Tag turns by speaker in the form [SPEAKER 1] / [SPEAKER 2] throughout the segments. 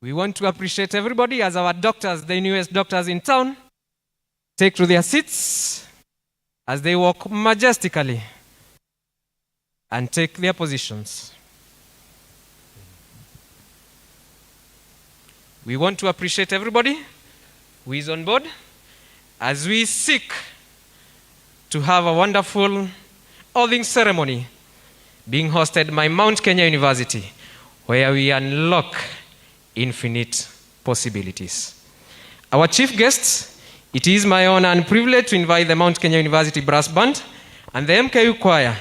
[SPEAKER 1] We want to appreciate everybody as our doctors, the newest doctors in town, take to their seats as they walk majestically and take their positions. We want to appreciate everybody who is on board as we seek to have a wonderful oathing ceremony being hosted by Mount Kenya University, where we unlock infinite possibilities. Our chief guests, it is my honor and privilege to invite the Mount Kenya University Brass Band and the MKU Choir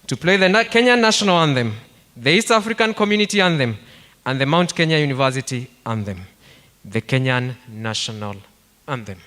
[SPEAKER 1] to play the Kenyan National Anthem, the East African Community Anthem, and the Mount Kenya University Anthem, the Kenyan National Anthem.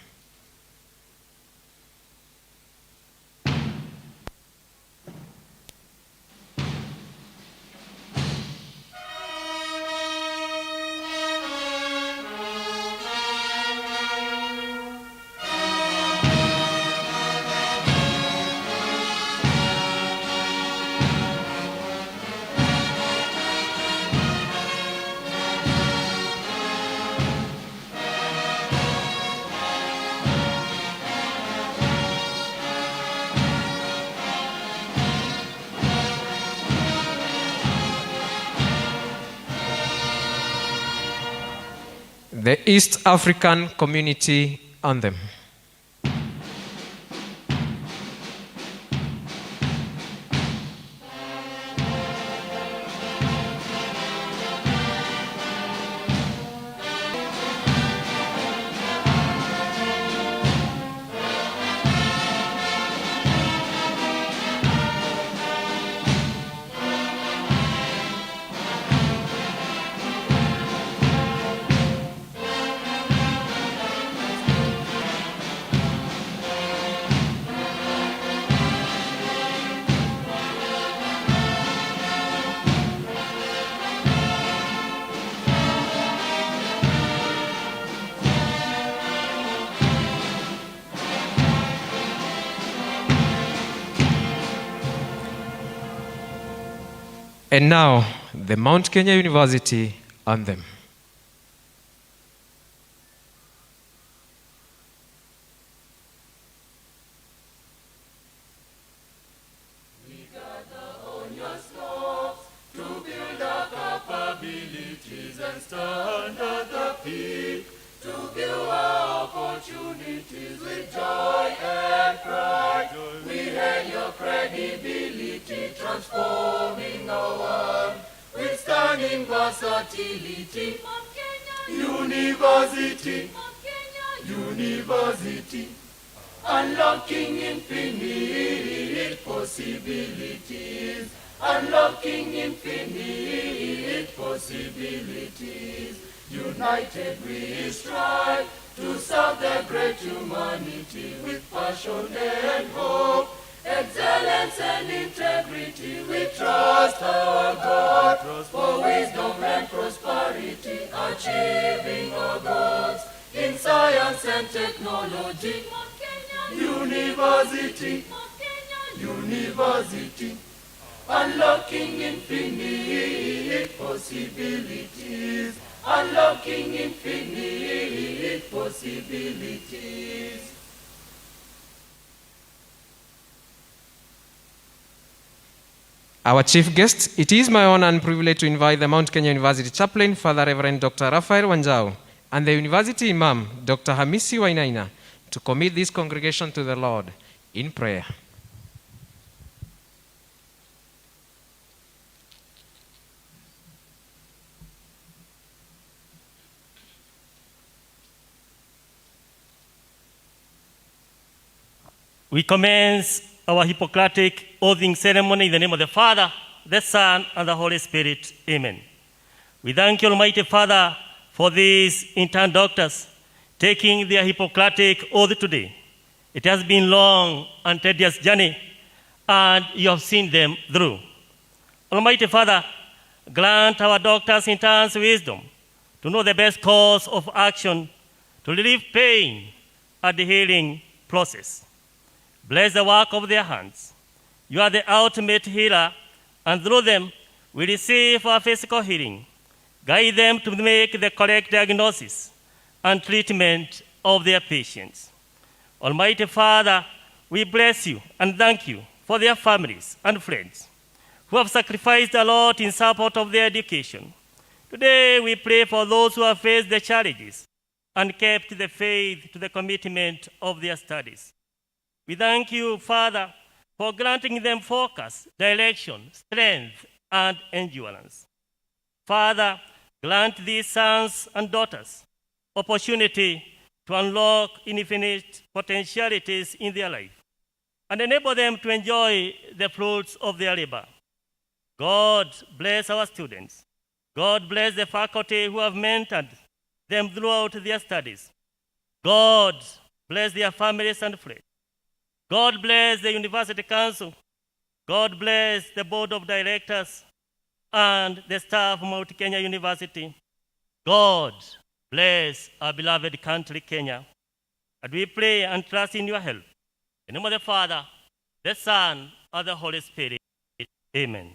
[SPEAKER 1] The East African Community Anthem. And now, the Mount Kenya University Anthem.
[SPEAKER 2] We gather on your slopes to build our capabilities and stand at the peak to view our opportunities with joy and pride. We hail your credibility, transforming our world with stunning versatility. University, University, unlocking infinite possibilities, unlocking infinite possibilities. United we strive to serve the great humanity with passion and hope, excellence and integrity. We trust our God for wisdom and prosperity, achieving our goals in science and technology. University, University, unlocking infinite possibilities, unlocking infinite possibilities.
[SPEAKER 1] Our chief guest, it is my honor and privilege to invite the Mount Kenya University chaplain, Father Reverend Dr. Raphael Wanjau, and the University Imam, Dr. Hamisi Wainaina, to commit this congregation to the Lord in prayer.
[SPEAKER 3] We commence our Hippocratic oathing ceremony in the name of the Father, the Son, and the Holy Spirit. Amen. We thank you, Almighty Father, for these intern doctors taking their Hippocratic oath today. It has been a long and tedious journey, and you have seen them through. Almighty Father, grant our doctors in turns wisdom to know the best course of action to relieve pain and the healing process. Bless the work of their hands. You are the ultimate healer, and through them we receive our physical healing. Guide them to make the correct diagnosis and treatment of their patients. Almighty Father, we bless you and thank you for their families and friends who have sacrificed a lot in support of their education. Today we pray for those who have faced the challenges and kept the faith to the commitment of their studies. We thank you, Father, for granting them focus, direction, strength, and endurance. Father, grant these sons and daughters opportunity to unlock infinite potentialities in their life and enable them to enjoy the fruits of their labor. God bless our students. God bless the faculty who have mentored them throughout their studies. God bless their families and friends. God bless the University Council. God bless the Board of Directors and the staff of Mount Kenya University. God bless our beloved country, Kenya. And we pray and trust in your help. In the name of the Father, the Son, and the Holy Spirit. Amen.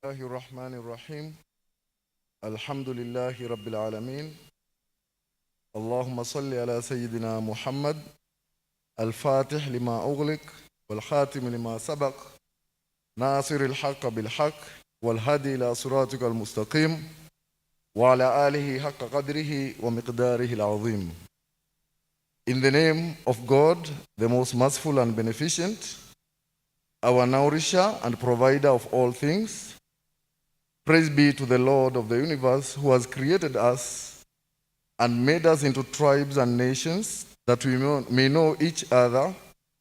[SPEAKER 4] Bismillahirrahmanirrahim. Alhamdulillahi Rabbil Alameen. Allahumma salli ala Sayyidina Muhammad. Al-Fatih lima ughliq, wal-Khatim lima sabaq, Nasir al-Haqq bil-Haqq, wal-Hadi ila siratika al-Mustaqim, wa ala alihi haqqa qadrihi wa miqdarihi al-azim. In the name of God, the most merciful and beneficent, our nourisher and provider of all things, praise be to the Lord of the universe who has created us and made us into tribes and nations that we may know each other,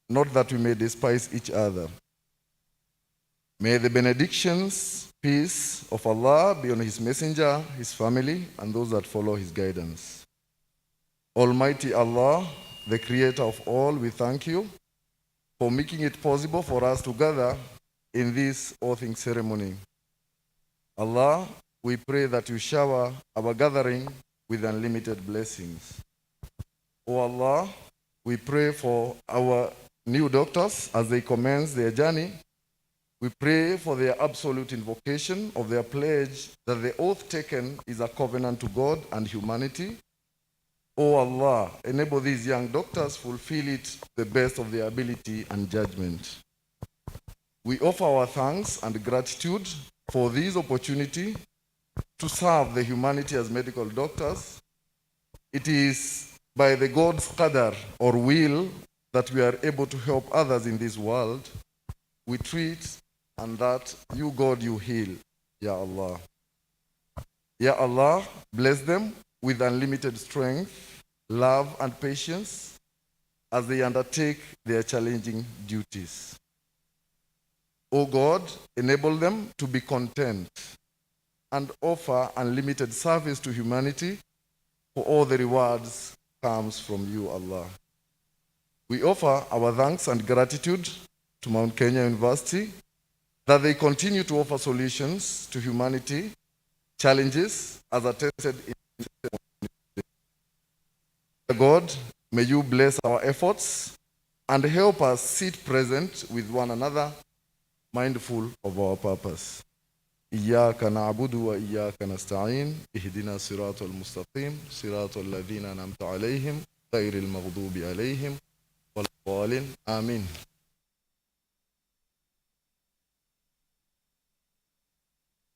[SPEAKER 4] not that we may despise each other. May the benedictions, peace of Allah be on his messenger, his family, and those that follow his guidance. Almighty Allah, the creator of all, we thank you for making it possible for us to gather in this oathing ceremony. Allah, we pray that you shower our gathering with unlimited blessings. O Allah, we pray for our new doctors as they commence their journey. We pray for their absolute invocation of their pledge that the oath taken is a covenant to God and humanity. O Allah, enable these young doctors fulfill it to the best of their ability and judgment. We offer our thanks and gratitude for this opportunity to serve the humanity as medical doctors. It is by the God's qadar or will that we are able to help others in this world. We treat and that you, God, you heal. Ya Allah. Ya Allah, bless them with unlimited strength, love, and patience as they undertake their challenging duties. O God, enable them to be content and offer unlimited service to humanity, for all the rewards comes from you, Allah. We offer our thanks and gratitude to Mount Kenya University that they continue to offer solutions to humanity challenges as attested in God. May you bless our efforts and help us sit present with one another, mindful of our purpose. إياك نعبد وإياك نستعين اهدنا الصراط المستقيم صراط الذين أنعمت عليهم غير المغضوب عليهم ولا الضالين آمين.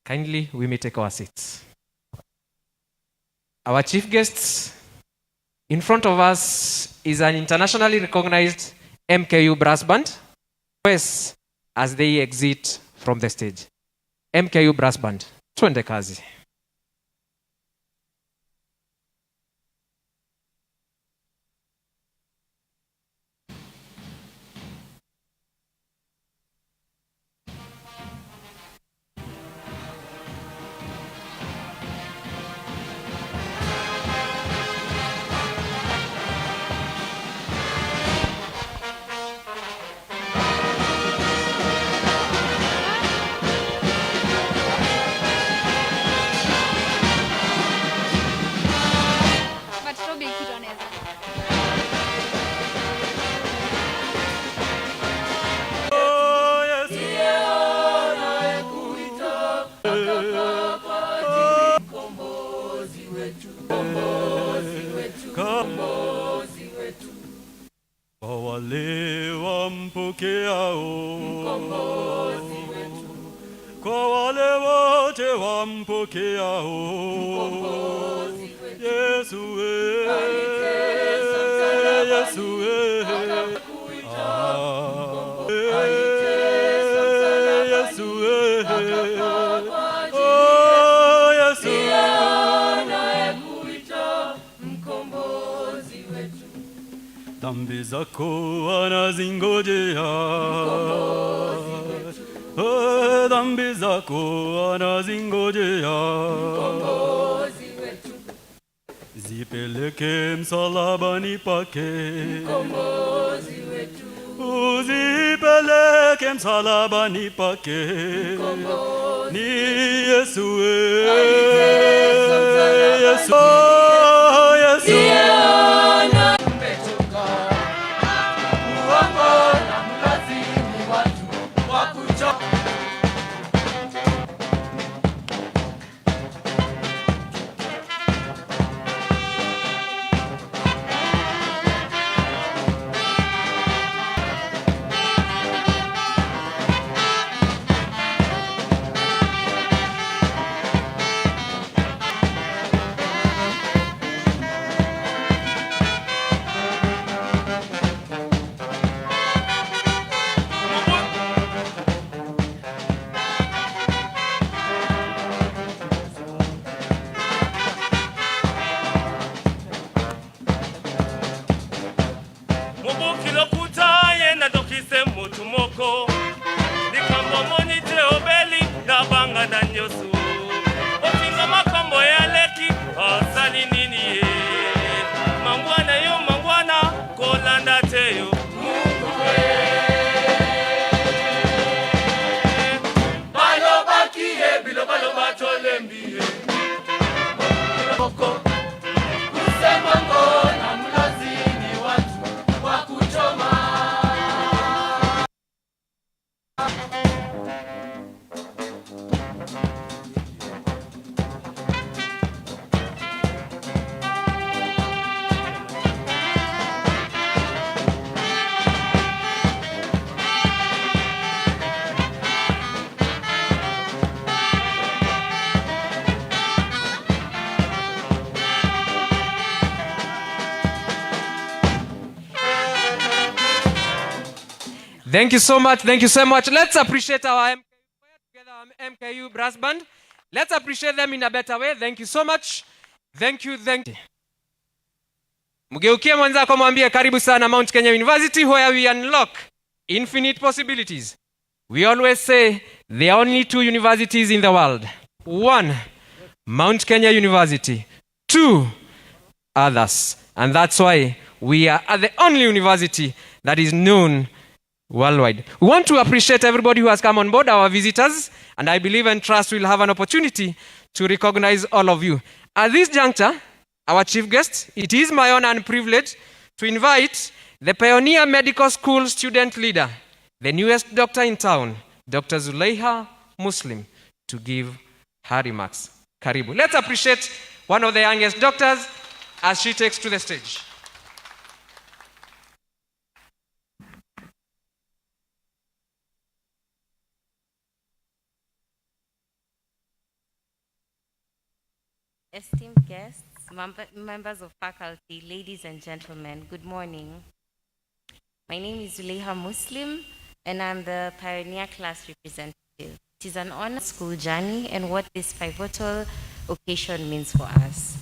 [SPEAKER 1] Kindly, we may take our seats. Our chief guests, in front of us is an internationally recognized MKU brass band, as they exit from the stage. MKU brass band, twende kazi.
[SPEAKER 2] mkombozi wetu.
[SPEAKER 5] Kwa wale wampokeao,
[SPEAKER 2] Mkombozi wetu.
[SPEAKER 5] kwa wale wote wampokeao,
[SPEAKER 2] Mkombozi wetu.
[SPEAKER 5] Yesu we,
[SPEAKER 2] Alitesa msalabani,
[SPEAKER 5] Yesu we,
[SPEAKER 2] akakuita mkombozi.
[SPEAKER 5] ah,
[SPEAKER 2] Alitesa msalabani,
[SPEAKER 5] Yesu we,
[SPEAKER 2] akafa kwa ajili
[SPEAKER 5] oh, Yesu
[SPEAKER 2] Ndiye anayekuita mkombozi wetu.
[SPEAKER 5] dhambi zako anazingojea,
[SPEAKER 2] Mkombozi wetu.
[SPEAKER 5] oh, dhambi zako anazingojea,
[SPEAKER 2] Mkombozi wetu.
[SPEAKER 5] zipeleke msalabani pake,
[SPEAKER 2] Mkombozi wetu.
[SPEAKER 5] uzipeleke msalabani pake,
[SPEAKER 2] Mkombozi.
[SPEAKER 5] ni Yesu we,
[SPEAKER 2] Alitesa msalabani.
[SPEAKER 5] Yesu, oh, Yesu.
[SPEAKER 2] Ndiye ana- Mmechoka uongo na mlazimi watu wa kuchoka.
[SPEAKER 3] Mubukilo kutaye na dokise mutumoko Likambo monite obeli na banga na nyosu Otinga makambo ya leki asali nini ye Mangwana yo mangwana kolanda teyo
[SPEAKER 2] Balobakie bilobaloba tolembie Moko kusema ngona mlazini watu wa kuchoma.
[SPEAKER 1] Thank you so much. Thank you so much. Let's appreciate our MKU together, our MKU brass band. Let's appreciate them in a better way. Thank you so much. Thank you. Thank you. Mgeukie mwenzako mwambie karibu sana Mount Kenya University, where we unlock infinite possibilities. We always say there are only two universities in the world. One, Mount Kenya University. Two, others. And that's why we are the only university that is known worldwide. We want to appreciate everybody who has come on board, our visitors, and I believe and trust we'll have an opportunity to recognize all of you. At this juncture, our chief guest, it is my honor and privilege to invite the Pioneer Medical School student leader, the newest doctor in town, Dr. Zulaiha Muslim, to give her remarks. Karibu. Let's appreciate one of the youngest doctors as she takes to the stage.
[SPEAKER 6] Esteemed guests, members of faculty, ladies and gentlemen, good morning. My name is Zulaiha Muslim, and I'm the Pioneer Class representative. It is an honor school journey and what this pivotal occasion means for us.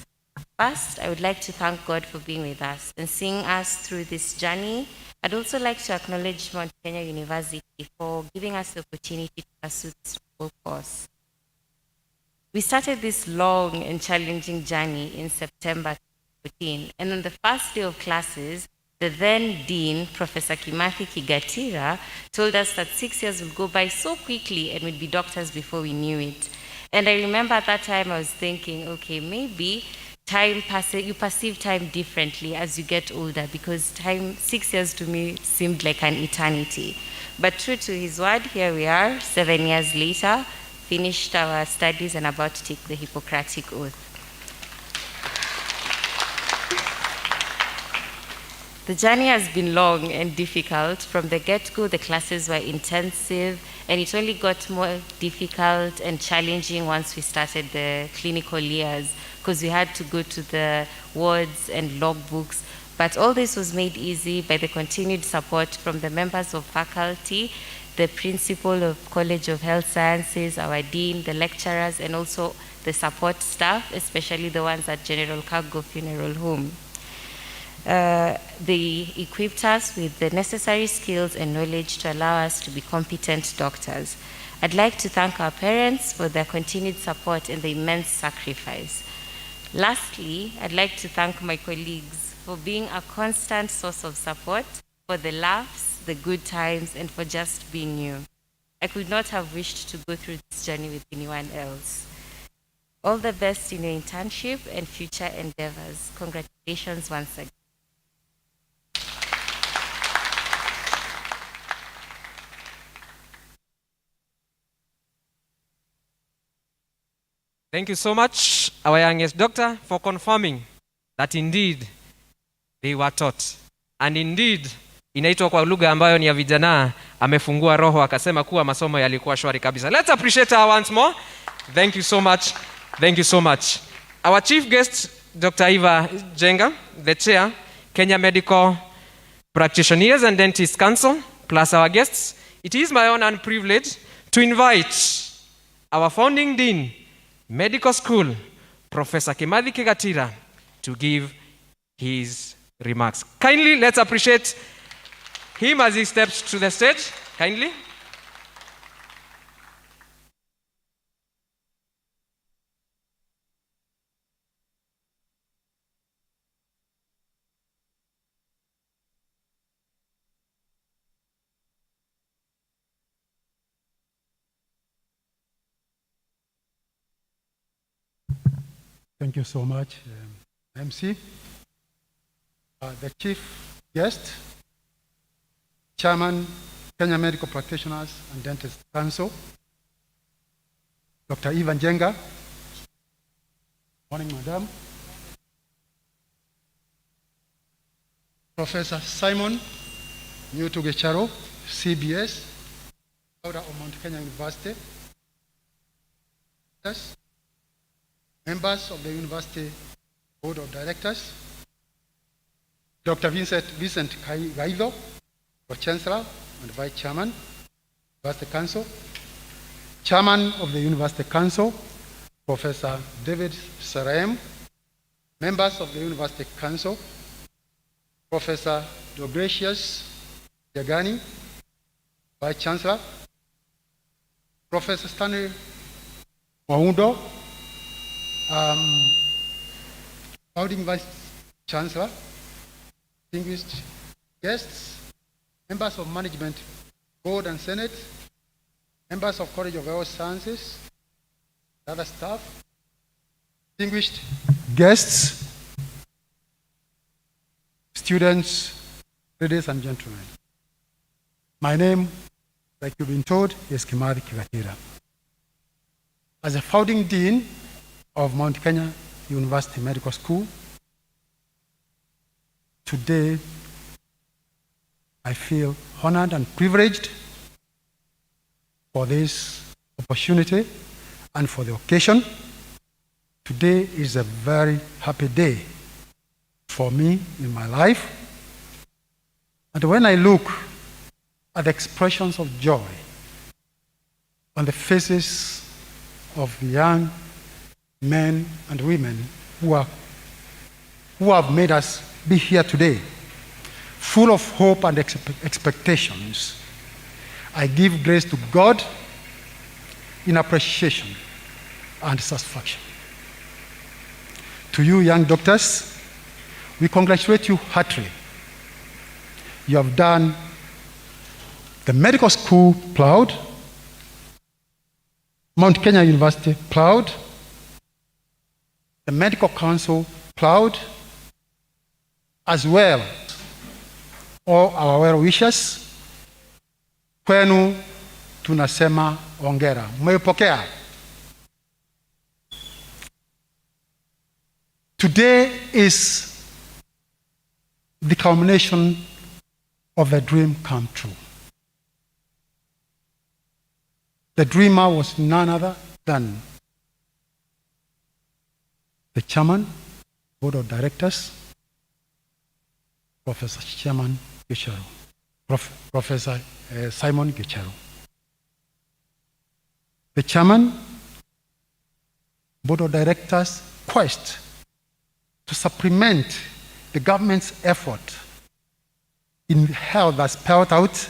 [SPEAKER 6] First, I would like to thank God for being with us and seeing us through this journey. I'd also like to acknowledge Mount Kenya University for giving us the opportunity to pursue this full course. We started this long and challenging journey in September 2014, and on the first day of classes, the then Dean, Professor Kimathi Kigatira, told us that 6 years will go by so quickly and we'd be doctors before we knew it. And I remember at that time I was thinking, okay, maybe time passes, you perceive time differently as you get older, because time, 6 years to me seemed like an eternity. But true to his word, here we are, 7 years later, finished our studies and about to take the Hippocratic Oath. The journey has been long and difficult. From the get-go, the classes were intensive, and it only got more difficult and challenging once we started the clinical years, because we had to go to the wards and logbooks. But all this was made easy by the continued support from the members of faculty, the principal of College of Health Sciences, our dean, the lecturers, and also the support staff, especially the ones at General Cargo Funeral Home. They equipped us with the necessary skills and knowledge to allow us to be competent doctors. I'd like to thank our parents for their continued support and the immense sacrifice. Lastly, I'd like to thank my colleagues for being a constant source of support, for the laughs, the good times, and for just being you. I could not have wished to go through this journey with anyone else. All the best in your internship and future endeavors. Congratulations once again.
[SPEAKER 1] Thank you so much, our youngest doctor, for confirming that indeed they were taught. And indeed, inaitwa kwa lugha ambayo ni ya vijana, amefungua roho akasema kuwa masomo yalikuwa shwari kabisa. Let's appreciate her once more. Thank you so much. Thank you so much. Our chief guest, Dr. Eva Jenga, the chair, Kenya Medical Practitioners and Dentists Council, plus our guests. It is my honor and privilege to invite our founding dean, Medical School, Professor Kimathi Kigatira, to give his remarks. Kindly, let's appreciate him as he steps to the stage. Kindly.
[SPEAKER 7] Thank you so much, MC. The chief guest, Chairman, Kenya Medical Practitioners and Dentists Council, Dr. Eva Jenga. Morning, Madam. Professor Simon Nyutugecharo, CBS, out of Mount Kenya University. Yes. Members of the University Board of Directors, Dr. Vincent Gaido, Chancellor and Vice Chairman, University Council, Chairman of the University Council, Professor David Serem, members of the University Council, Professor Deogratius Yagani, Vice Chancellor, Professor Stanley Waundo, founding Vice Chancellor, distinguished guests, members of Management Board and Senate, members of College of Health Sciences, other staff, distinguished guests, students, ladies and gentlemen. My name, like you've been told, is Kimathi Kigatira. As a founding dean of Mount Kenya University Medical School, today I feel honored and privileged for this opportunity and for the occasion. Today is a very happy day for me in my life. And when I look at the expressions of joy on the faces of the young men and women who have made us be here today, full of hope and expectations, I give grace to God in appreciation and satisfaction. To you, young doctors, we congratulate you heartily. You have done the medical school proud, Mount Kenya University proud, the Medical Council proud, as well all our well wishers. Kwenu tunasema ongera. Mmepokea. Today is the culmination of a dream come true. The dreamer was none other than the chairman, board of directors, Professor Simon Gicharo. The chairman, board of directors' quest to supplement the government's effort in health that's spelled out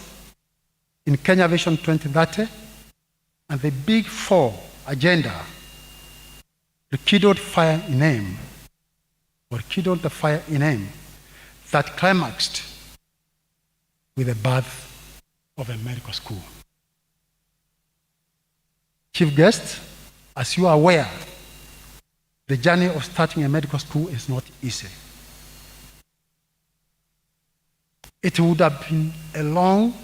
[SPEAKER 7] in Kenya Vision 2030 and the Big Four agenda, rekindled fire in aim, or rekindled the fire in aim that climaxed with the birth of a medical school. Chief guest, as you are aware, the journey of starting a medical school is not easy. It would have been a long,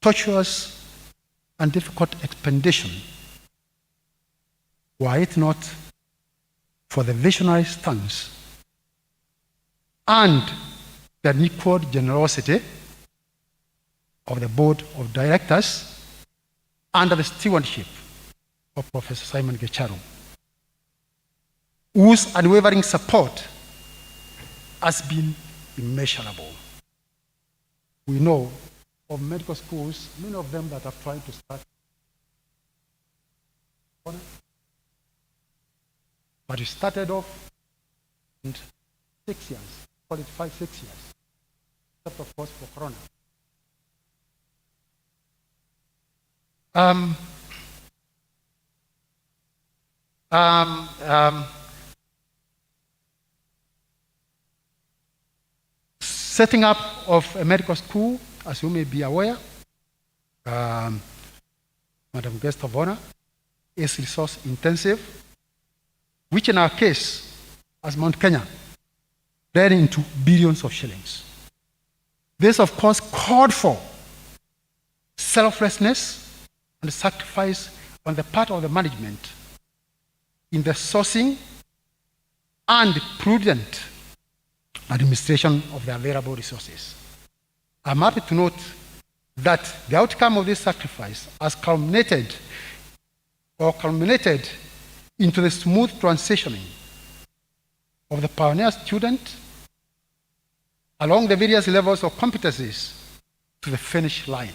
[SPEAKER 7] tortuous, and difficult expedition were it not for the visionary stance and the unequaled generosity of the board of directors under the stewardship of Professor Simon Gicharo, whose unwavering support has been immeasurable. We know of medical schools, many of them that have tried to start, but it started off in 6 years, call it 5, 6 years, except of course for Corona. Setting up of a medical school, as you may be aware, Madam Guest of Honor, is resource intensive, which in our case, as Mount Kenya, ran into billions of shillings. This, of course, called for selflessness and sacrifice on the part of the management in the sourcing and prudent administration of the available resources. I'm happy to note that the outcome of this sacrifice has culminated into the smooth transitioning of the pioneer student along the various levels of competencies to the finish line,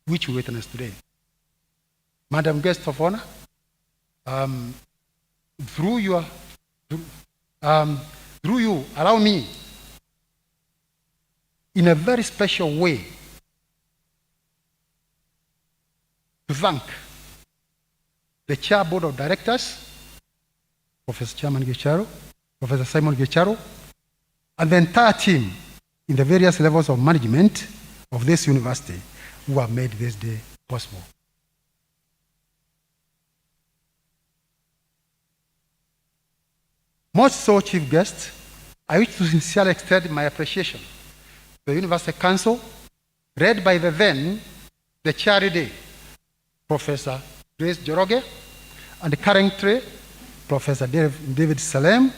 [SPEAKER 7] which we witness today. Madam Guest of Honor, through you, allow me, in a very special way, to thank the Chair Board of Directors, Professor Chairman Gicharo, Professor Simon Gicharo, and the entire team in the various levels of management of this university who have made this day possible. Much so, Chief Guest, I wish to sincerely extend my appreciation to the University Council, led by the Chair today, Professor Grace Joroge, and currently Professor David Salem,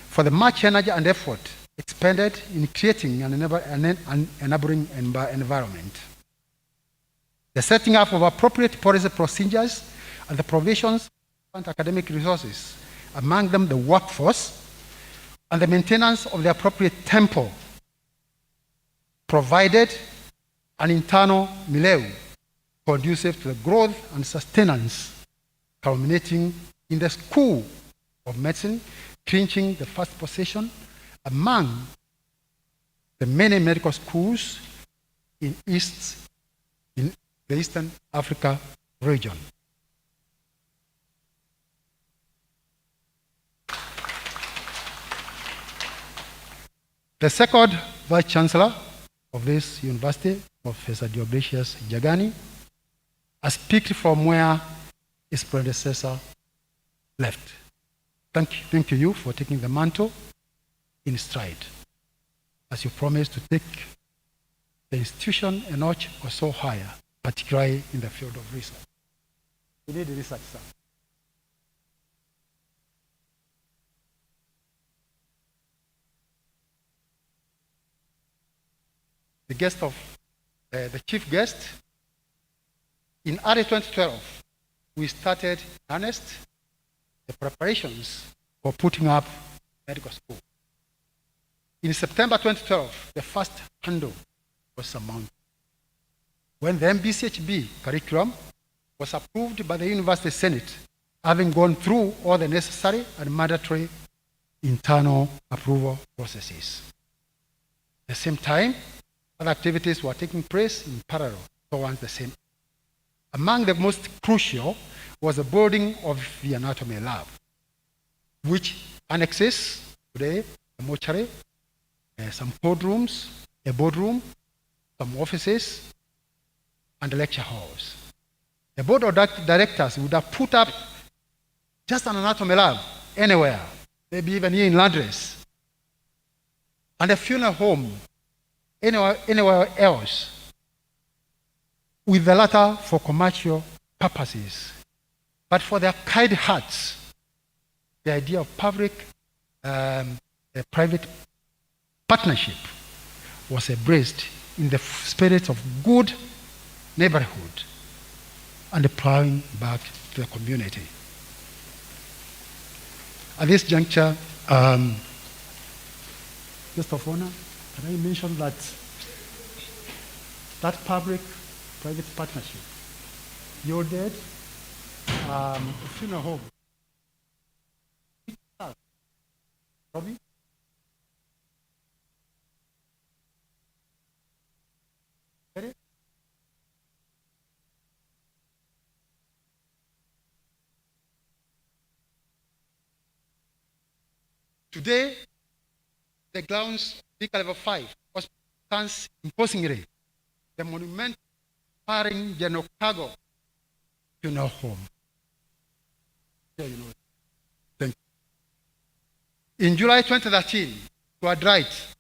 [SPEAKER 7] for the much energy and effort expended in creating an enabling environment. The setting up of appropriate policy procedures and the provisions of academic resources, among them the workforce, and the maintenance of the appropriate tempo provided an internal milieu conducive to the growth and sustenance, culminating in the School of Medicine clinching the first position among the many medical schools in the Eastern Africa region. The second Vice Chancellor of this university, Professor Diogratius Jagani, has picked from where his predecessor left. Thank you for taking the mantle in stride, as you promised to take the institution a notch or so higher, particularly in the field of research. We need research, sir. the chief guest. In early 2012, we started in earnest the preparations for putting up medical school. In September 2012, the first handle was surmounted. When the MBCHB curriculum was approved by the University Senate, having gone through all the necessary and mandatory internal approval processes. At the same time, other activities were taking place in parallel towards the same. Among the most crucial was the building of the anatomy lab, which annexes today a mortuary, some cold rooms, a boardroom, some offices, and lecture halls. The board of directors would have put up just an anatomy lab anywhere, maybe even here in Londres, and a funeral home anywhere else, with the latter for commercial purposes. But for their kind hearts, the idea of public-private partnership was embraced in the spirit of good neighborhood and plowing back to the community. At this juncture, guest of honor, can I mention that public-private partnership yielded a funeral home. Robbie? Ready? Today, the grounds of Vicar Level 5 stands imposingly the monument firing General Cargo funeral home. Yeah, you know it. Thank you. In July 2013, you are right,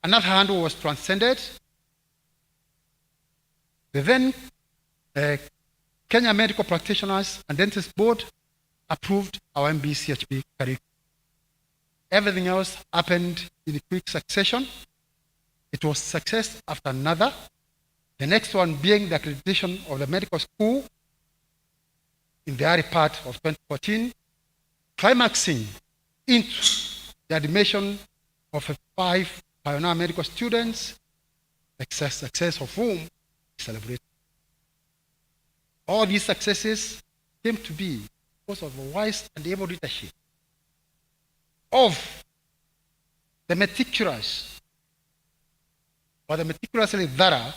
[SPEAKER 7] another handle was transcended. The then Kenya Medical Practitioners and Dentists Board approved our MBCHB curriculum. Everything else happened in quick succession. It was success after another. The next one being the accreditation of the medical school in the early part of 2014, climaxing into the admission of 5 pioneer medical students, success of whom we celebrate. All these successes came to be because of the wise and able leadership of the meticulously thorough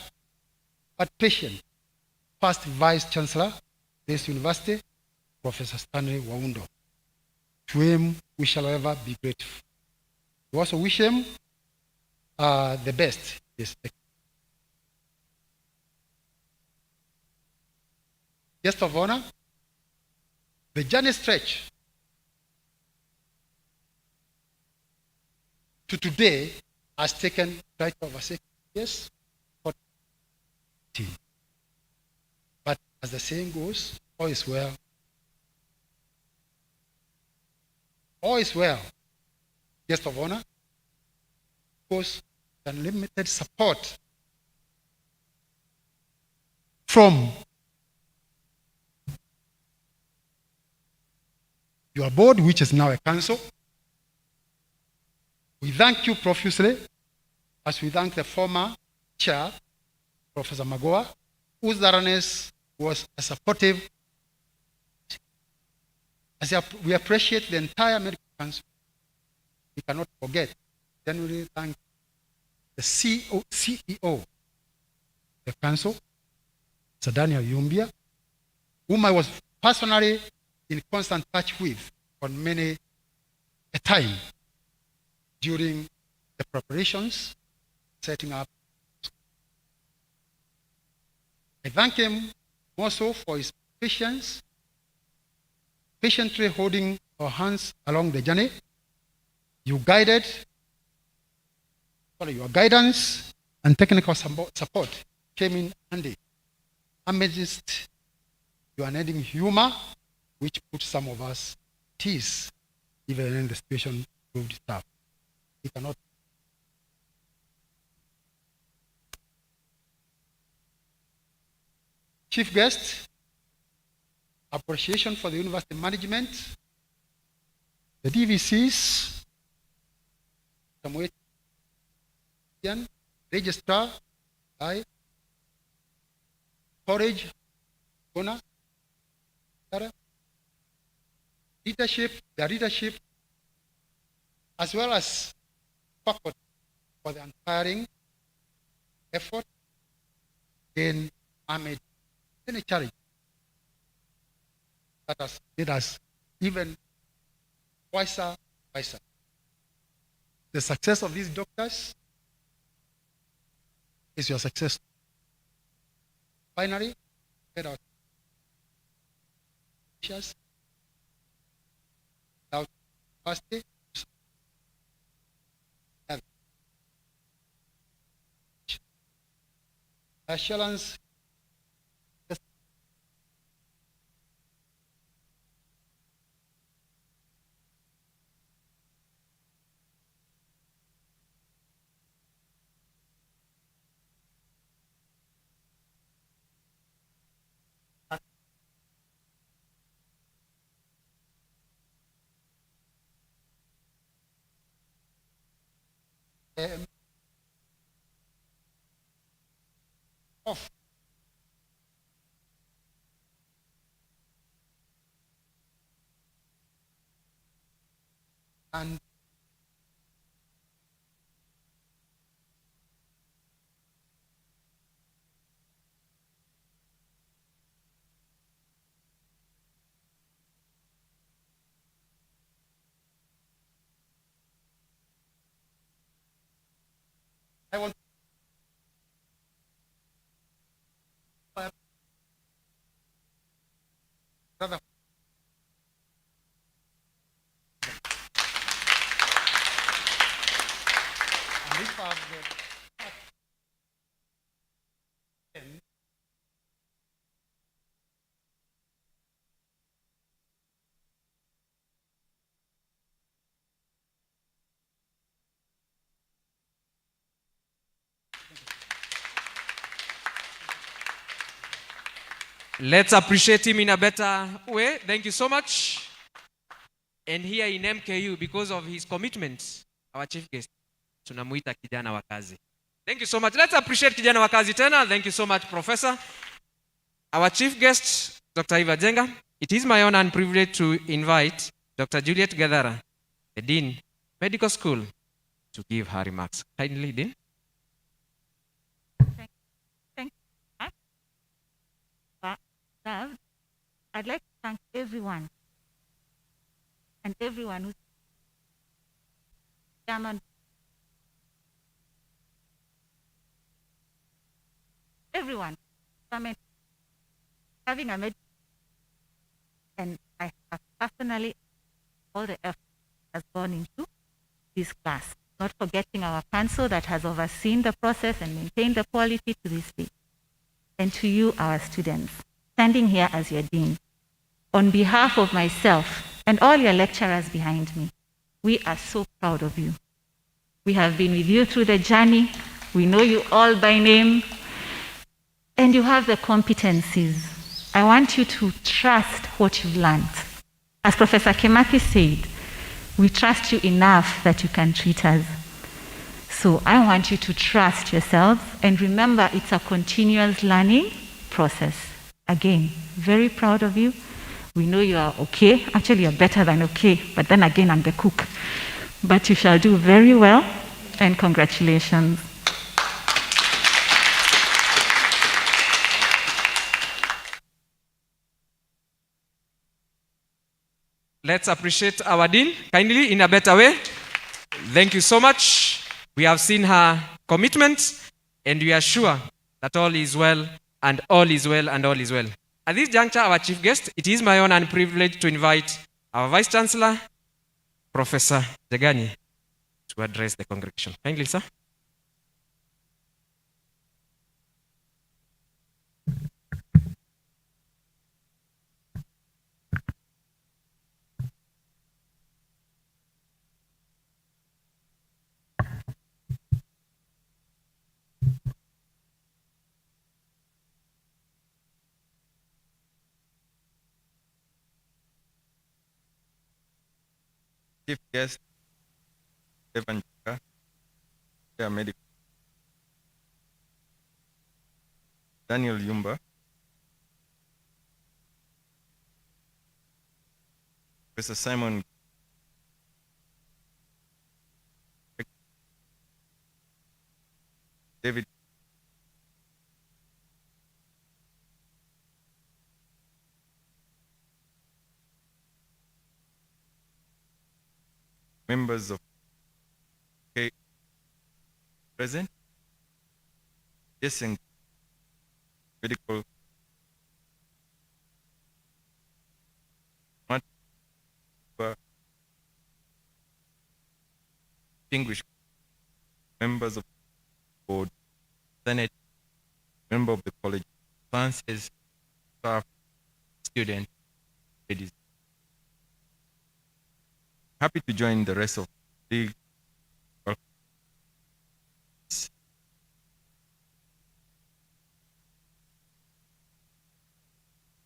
[SPEAKER 7] but patient first Vice Chancellor of this university, Professor Stanley Waundo, to whom we shall ever be grateful. We also wish him the best. Guest of honor, the journey stretch to today has taken right over 6 years. But as the saying goes, all is well. All is well. Guest of honor, because unlimited support from your board, which is now a council. We thank you profusely, as we thank the former chair, Professor Magoa, whose thoroughness was a supportive. As we appreciate the entire medical council, we cannot forget, genuinely thank the CEO of the council, Sir Daniel Yumbia, whom I was personally in constant touch with on many a time during the preparations, setting up. I thank him also for his patience, patiently holding our hands along the journey. Your guidance and technical support came in handy amidst your unending humor, which put some of us at ease, even in the situation proved tough. We cannot. chief guest, appreciation for the university management, the DVCs, registrar, I, storage, owner, leadership, the leadership, as well as faculty for the untiring effort in amid any challenge that has made us even wiser. The success of these doctors is your success. Finally, let our teachers now university assurance of and I want brother. And if I have the
[SPEAKER 1] Let's appreciate him in a better way. Thank you so much. And here in MKU, because of his commitment, our chief guest, tunamuita kijana wa kazi. Thank you so much. Let's appreciate kijana wa kazi tena. Thank you so much, Professor. Our chief guest, Dr. Iva Jenga. It is my honor and privilege to invite Dr. Juliet Gadara, the Dean, Medical School, to give her remarks. Kindly, Dean.
[SPEAKER 8] Thank you. I'd like to thank everyone and everyone who's everyone having a med, and I have personally all the effort has gone into this class, not forgetting our council that has overseen the process and maintained the quality to this day. And to you, our students, standing here as your dean, on behalf of myself and all your lecturers behind me, we are so proud of you. We have been with you through the journey. We know you all by name, and you have the competencies. I want you to trust what you've learned. As Professor Kemaki said, we trust you enough that you can treat us. So I want you to trust yourselves, and remember, it's a continuous learning process. Again, very proud of you. We know you are okay. Actually, you're better than okay, but then again, I'm the cook. But you shall do very well, and congratulations.
[SPEAKER 1] Let's appreciate our dean kindly in a better way. Thank you so much. We have seen her commitment, and we are sure that all is well, and all is well, and all is well. At this juncture, our chief guest, it is my honor and privilege to invite our Vice Chancellor, Professor Jagani, to address the congregation. Kindly, sir.
[SPEAKER 9] chief guest, Evan Jaka, Chair Medical, Daniel Yumba, Professor Simon, David, members of K present, yes, and medical distinguished members of the board, Senate, member of the College of Sciences, staff, students, ladies. Happy to join the rest of the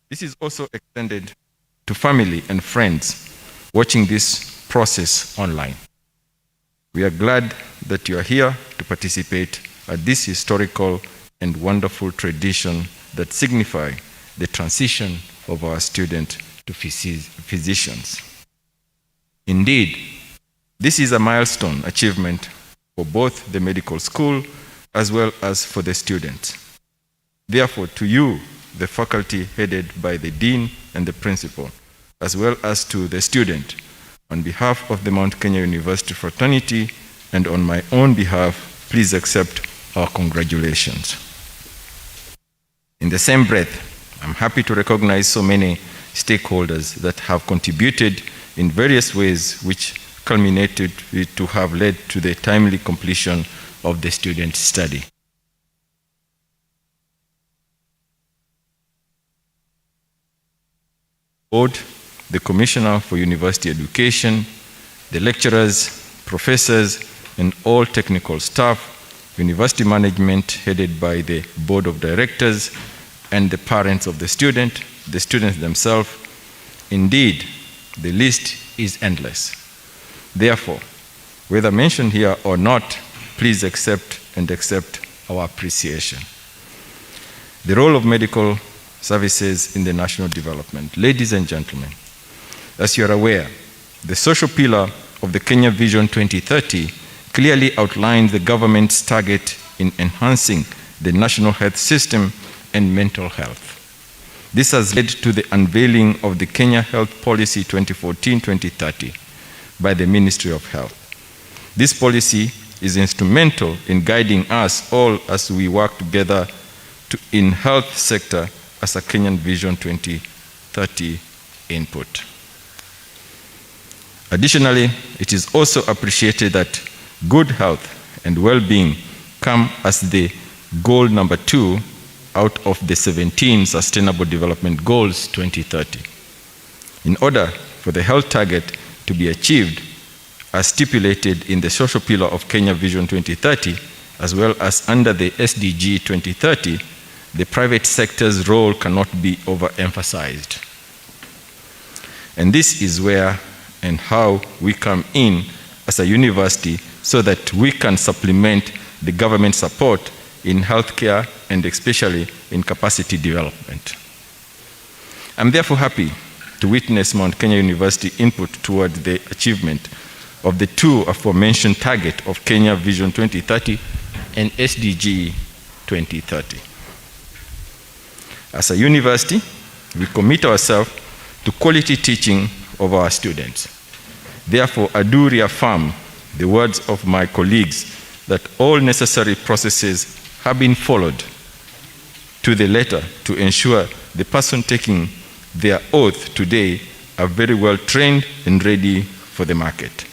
[SPEAKER 9] This is also extended to family and friends watching this process online. We are glad that you are here to participate at this historical and wonderful tradition that signify the transition of our students to physicians. Indeed, this is a milestone achievement for both the medical school as well as for the students. Therefore, to you, the faculty headed by the dean and the principal, as well as to the student, on behalf of the Mount Kenya University fraternity and on my own behalf, please accept our congratulations. In the same breath, I'm happy to recognize so many stakeholders that have contributed in various ways which culminated to have led to the timely completion of the student study. Board, the Commissioner for University Education, the lecturers, professors, and all technical staff, university management headed by the Board of Directors, and the parents of the students themselves. Indeed, the list is endless. Therefore, whether mentioned here or not, please accept our appreciation. The role of medical services in the national development. Ladies and gentlemen, as you are aware, the social pillar of the Kenya Vision 2030 clearly outlines the government's target in enhancing the national health system and mental health. This has led to the unveiling of the Kenya Health Policy 2014-2030 by the Ministry of Health. This policy is instrumental in guiding us all as we work together in health sector as a Kenyan Vision 2030 input. Additionally, it is also appreciated that good health and well-being come as the goal number 2 out of the 17 Sustainable Development Goals 2030. In order for the health target to be achieved, as stipulated in the social pillar of Kenya Vision 2030, as well as under the SDG 2030, the private sector's role cannot be overemphasized. And this is where and how we come in as a university so that we can supplement the government support in healthcare and especially in capacity development. I'm therefore happy to witness Mount Kenya University input toward the achievement of the 2 aforementioned targets of Kenya Vision 2030 and SDG 2030. As a university, we commit ourselves to quality teaching of our students. Therefore, I do reaffirm the words of my colleagues that all necessary processes have been followed to the letter to ensure the person taking their oath today are very well trained and ready for the market.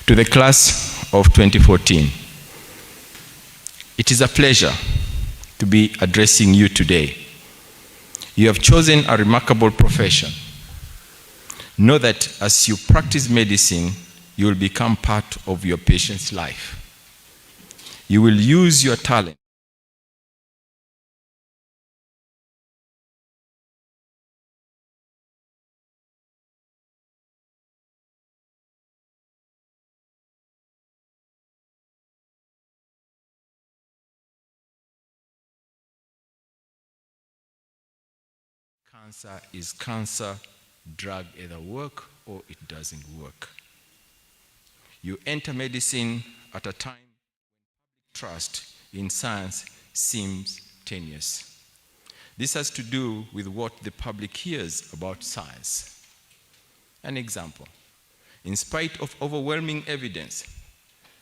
[SPEAKER 9] To the class of 2014, it is a pleasure to be addressing you today. You have chosen a remarkable profession. Know that as you practice medicine, you will become part of your patient's life. You will use your talent Cancer is cancer. Drug either work or it doesn't work. You enter medicine at a time when public trust in science seems tenuous. This has to do with what the public hears about science. An example, in spite of overwhelming evidence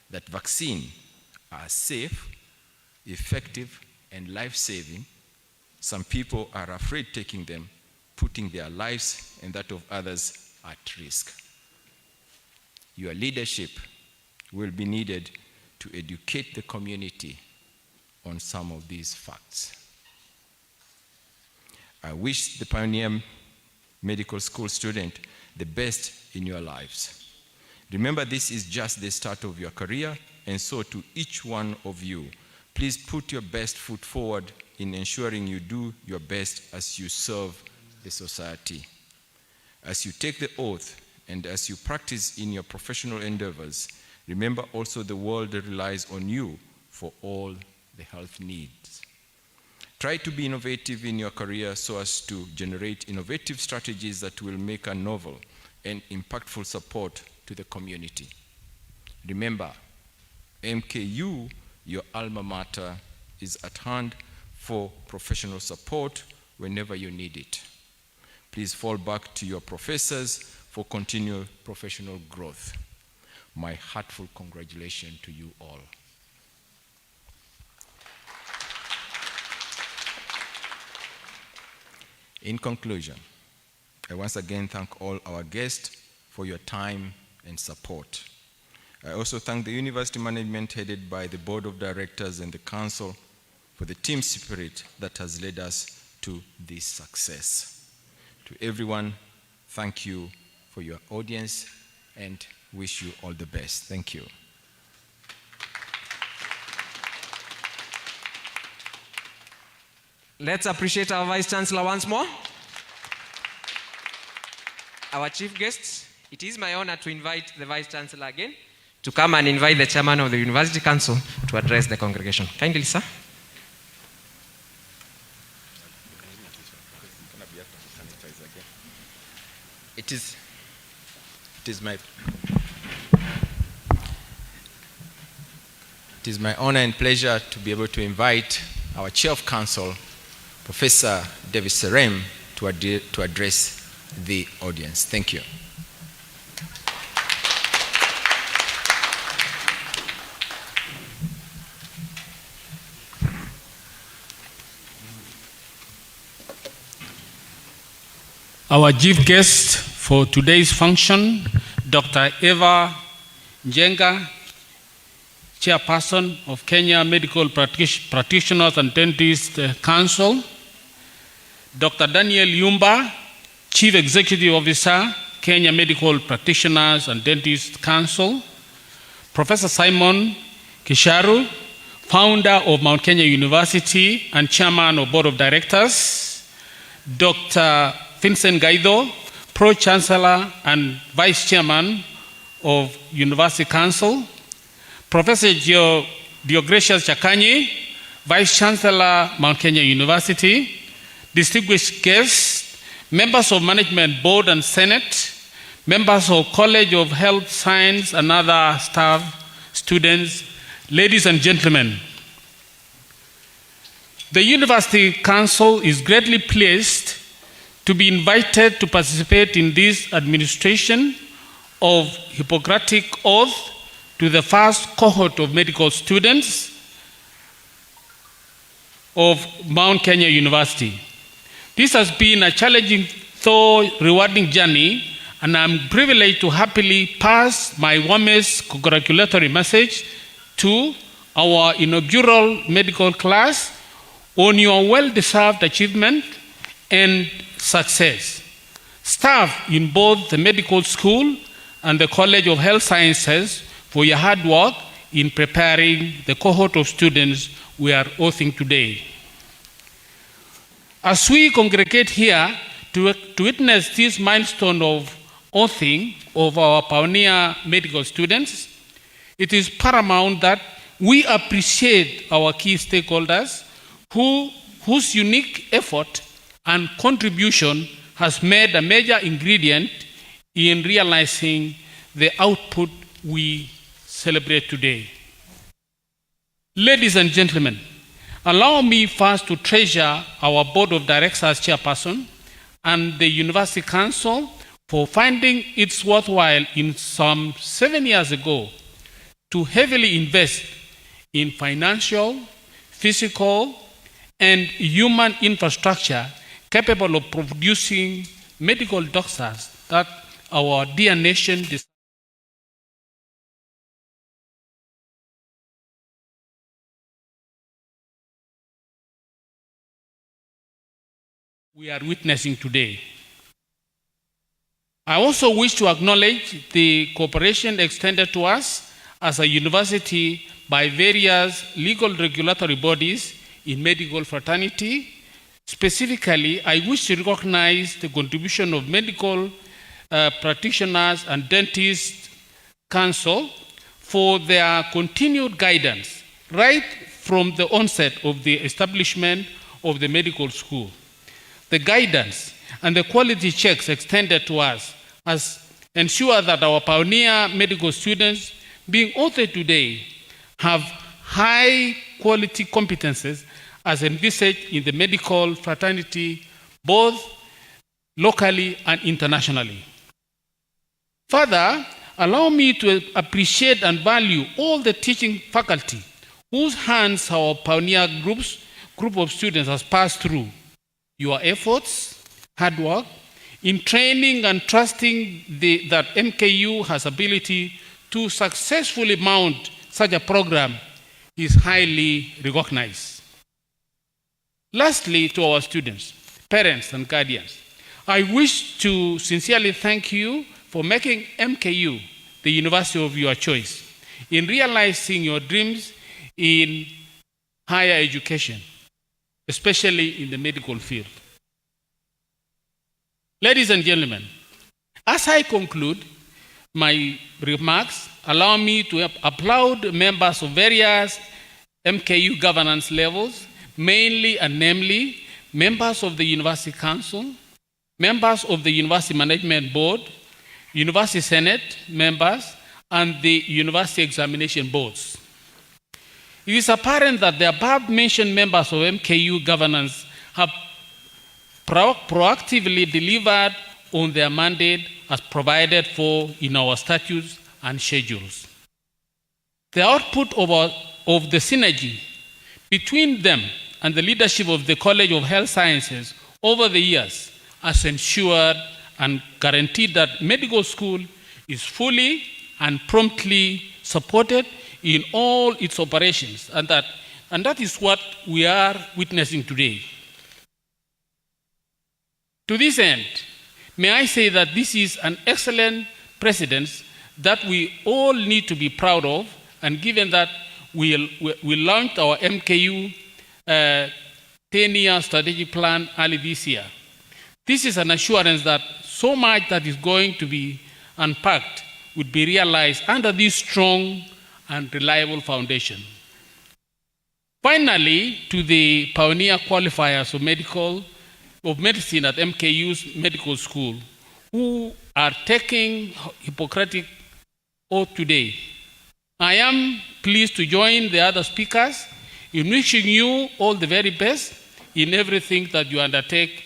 [SPEAKER 9] that vaccines are safe, effective, and life-saving, some people are afraid taking them, putting their lives and that of others at risk. Your leadership will be needed to educate the community on some of these facts. I wish the Pioneer Medical School student the best in your lives. Remember, this is just the start of your career, and so to each one of you, please put your best foot forward in ensuring you do your best as you serve the society. As you take the oath and as you practice in your professional endeavors, remember also the world relies on you for all the health needs. Try to be innovative in your career so as to generate innovative strategies that will make a novel and impactful support to the community. Remember, MKU, your alma mater, is at hand for professional support whenever you need it. Please fall back to your professors for continual professional growth. My heartfelt congratulations to you all. In conclusion, I once again thank all our guests for your time and support. I also thank the university management headed by the board of directors and the council for the team spirit that has led us to this success. To everyone, thank you for your audience and wish you all the best. Thank you.
[SPEAKER 1] Let's appreciate our Vice Chancellor once more. Our chief guests, it is my honor to invite the Vice Chancellor again to come and invite the Chairman of the University Council to address the congregation. Kindly, sir.
[SPEAKER 9] It is my honor and pleasure to be able to invite our Chair of Council, Professor David Serem, to address the audience. Thank you.
[SPEAKER 10] Our chief guest for today's function, Dr. Eva Njenga, Chairperson of Kenya Medical Practitioners and Dentists Council, Dr. Daniel Yumba, Chief Executive Officer, Kenya Medical Practitioners and Dentists Council, Professor Simon Kisharu, Founder of Mount Kenya University and Chairman of Board of Directors, Dr. Vincent Gaido, Pro-Chancellor and Vice Chairman of University Council, Professor Diogratius Chakanyi, Vice Chancellor, Mount Kenya University, distinguished guests, members of Management Board and Senate, members of College of Health Science and other staff, students, ladies and gentlemen. The University Council is greatly pleased to be invited to participate in this administration of Hippocratic Oath to the first cohort of medical students of Mount Kenya University. This has been a challenging though rewarding journey, and I'm privileged to happily pass my warmest congratulatory message to our inaugural medical class on your well-deserved achievement and success. Staff in both the medical school and the College of Health Sciences for your hard work in preparing the cohort of students we are oathing today. As we congregate here to witness this milestone of oathing of our pioneer medical students, it is paramount that we appreciate our key stakeholders whose unique effort and contribution has made a major ingredient in realizing the output we celebrate today. Ladies and gentlemen, allow me first to treasure our Board of Directors chairperson and the University Council for finding it worthwhile in some 7 years ago to heavily invest in financial, physical, and human infrastructure capable of producing medical doctors that our dear nation deserves. We are witnessing today. I also wish to acknowledge the cooperation extended to us as a university by various legal regulatory bodies in medical fraternity. Specifically, I wish to recognize the contribution of medical practitioners and dentists council for their continued guidance right from the onset of the establishment of the medical school. The guidance and the quality checks extended to us has ensured that our pioneer medical students being authored today have high quality competences as envisaged in the medical fraternity, both locally and internationally. Further, allow me to appreciate and value all the teaching faculty whose hands our pioneer group of students has passed through. Your efforts, hard work, in training and trusting that MKU has ability to successfully mount such a program is highly recognized. Lastly, to our students, parents, and guardians, I wish to sincerely thank you for making MKU the university of your choice in realizing your dreams in higher education, especially in the medical field. Ladies and gentlemen, as I conclude my remarks, allow me to applaud members of various MKU governance levels, mainly and namely members of the University Council, members of the University Management Board, University Senate members, and the University Examination Boards. It is apparent that the above-mentioned members of MKU governance have proactively delivered on their mandate as provided for in our statutes and schedules. The output of the synergy between them and the leadership of the College of Health Sciences over the years has ensured and guaranteed that medical school is fully and promptly supported in all its operations, and that is what we are witnessing today. To this end, may I say that this is an excellent precedent that we all need to be proud of, and given that we launched our MKU 10-year strategic plan early this year. This is an assurance that so much that is going to be unpacked would be realized under this strong and reliable foundation. Finally, to the pioneer qualifiers of medicine at MKU's medical school, who are taking Hippocratic oath today, I am pleased to join the other speakers in wishing you all the very best in everything that you undertake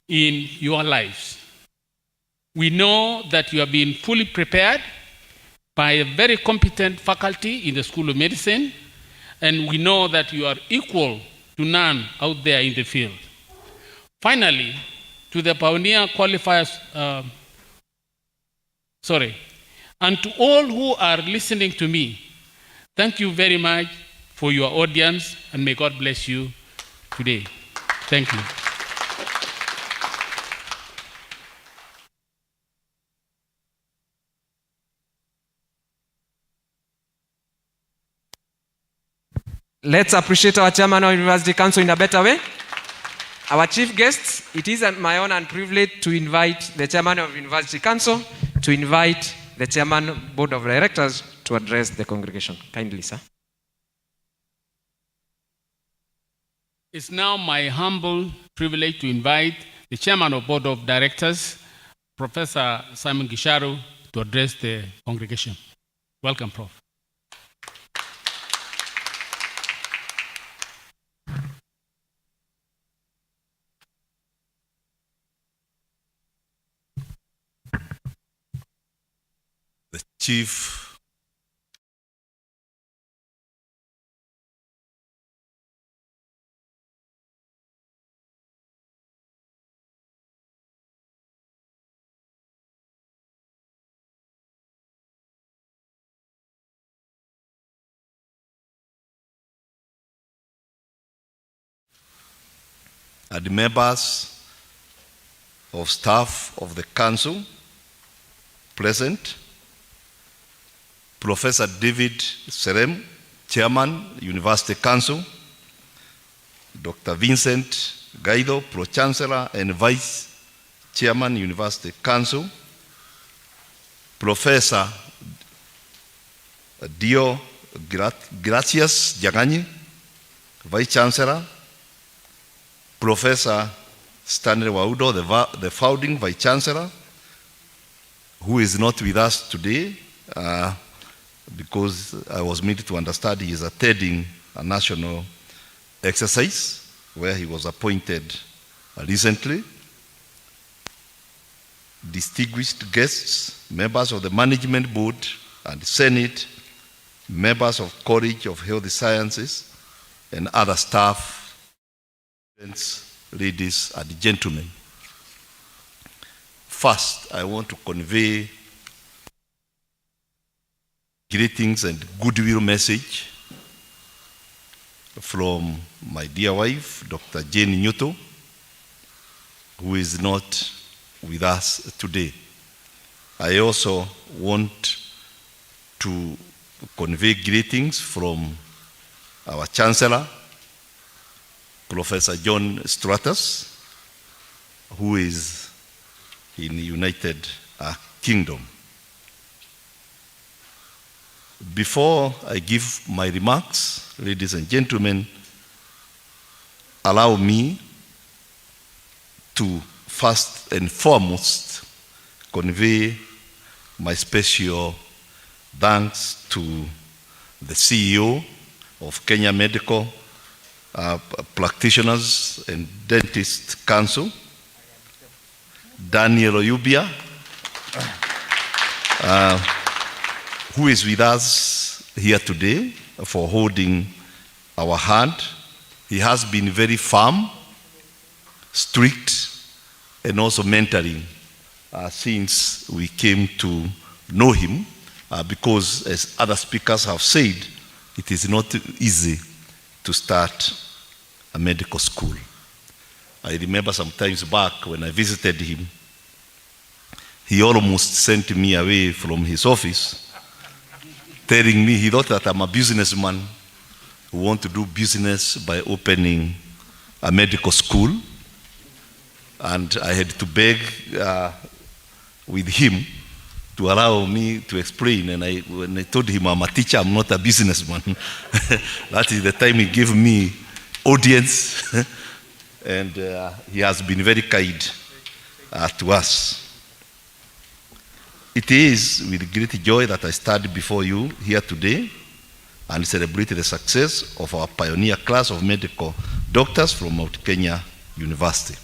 [SPEAKER 10] in your lives. We know that you have been fully prepared by a very competent faculty in the School of Medicine, and we know that you are equal to none out there in the field. Finally, to the pioneer qualifiers, and to all who are listening to me, thank you very much for your audience, and may God bless you today. Thank you.
[SPEAKER 1] Let's appreciate our chairman of University Council in a better way. Our chief guests, it is my honor and privilege to invite the chairman of University Council, to invite the chairman board of directors to address the congregation. Kindly, sir.
[SPEAKER 10] It's now my humble privilege to invite the Chairman of Board of Directors, Professor Simon Gisharu, to address the congregation. Welcome, Prof.
[SPEAKER 11] The Chief and the members of staff of the council present, Professor David Serem, Chairman, University Council, Dr. Vincent Gaido, Pro-Chancellor and Vice Chairman, University Council, Professor Dio Gracias Jagani, Vice Chancellor, Professor Stanley Waudo, the founding Vice Chancellor, who is not with us today because I was made to understand he is attending a national exercise where he was appointed recently. Distinguished guests, members of the Management Board and Senate, members of College of Health Sciences, and other staff, ladies and gentlemen. First, I want to convey greetings and goodwill message from my dear wife, Dr. Jane Newto, who is not with us today. I also want to convey greetings from our Chancellor, Professor John Stratus, who is in the United Kingdom. Before I give my remarks, ladies and gentlemen, allow me to first and foremost convey my special thanks to the CEO of Kenya Medical Practitioners and Dentists Council, Daniel Oyubia, who is with us here today for holding our hand. He has been very firm, strict, and also mentoring since we came to know him, because as other speakers have said, it is not easy to start a medical school. I remember some times back when I visited him, he almost sent me away from his office, telling me he thought that I'm a businessman who want to do business by opening a medical school. And I had to beg with him to allow me to explain. And when I told him I'm a teacher, I'm not a businessman, that is the time he gave me audience. And he has been very kind to us. It is with great joy that I stand before you here today and celebrate the success of our pioneer class of medical doctors from Mount Kenya University.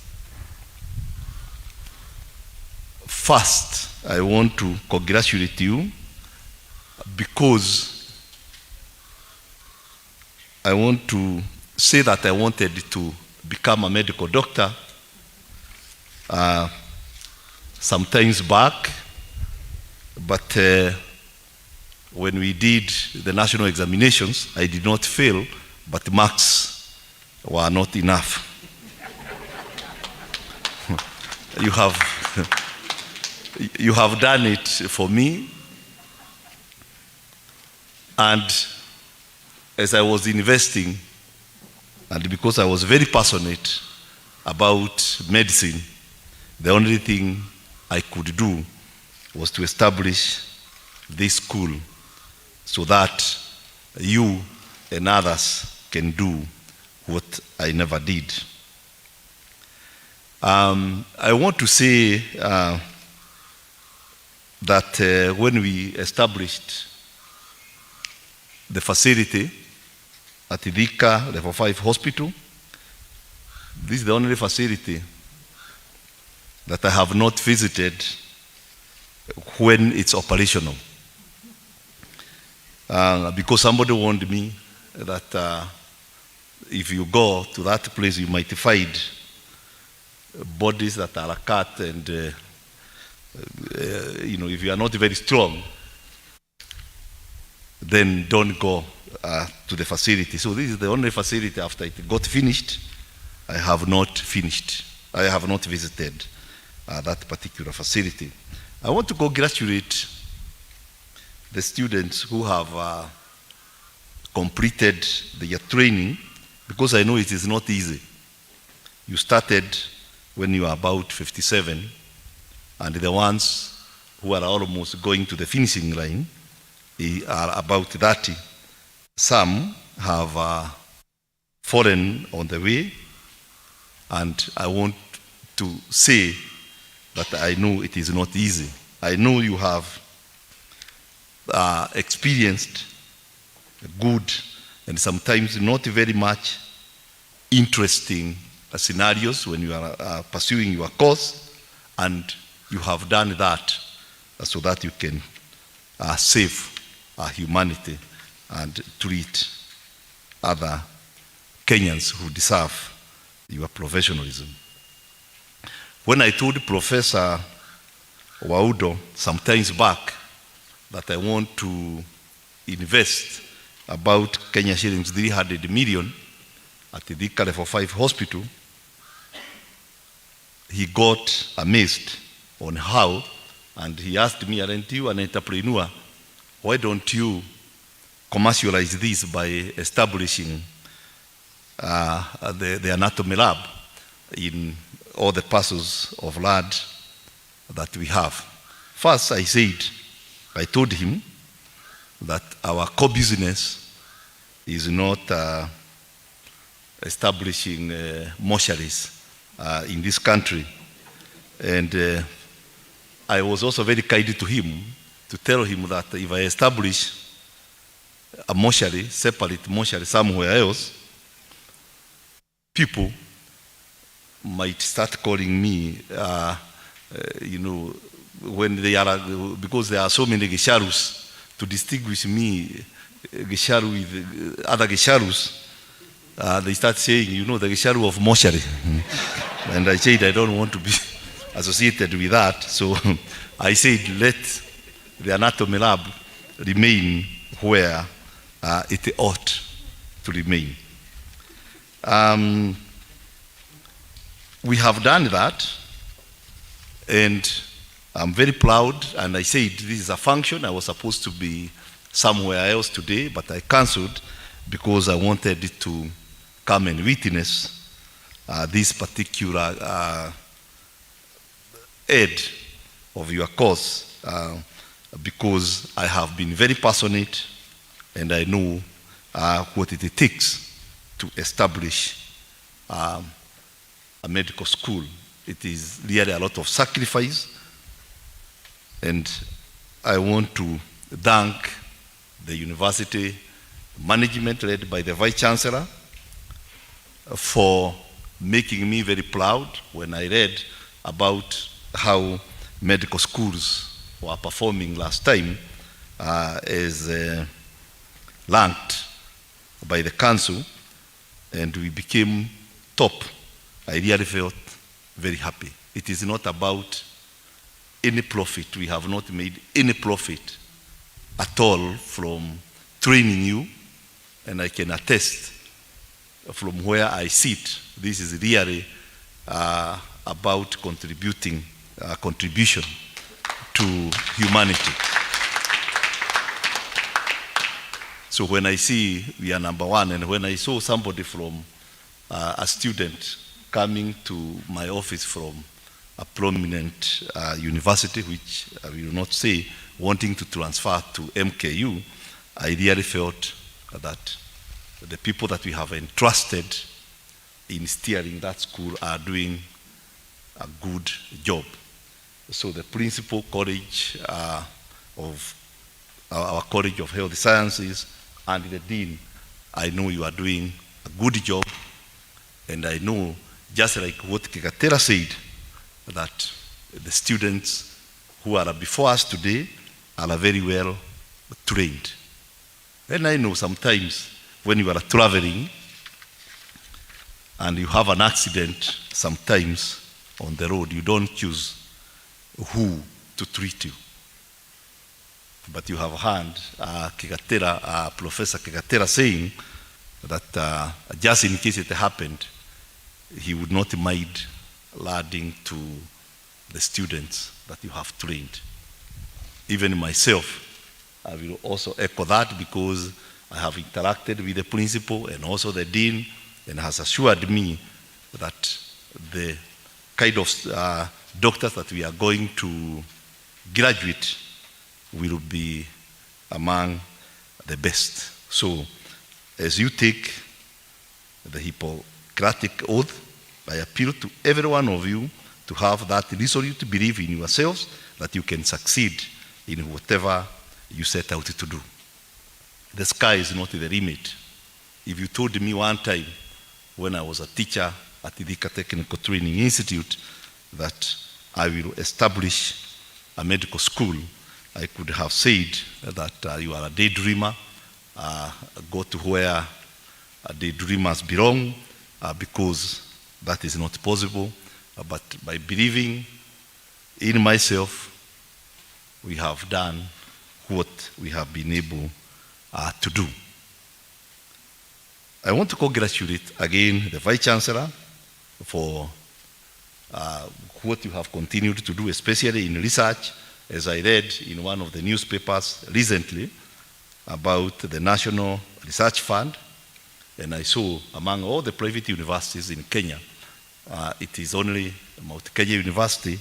[SPEAKER 11] First, I want to congratulate you because I want to say that I wanted to become a medical doctor some times back, but when we did the national examinations, I did not fail, but marks were not enough. You have done it for me, and as I was investing, and because I was very passionate about medicine, the only thing I could do was to establish this school so that you and others can do what I never did. I want to say that when we established the facility at Thika Level 5 Hospital, this is the only facility that I have not visited when it's operational. Because somebody warned me that if you go to that place, you might find bodies that are cut, and if you are not very strong, then don't go to the facility. So this is the only facility after it got finished, I have not visited that particular facility. I want to congratulate the students who have completed their training, because I know it is not easy. You started when you are about 57, and the ones who are almost going to the finishing line are about 30. Some have fallen on the way, and I want to say that I know it is not easy. I know you have experienced good and sometimes not very much interesting scenarios when you are pursuing your course, and you have done that so that you can save humanity and treat other Kenyans who deserve your professionalism. When I told Professor Waudo some times back that I want to invest about Kenya shillings 300 million at the Thika Level 5 Hospital, he got amazed on how, and he asked me, aren't you an entrepreneur? Why don't you commercialize this by establishing the anatomy lab in all the parcels of land that we have? First, I told him that our core business is not establishing mortuaries in this country. And I was also very kind to him to tell him that if I establish a mortuary, separate mortuary somewhere else, people might start calling me, when they are, because there are so many Gisharus, to distinguish me, Gisharu with other Gisharus, they start saying, the Gisharu of mortuary. And I said, I don't want to be associated with that. So I said, let the anatomy lab remain where it ought to remain. We have done that, and I'm very proud, and I said this is a function. I was supposed to be somewhere else today, but I cancelled because I wanted it to come and witness this particular aid of your cause, because I have been very passionate and I know what it takes to establish a medical school. It is really a lot of sacrifice, and I want to thank the university management led by the Vice Chancellor for making me very proud when I read about how medical schools were performing last time as ranked by the council, and we became top. I really felt very happy. It is not about any profit. We have not made any profit at all from training you, and I can attest from where I sit, this is really about contribution to humanity. So when I see we are number one, and when I saw somebody from a student coming to my office from a prominent university, which I will not say, wanting to transfer to MKU, I really felt that the people that we have entrusted in steering that school are doing a good job. So the principal college of our College of Health Sciences and the dean, I know you are doing a good job, and I know, just like what Kikatera said, that the students who are before us today are very well trained. And I know sometimes when you are traveling and you have an accident, sometimes on the road, you don't choose who to treat you. But you have heard Professor Kikatera saying that just in case it happened, he would not mind adding to the students that you have trained. Even myself, I will also echo that, because I have interacted with the principal and also the dean, and has assured me that the kind of doctors that we are going to graduate will be among the best. So, as you take the Hippocratic oath, I appeal to every one of you to have that resolute belief in yourselves that you can succeed in whatever you set out to do. The sky is not the limit. If you told me one time when I was a teacher at the Thika Technical Training Institute that I will establish a medical school, I could have said that you are a daydreamer, go to where daydreamers belong, because that is not possible. But by believing in myself, we have done what we have been able to do. I want to congratulate again the Vice Chancellor for what you have continued to do, especially in research. As I read in one of the newspapers recently about the National Research Fund, and I saw among all the private universities in Kenya, it is only Mount Kenya University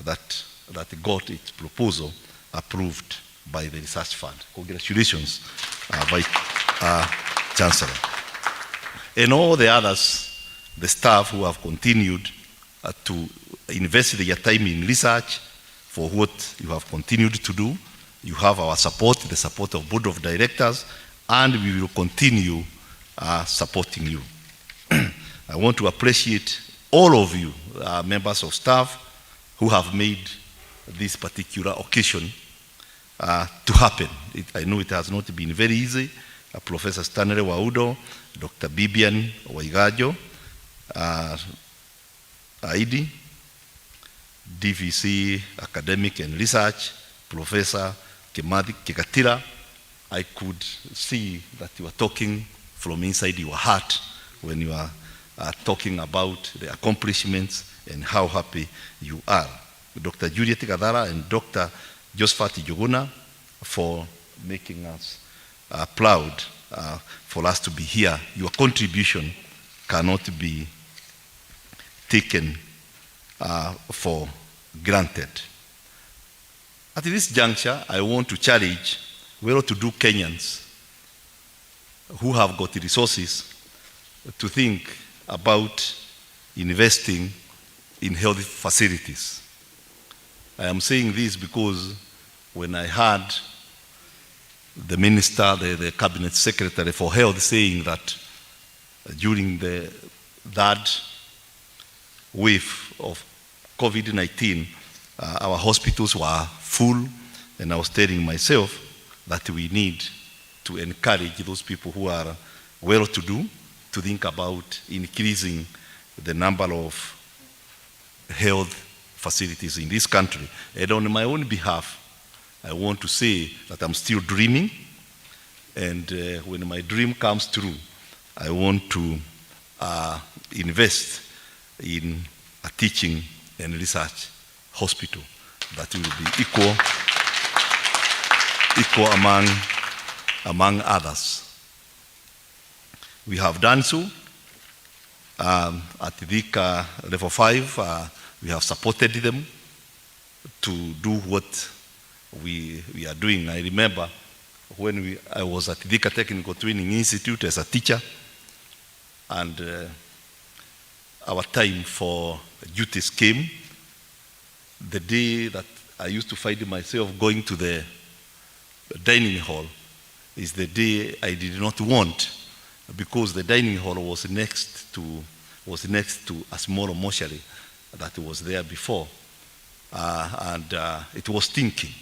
[SPEAKER 11] that got its proposal approved by the Research Fund. Congratulations, Vice Chancellor. And all the others, the staff who have continued to invest their time in research for what you have continued to do. You have our support, the support of Board of Directors, and we will continue supporting you. I want to appreciate all of you, members of staff, who have made this particular occasion to happen. I know it has not been very easy. Professor Stanley Waudo, Dr. Bibian Waigajo, Aidi, DVC Academic and Research, Professor Kikatira. I could see that you are talking from inside your heart when you are talking about the accomplishments and how happy you are. Dr. Juliet Gadara and Dr. Josephat Joguna for making us proud for us to be here. Your contribution cannot be taken for granted. At this juncture, I want to challenge well-to-do Kenyans who have got the resources to think about investing in health facilities. I am saying this because when I heard the minister, the cabinet secretary for health saying that during the third wave of COVID-19, our hospitals were full, and I was telling myself that we need to encourage those people who are well-to-do to think about increasing the number of health facilities in this country. And on my own behalf, I want to say that I'm still dreaming, and when my dream comes true, I want to invest in a teaching and research hospital that will be equal among others. We have done so. At the level 5, we have supported them to do what we are doing. I remember when I was at the Technical Training Institute as a teacher, and our time for duties came, the day that I used to find myself going to the dining hall is the day I did not want, because the dining hall was next to a small mortuary that was there before, and it was stinking.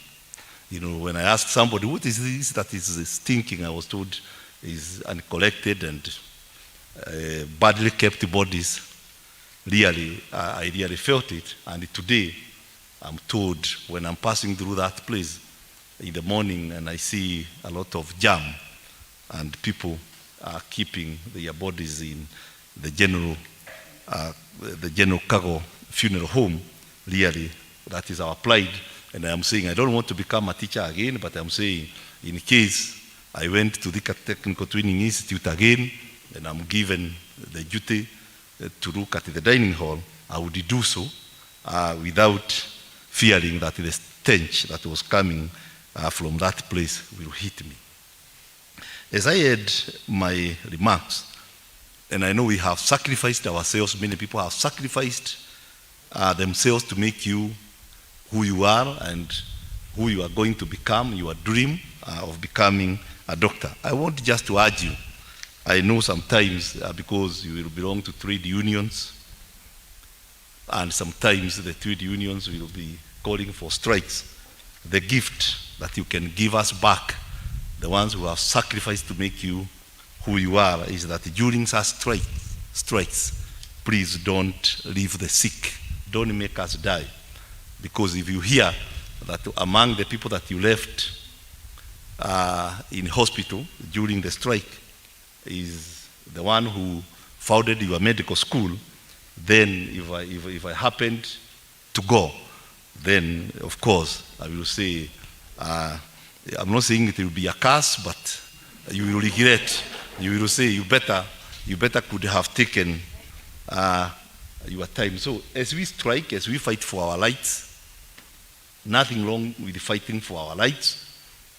[SPEAKER 11] You know, when I asked somebody, what is this that is stinking, I was told is uncollected and badly kept bodies. Really, I really felt it, and today I'm told when I'm passing through that place in the morning and I see a lot of jam and people are keeping their bodies in the general cargo funeral home, really, that is our pride. And I'm saying I don't want to become a teacher again, but I'm saying in case I went to the Technical Training Institute again and I'm given the duty to look at the dining hall, I would do so without fearing that the stench that was coming from that place will hit me. As I had my remarks, and I know we have sacrificed ourselves, many people have sacrificed themselves to make you who you are and who you are going to become, your dream of becoming a doctor. I want just to urge you, I know sometimes because you will belong to trade unions, and sometimes the trade unions will be calling for strikes. The gift that you can give us back, the ones who have sacrificed to make you who you are, is that during such strikes, please don't leave the sick. Don't make us die. Because if you hear that among the people that you left in hospital during the strike is the one who founded your medical school, then if I happened to go, then of course I will say, I'm not saying it will be a curse, but you will regret. You will say you better could have taken your time. So as we strike, as we fight for our rights, nothing wrong with fighting for our rights,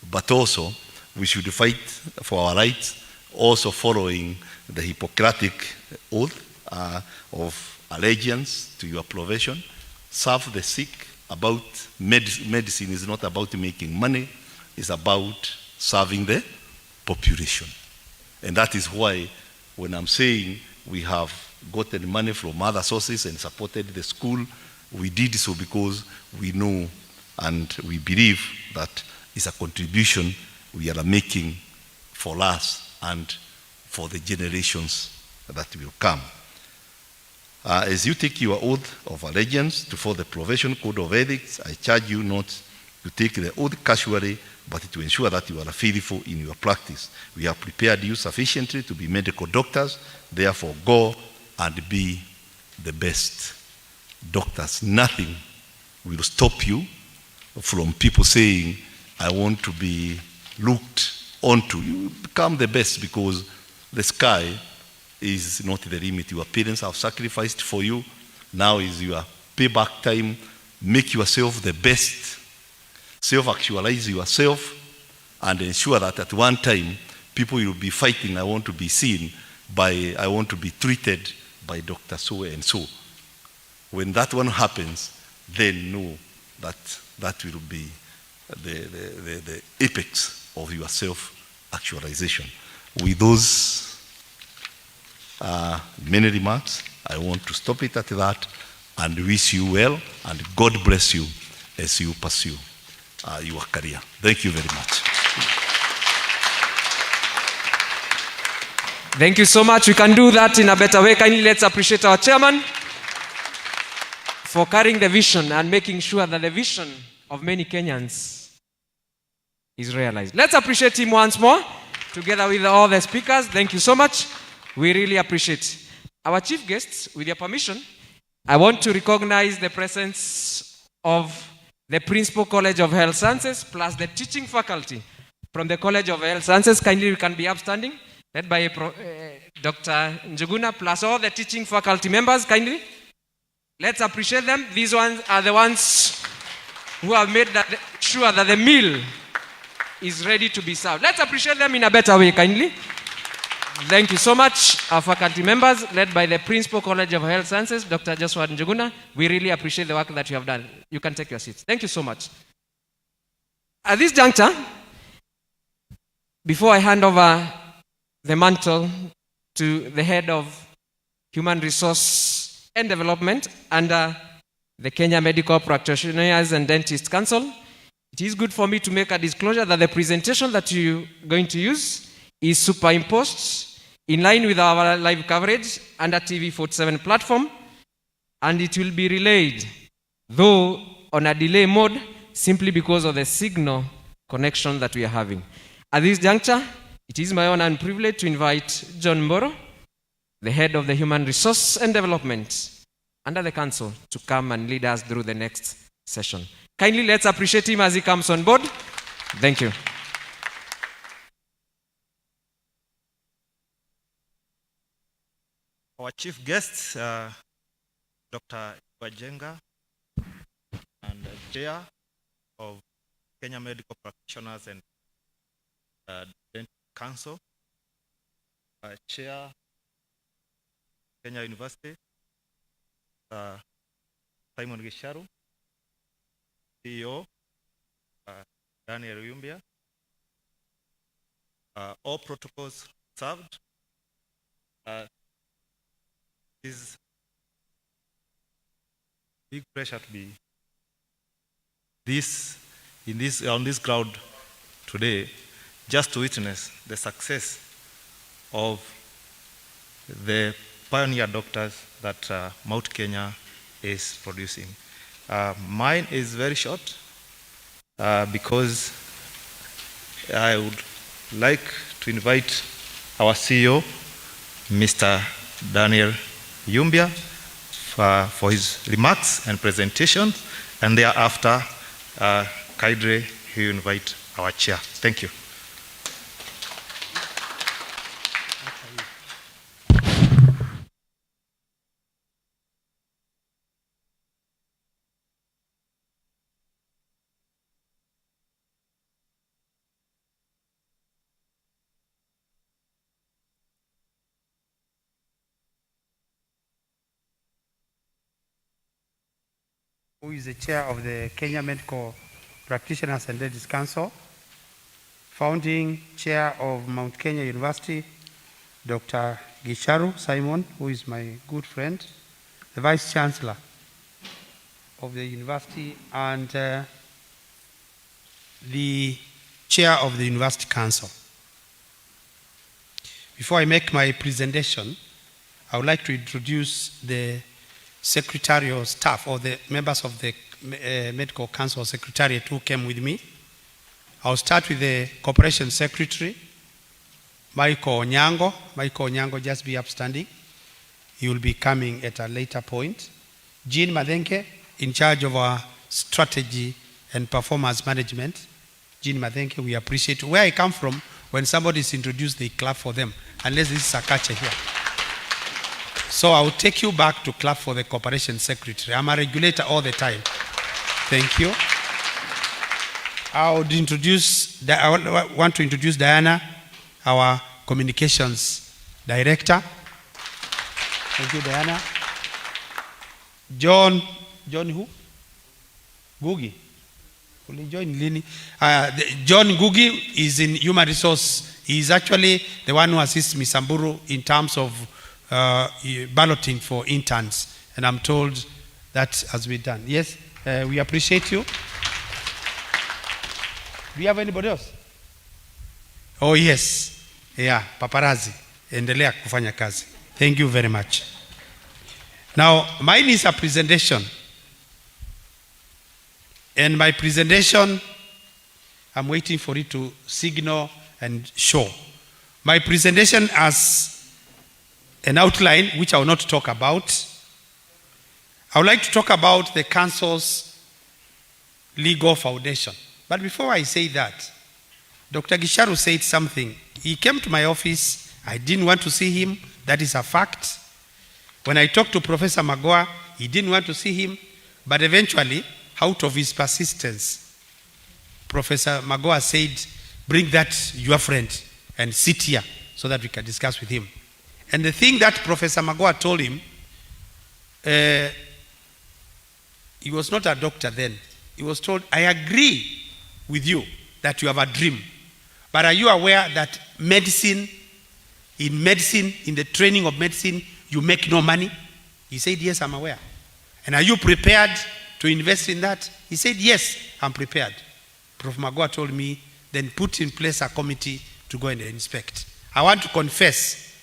[SPEAKER 11] but also we should fight for our rights, also following the Hippocratic oath of allegiance to your profession. Serve the sick. About medicine is not about making money, it's about serving the population. And that is why when I'm saying we have gotten money from other sources and supported the school, we did so because we know and we believe that it's a contribution we are making for us and for the generations that will come. As you take your oath of allegiance to follow the profession code of ethics, I charge you not to take the oath casually, but to ensure that you are faithful in your practice. We have prepared you sufficiently to be medical doctors, therefore go and be the best doctors. Nothing will stop you from people saying, I want to be looked onto. You become the best because the sky is not the limit. Your parents have sacrificed for you. Now is your payback time. Make yourself the best. Self-actualize yourself and ensure that at one time people will be fighting, I want to be seen by, I want to be treated by Dr. So and so. When that one happens, then know that that will be the apex of your self-actualization. With those many remarks, I want to stop it at that and wish you well, and God bless you as you pursue your career. Thank you very much.
[SPEAKER 1] Thank you so much. We can do that in a better way. Kindly let's appreciate our chairman for carrying the vision and making sure that the vision of many Kenyans is realized. Let's appreciate him once more, together with all the speakers. Thank you so much. We really appreciate our chief guests. With your permission, I want to recognize the presence of the Principal College of Health Sciences plus the teaching faculty from the College of Health Sciences. Kindly you can be upstanding, led by Dr. Njuguna, plus all the teaching faculty members. Kindly, let's appreciate them. These ones are the ones who have made sure that the meal is ready to be served. Let's appreciate them in a better way, kindly. Thank you so much, our faculty members, led by the Principal College of Health Sciences, Dr. Joshua Njuguna. We really appreciate the work that you have done. You can take your seats. Thank you so much. At this juncture, before I hand over the mantle to the head of Human Resource and Development under the Kenya Medical Practitioners and Dentists Council, it is good for me to make a disclosure that the presentation that you're going to use is superimposed in line with our live coverage under TV47 platform, and it will be relayed, though on a delay mode, simply because of the signal connection that we are having. At this juncture, it is my honor and privilege to invite John Mboro, the head of the Human Resource and Development under the council, to come and lead us through the next session. Kindly let's appreciate him as he comes on board. Thank you.
[SPEAKER 12] Our chief guests, Dr. Bajenga, and Chair of Kenya Medical Practitioners and Dental Council, Chair Kenya University, Simon Gisharu, CEO Daniel Yumbia, all protocols served. Is big pressure to be on this ground today, just to witness the success of the pioneer doctors that Mount Kenya is producing. Mine is very short because I would like to invite our CEO, Mr. Daniel Yumbia, for his remarks and presentation, and thereafter, Kaidre, he will invite our chair. Thank you.
[SPEAKER 7] Who is the chair of the Kenya Medical Practitioners and Dentists Council, founding chair of Mount Kenya University, Dr. Gisharu Simon, who is my good friend, the vice chancellor of the university, and the chair of the university council. Before I make my presentation, I would like to introduce the secretarial staff or the members of the medical council secretariat who came with me. I'll start with the corporation secretary, Michael Onyango. Michael Onyango, just be upstanding. He will be coming at a later point. Jean Madenke, in charge of our strategy and performance management. Jean Madenke, we appreciate. Where I come from, when somebody is introduced, they clap for them, unless this is a culture here. So I will take you back to clap for the corporation secretary. I'm a regulator all the time. Thank you. I want to introduce Diana, our communications director. Thank you, Diana. John who? Gugi. John Gugi is in human resource. He is actually the one who assists Misamburu in terms of balloting for interns, and I'm told that has been done. Yes, we appreciate you. Do you have anybody else? Oh yes, yeah, paparazzi. Endelea kufanya kazi. Thank you very much. Now, mine is a presentation, and my presentation, I'm waiting for it to signal and show. My presentation has an outline which I will not talk about. I would like to talk about the council's legal foundation. But before I say that, Dr. Gisharu said something. He came to my office. I didn't want to see him. That is a fact. When I talked to Professor Magoa, he didn't want to see him. But eventually, out of his persistence, Professor Magoa said, bring that your friend and sit here
[SPEAKER 13] so that we can discuss with him. And the thing that Professor Magoha told him, he was not a doctor then. He was told, I agree with you that you have a dream. But are you aware that in the training of medicine, you make no money? He said, yes, I'm aware. And are you prepared to invest in that? He said, yes, I'm prepared. Prof. Magoha told me, then put in place a committee to go and inspect. I want to confess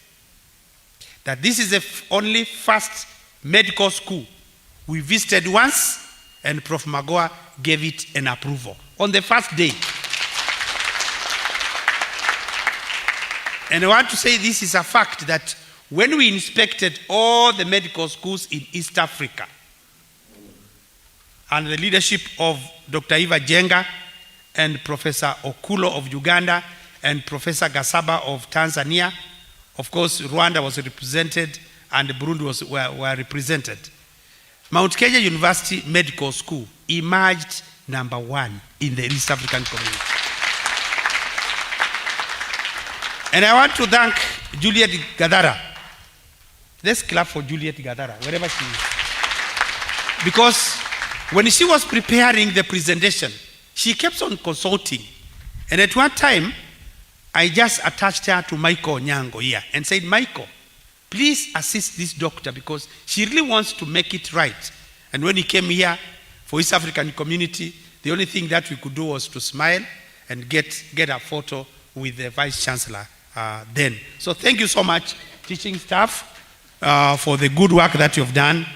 [SPEAKER 13] that this is the only first medical school we visited once, and Prof. Magoha gave it an approval on the first day. And I want to say this is a fact that when we inspected all the medical schools in East Africa, under the leadership of Dr. Eva Jenga and Professor Okulo of Uganda and Professor Gasaba of Tanzania, of course, Rwanda was represented and Burundi were represented. Mount Kenya University Medical School emerged #1 in the East African community. And I want to thank Juliet Gadara. Let's clap for Juliet Gadara, wherever she is. Because when she was preparing the presentation, she kept on consulting. And at one time, I just attached her to Michael Nyango here and said, Michael, please assist this doctor because she really wants to make it right. And when he came here for East African community, the only thing that we could do was to smile and get a photo with the Vice Chancellor then. So thank you so much, teaching staff, for the good work that you've done.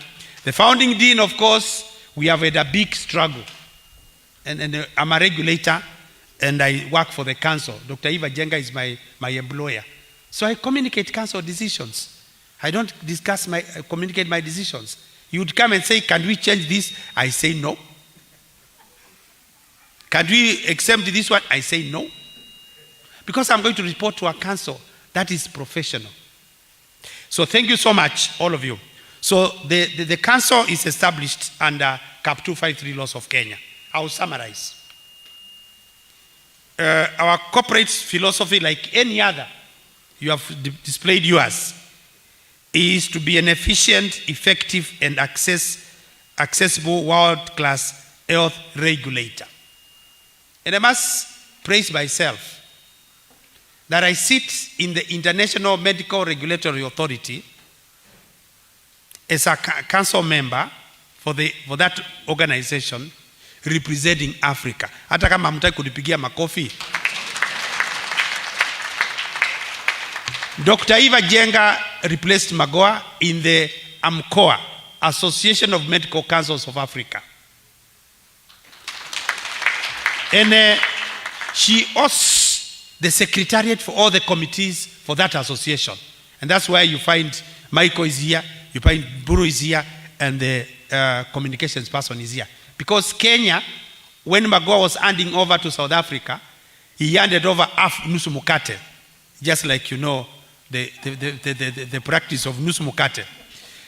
[SPEAKER 13] The founding dean, of course, we have had a big struggle. And I'm a regulator, and I work for the council. Dr. Eva Jenga is my employer. So I communicate council decisions. I don't communicate my decisions. You would come and say, can we change this? I say no. Can we exempt this one? I say no. Because I'm going to report to a council that is professional. So thank you so much, all of you. So the council is established under Cap 253 laws of Kenya. I will summarize. Our corporate philosophy, like any other, you have displayed yours, is to be an efficient, effective, and accessible world-class health regulator. And I must praise myself that I sit in the International Medical Regulatory Authority as a council member for that organization representing Africa. Hata kama hamtaki kunipigia makofi. Dr. Eva Jenga replaced Magoha in the AMCOA, Association of Medical Councils of Africa. And she hosts the secretariat for all the committees for that association. And that's why you find Michael is here, you find Buru is here, and the communications person is here. Because Kenya, when Magoha was handing over to South Africa, he handed over half nusu mukate, just like you know the practice of nusu mukate.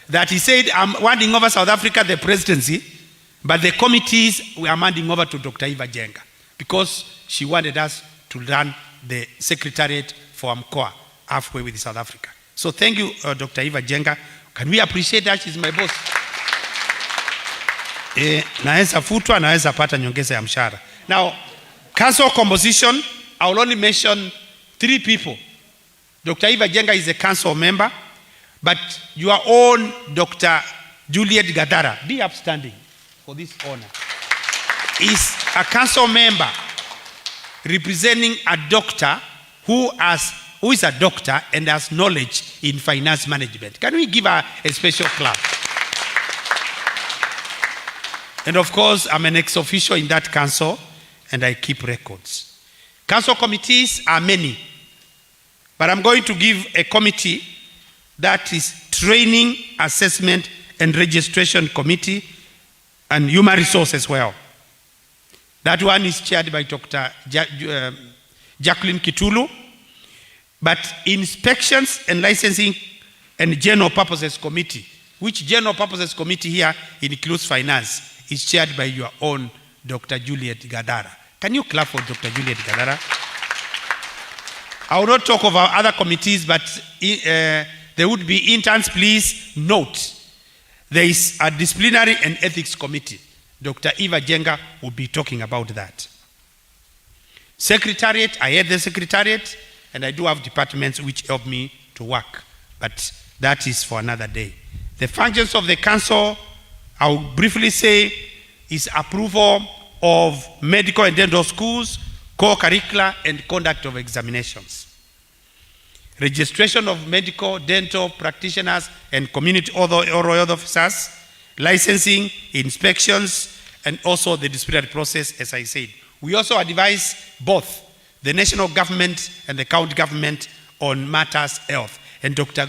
[SPEAKER 13] That he said, I'm handing over South Africa the presidency, but the committees we are handing over to Dr. Eva Jenga because she wanted us to run the secretariat for AMCOA halfway with South Africa. So thank you, Dr. Eva Jenga. Can we appreciate that? She's my boss. Naweza futwa, naweza pata nyongeza ya mshahara. Now, council composition, I will only mention 3 people. Dr. Eva Jenga is a council member, but your own Dr. Juliet Gadara, be upstanding for this honor, is a council member representing a doctor who is a doctor and has knowledge in finance management. Can we give her a special clap? And of course, I'm an ex-official in that council, and I keep records. Council committees are many, but I'm going to give a committee that is Training, Assessment, and Registration Committee, and Human Resources as well. That one is chaired by Dr. Jacqueline Kitulu, but Inspections and Licensing and General Purposes Committee, which General Purposes Committee here includes finance, is chaired by your own Dr. Juliet Gadara. Can you clap for Dr. Juliet Gadara? I will not talk of our other committees, but there would be interns. Please note, there is a disciplinary and ethics committee. Dr. Eva Jenga will be talking about that. Secretariat, I head the secretariat, and I do have departments which help me to work, but that is for another day. The functions of the council, I will briefly say, is approval of medical and dental schools, core curricula, and conduct of examinations. Registration of medical, dental practitioners, and community oral health officers, licensing, inspections, and also the disciplinary process, as I said. We also advise both the national government and the county government on matters health. And Dr.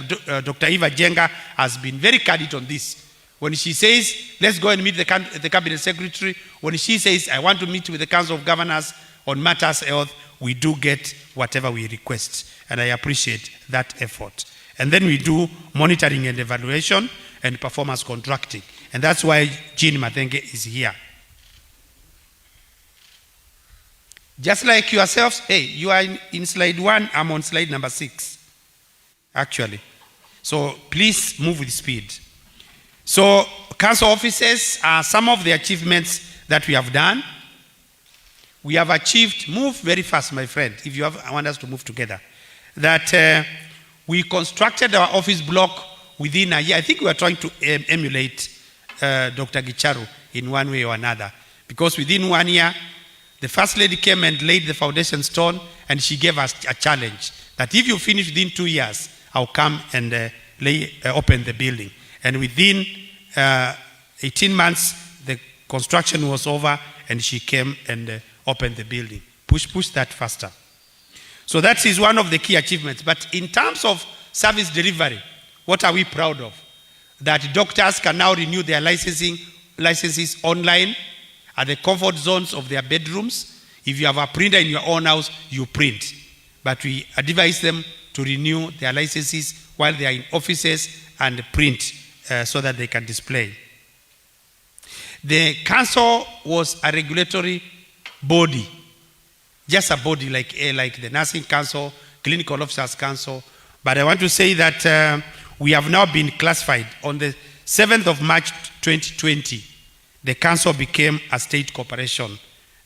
[SPEAKER 13] Eva Jenga has been very candid on this. When she says, let's go and meet the cabinet secretary, when she says, I want to meet with the council of governors on matters health, we do get whatever we request. And I appreciate that effort. And then we do monitoring and evaluation and performance contracting. And that's why Jean Mathenge is here. Just like yourselves, hey, you are in slide 1, I'm on slide number 6, actually. So please move with speed. So council offices are some of the achievements that we have done. We have achieved, move very fast, my friend, if you want us to move together, that we constructed our office block within a year. I think we are trying to emulate Dr. Gicharu in one way or another, because within 1 year, the First Lady came and laid the foundation stone, and she gave us a challenge that if you finish within 2 years, I'll come and open the building. And within 18 months, the construction was over, and she came and opened the building. Push that faster. So that is one of the key achievements. But in terms of service delivery, what are we proud of? That doctors can now renew their licenses online at the comfort zones of their bedrooms. If you have a printer in your own house, you print. But we advise them to renew their licenses while they are in offices and print so that they can display. The council was a regulatory body, just a body like the Nursing Council, Clinical Officers Council. But I want to say that we have now been classified. On the 7th of March 2020, the council became a state corporation,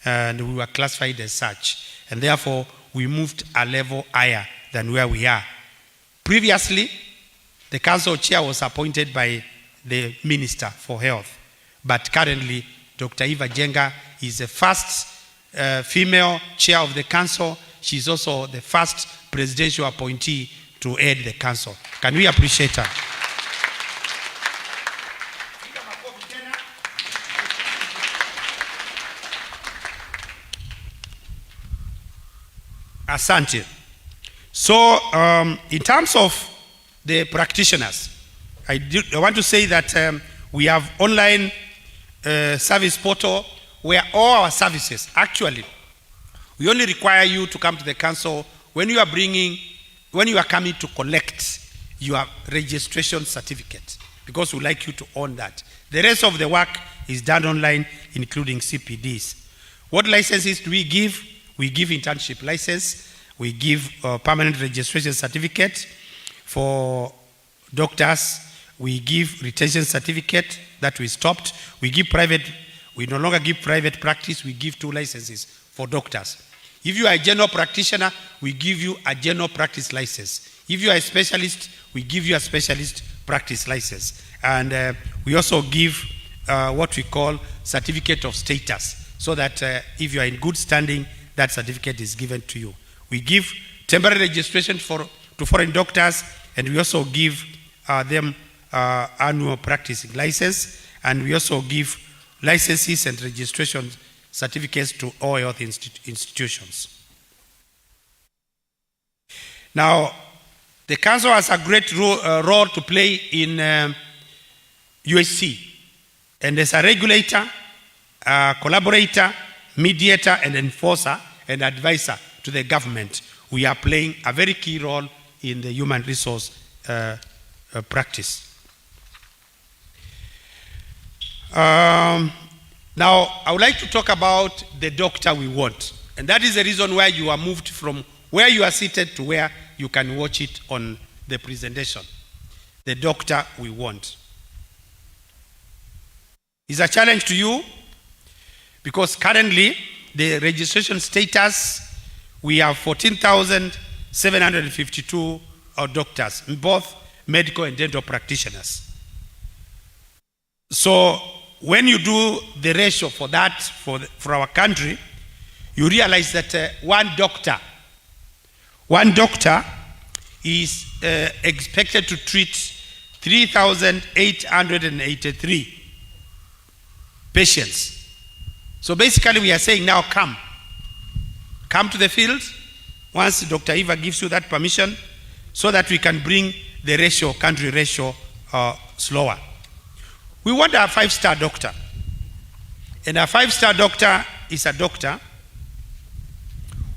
[SPEAKER 13] and we were classified as such. And therefore, we moved a level higher than where we are. Previously, the council chair was appointed by the Minister for Health. But currently, Dr. Eva Jenga is the first female chair of the council. She's also the first presidential appointee to head the council. Can we appreciate her? Asante. So, in terms of the practitioners, I want to say that we have online service portal where all our services, actually, we only require you to come to the council when you are coming to collect your registration certificate, because we like you to own that. The rest of the work is done online, including CPDs. What licenses do we give? We give internship license. We give permanent registration certificate for doctors. We give retention certificate that we stopped. We no longer give private practice. We give 2 licenses for doctors. If you are a general practitioner, we give you a general practice license. If you are a specialist, we give you a specialist practice license. And we also give what we call certificate of status, so that if you are in good standing, that certificate is given to you. We give temporary registration to foreign doctors, and we also give them annual practicing license, and we also give licenses and registration certificates to all health institutions. Now, the council has a great role to play in UHC, and as a regulator, collaborator, mediator, and enforcer, and advisor to the government, we are playing a very key role in the human resource practice. Now, I would like to talk about the doctor we want. And that is the reason why you are moved from where you are seated to where you can watch it on the presentation. The doctor we want. It's a challenge to you because currently the registration status, we have 14,752 doctors, both medical and dental practitioners. So when you do the ratio for that for our country, you realize that one doctor is expected to treat 3,883 patients. So basically we are saying now come to the field once Dr. Eva gives you that permission so that we can bring the ratio, country ratio slower. We want a 5-star doctor. And a 5-star doctor is a doctor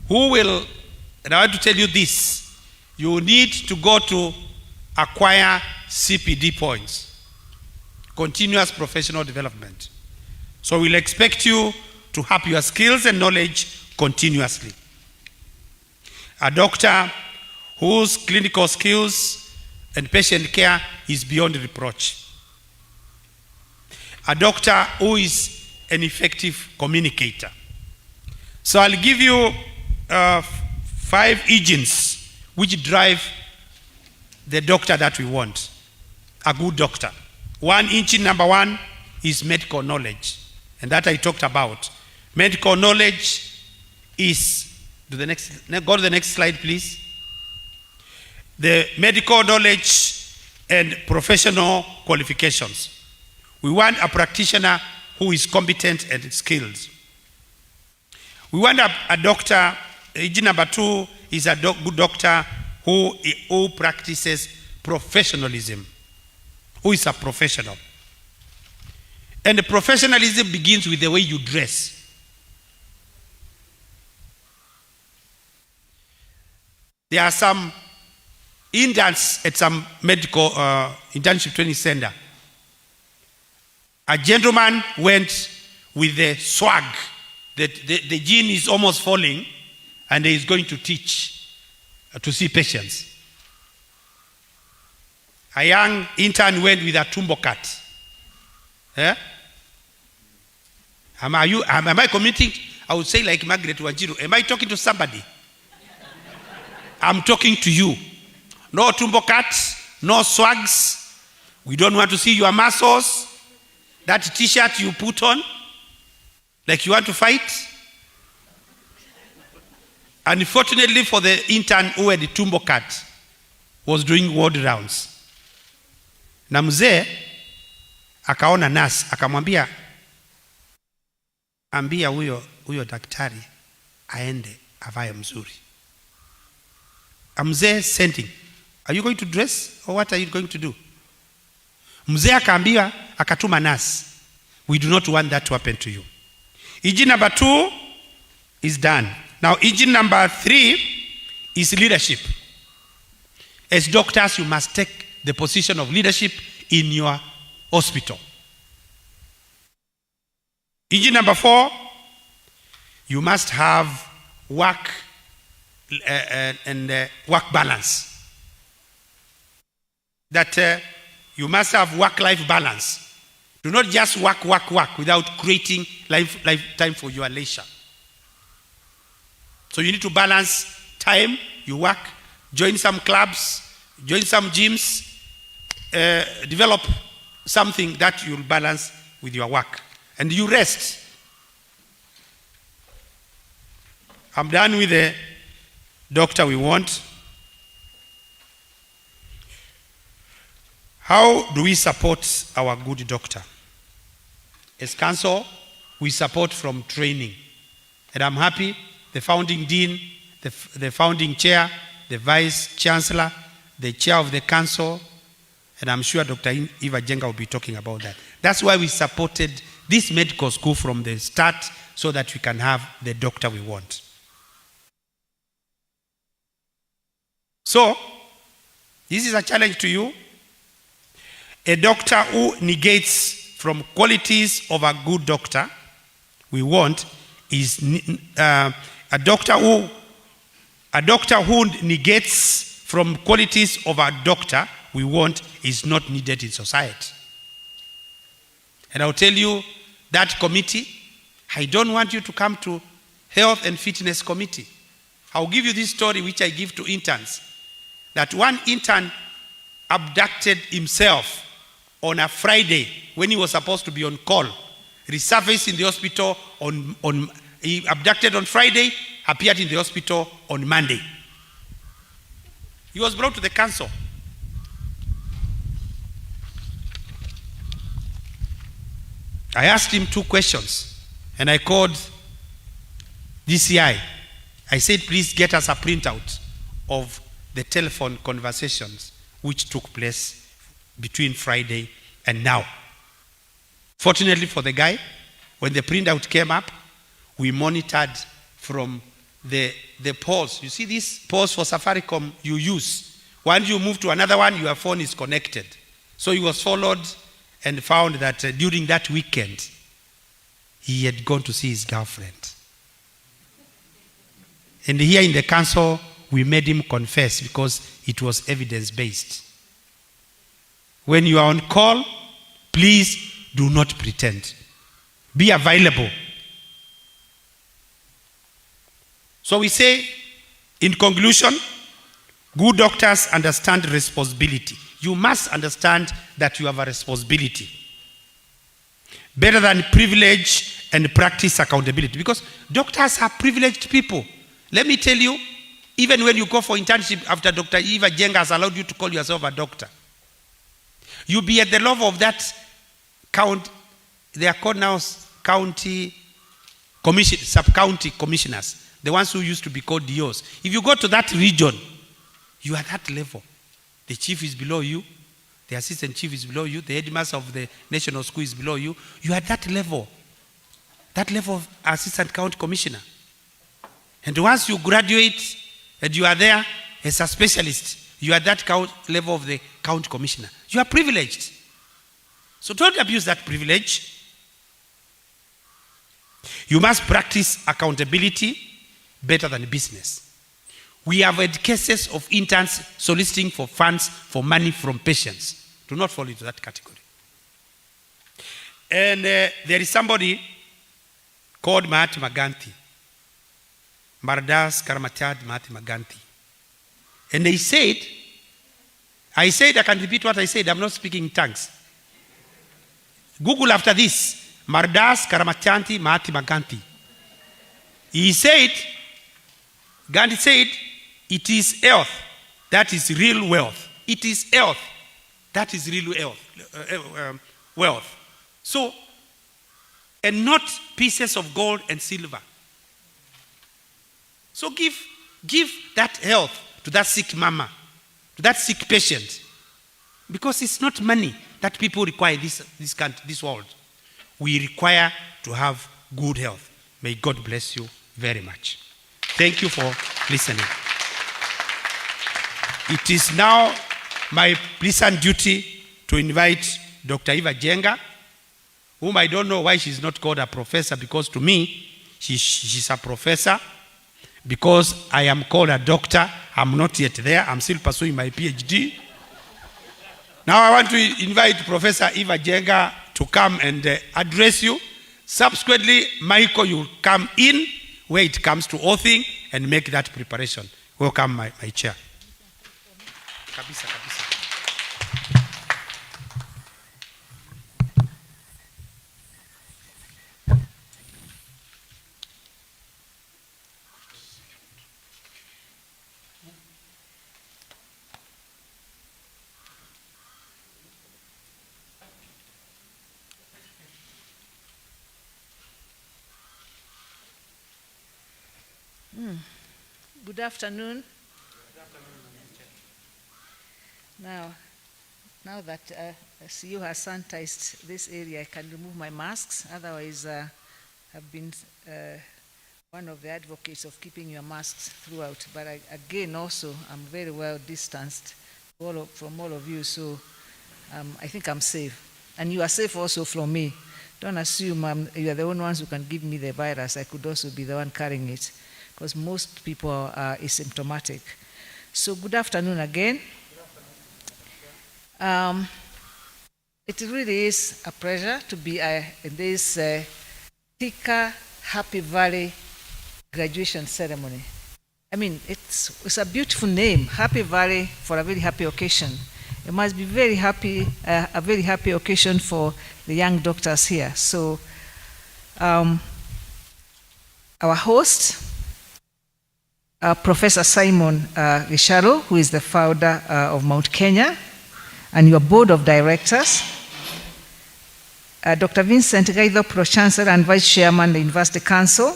[SPEAKER 13] who will, and I want to tell you this, you need to go to acquire CPD points, continuous professional development. So we'll expect you to have your skills and knowledge continuously. A doctor whose clinical skills and patient care is beyond reproach. A doctor who is an effective communicator. So I'll give you 5 engines which drive the doctor that we want. A good doctor. Engine number 1 is medical knowledge. And that I talked about. Medical knowledge is, go to the next slide please. The medical knowledge and professional qualifications. We want a practitioner who is competent and skilled. We want a doctor, engine number 2 is a good doctor who practices professionalism, who is a professional. And the professionalism begins with the way you dress. There are some interns at some medical internship training center. A gentleman went with the swag that the gene is almost falling and he is going to teach to see patients. A young intern went with a tumbo cut. Yeah? Am I committing? I would say like Margaret Wanjiru, am I talking to somebody? I'm talking to you. No tumbo cuts, no swags. We don't want to see your muscles. That t-shirt you put on, like you want to fight. Unfortunately for the intern who had the tumbo cut, was doing ward rounds. Na mzee akaona nurse akamwambia, ambia huyo daktari aende avae mzuri. Mzee sending, are you going to dress or what are you going to do? Mzee akaambia, akatuma nurse, we do not want that to happen to you. Engine number 2 is done. Now engine number 3 is leadership. As doctors, you must take the position of leadership in your hospital. Engine number 4, you must have work and work balance. That you must have work-life balance. Do not just work without creating life time for your leisure. So you need to balance time, you work, join some clubs, join some gyms, develop something that you'll balance with your work. And you rest. I'm done with the doctor we want. How do we support our good doctor? As council, we support from training. And I'm happy the founding dean, the founding chair, the vice chancellor, the chair of the council, and I'm sure Dr. Eva Jenga will be talking about that. That's why we supported this medical school from the start so that we can have the doctor we want. So, this is a challenge to you. A doctor who negates from qualities of a good doctor we want is a doctor who A doctor who negates from qualities of a doctor we want is not needed in society. And I'll tell you, that committee, I don't want you to come to Health and Fitness Committee. I'll give you this story which I give to interns. That one intern abducted himself on a Friday when he was supposed to be on call. Resurfaced in the hospital he abducted on Friday, appeared in the hospital on Monday. He was brought to the council. I asked him 2 questions, and I called DCI. I said, please get us a printout of the telephone conversations which took place between Friday and now. Fortunately for the guy, when the printout came up, we monitored from the poles. You see these poles for Safaricom you use. Once you move to another one, your phone is connected. So he was followed and found that during that weekend, he had gone to see his girlfriend. And here in the council, we made him confess because it was evidence-based. When you are on call, please do not pretend. Be available. So we say, in conclusion, good doctors understand responsibility. You must understand that you have a responsibility. Better than privilege and practice accountability. Because doctors are privileged people. Let me tell you, even when you go for internship after Dr. Eva Jenga has allowed you to call yourself a doctor, you'll be at the level of that they are called now sub-county commissioners, the ones who used to be called DOs. If you go to that region, you are at that level. The chief is below you, the assistant chief is below you, the headmaster of the national school is below you. You are at that level of assistant county commissioner. And once you graduate and you are there as a specialist, you are at that level of the county commissioner. You are privileged. So don't abuse that privilege. You must practice accountability better than business. We have had cases of interns soliciting for funds for money from patients. Do not fall into that category. And there is somebody called Mahatma Gandhi. Mardas Karamatad Mahatma Gandhi. And they said, I can repeat what I said, I'm not speaking in tongues. Google after this, Mardas Karamachanti Mahatma Gandhi. Gandhi said, it is health that is real wealth. It is health that is real wealth. So, and not pieces of gold and silver. So give that health to that sick mama, to that sick patient. Because it's not money that people require in this world. We require to have good health. May God bless you very much. Thank you for listening. It is now my pleasant duty to invite Dr. Eva Jenga, whom I don't know why she's not called a professor, because to me, she's a professor. Because I am called a doctor, I'm not yet there. I'm still pursuing my PhD. Now I want to invite Professor Eva Jenga to come and address you. Subsequently, Michael, you come in where it comes to authoring and make that preparation. Welcome, my chair. Kabisa, kabisa.
[SPEAKER 14] Good afternoon. Now that CU has sanitized this area, I can remove my masks. Otherwise, I've been one of the advocates of keeping your masks throughout. But again, also, I'm very well distanced from all of you, so I think I'm safe. And you are safe also from me. Don't assume you are the only ones who can give me the virus. I could also be the one carrying it. because most people are asymptomatic. So good afternoon again. It really is a pleasure to be in this Thika Happy Valley graduation ceremony. I mean, it's a beautiful name, Happy Valley, for a very happy occasion. It must be very happy, a very happy occasion for the young doctors here. So our host, Professor Simon Gisharo, who is the founder of Mount Kenya, and your board of directors, Dr. Vincent Gaitho, Pro-Chancellor and Vice Chairman of the University Council,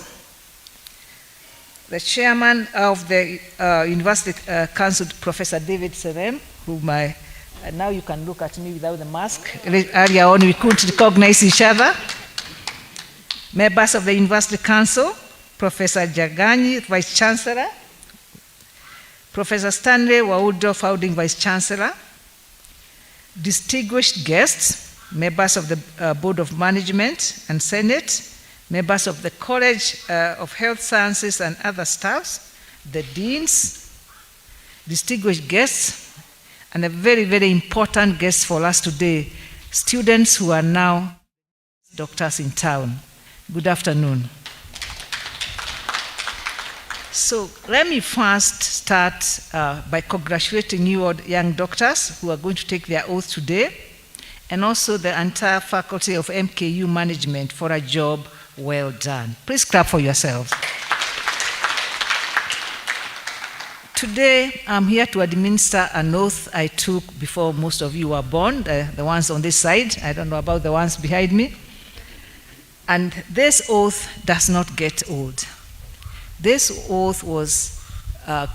[SPEAKER 14] the Chairman of the University Council, Professor David Serem, whom now you can look at me without the mask. Earlier on, we couldn't recognize each other. Members of the University Council, Professor Jaganyi, Vice Chancellor, Professor Stanley Waudo, founding Vice Chancellor, distinguished guests, members of the Board of Management and Senate, members of the College of Health Sciences and other staffs, the deans, distinguished guests, and a very, very important guest for us today, students who are now doctors in town. Good afternoon. So let me first start by congratulating you all young doctors who are going to take their oath today, and also the entire faculty of MKU management for a job well done. Please clap for yourselves. Today, I'm here to administer an oath I took before most of you were born, the ones on this side. I don't know about the ones behind me. And this oath does not get old. This oath was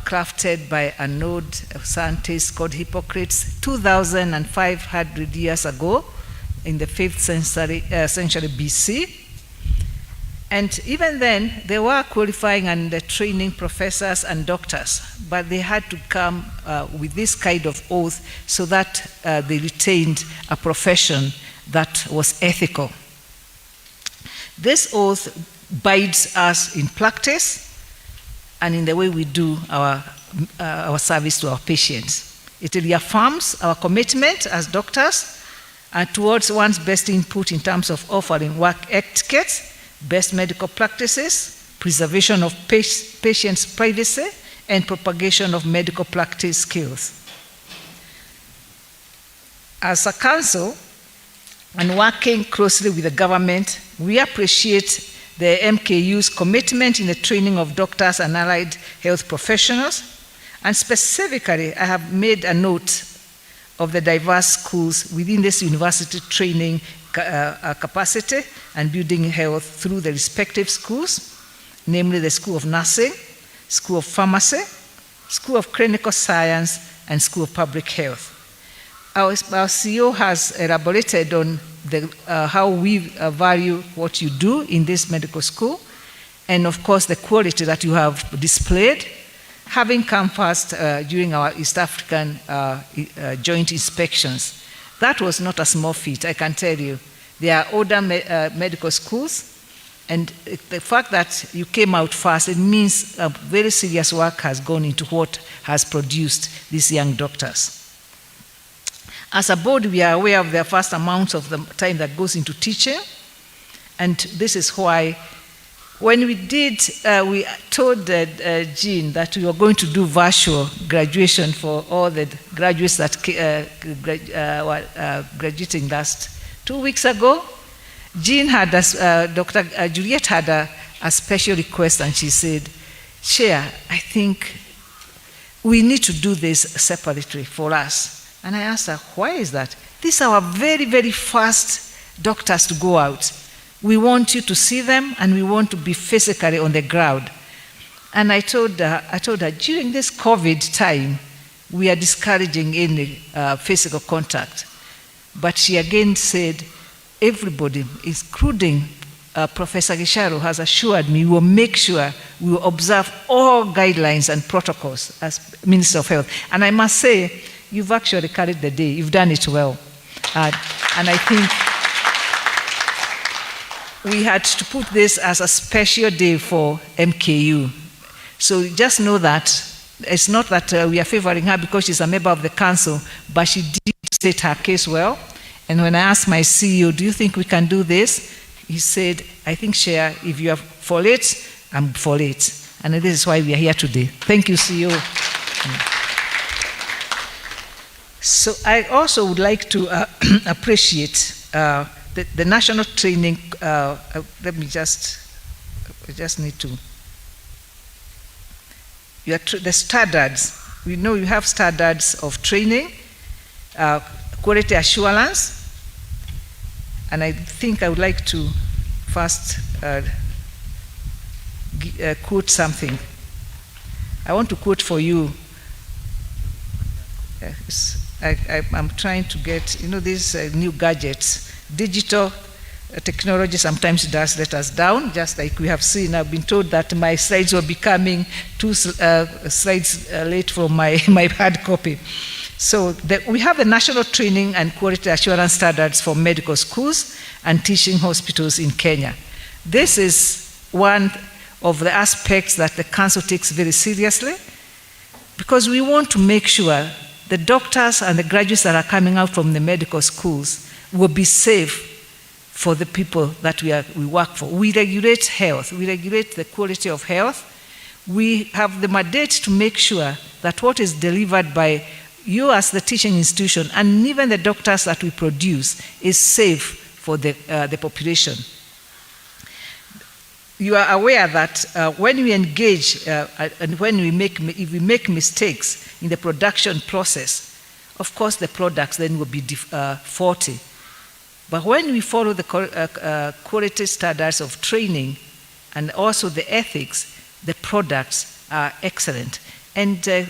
[SPEAKER 14] crafted by an old scientist called Hippocrates 2,500 years ago in the 5th century BC. And even then, they were qualifying and training professors and doctors, but they had to come with this kind of oath so that they retained a profession that was ethical. This oath bides us in practice and in the way we do our service to our patients. It reaffirms our commitment as doctors and towards one's best input in terms of offering work etiquette, best medical practices, preservation of patients' privacy, and propagation of medical practice skills. As a council, and working closely with the government, we appreciate the MKU's commitment in the training of doctors and allied health professionals, and specifically, I have made a note of the diverse schools within this university training capacity and building health through the respective schools, namely the School of Nursing, School of Pharmacy, School of Clinical Science, and School of Public Health. Our CEO has elaborated on how we value what you do in this medical school, and of course the quality that you have displayed, having come first during our East African joint inspections. That was not a small feat, I can tell you. There are older medical schools, and the fact that you came out first, it means a very serious work has gone into what has produced these young doctors. As a board, we are aware of the vast amount of the time that goes into teaching, and this is why when we told Jean that we were going to do virtual graduation for all the graduates that were graduating last 2 weeks ago, Jean had, Dr. Juliet had a special request, and she said, Chair, I think we need to do this separately for us. And I asked her, why is that? These are our very, very first doctors to go out. We want you to see them, and we want to be physically on the ground. And I told her, during this COVID time, we are discouraging any physical contact. But she again said, everybody, including Professor Gisharo, has assured me we will make sure we will observe all guidelines and protocols as Minister of Health. And I must say, you've actually carried the day. You've done it well. And I think we had to put this as a special day for MKU. So just know that it's not that we are favoring her because she's a member of the council, but she did state her case well. And when I asked my CEO, do you think we can do this? He said, I think, Chair, if you are for it, I'm for it. And this is why we are here today. Thank you, CEO. So I also would like to appreciate the national training. Let me just need to. The standards. We know you have standards of training, quality assurance, and I think I would like to first quote something. I want to quote for you. I'm trying to get, these new gadgets. Digital technology sometimes does let us down, just like we have seen. I've been told that my slides were becoming 2 slides late from my hard copy. So we have the national training and quality assurance standards for medical schools and teaching hospitals in Kenya. This is one of the aspects that the council takes very seriously, because we want to make sure the doctors and the graduates that are coming out from the medical schools will be safe for the people that we work for. We regulate health. We regulate the quality of health. We have the mandate to make sure that what is delivered by you as the teaching institution and even the doctors that we produce is safe for the population. You are aware that when we engage and if we make mistakes in the production process, of course the products then will be faulty. But when we follow the quality standards of training and also the ethics, the products are excellent. And the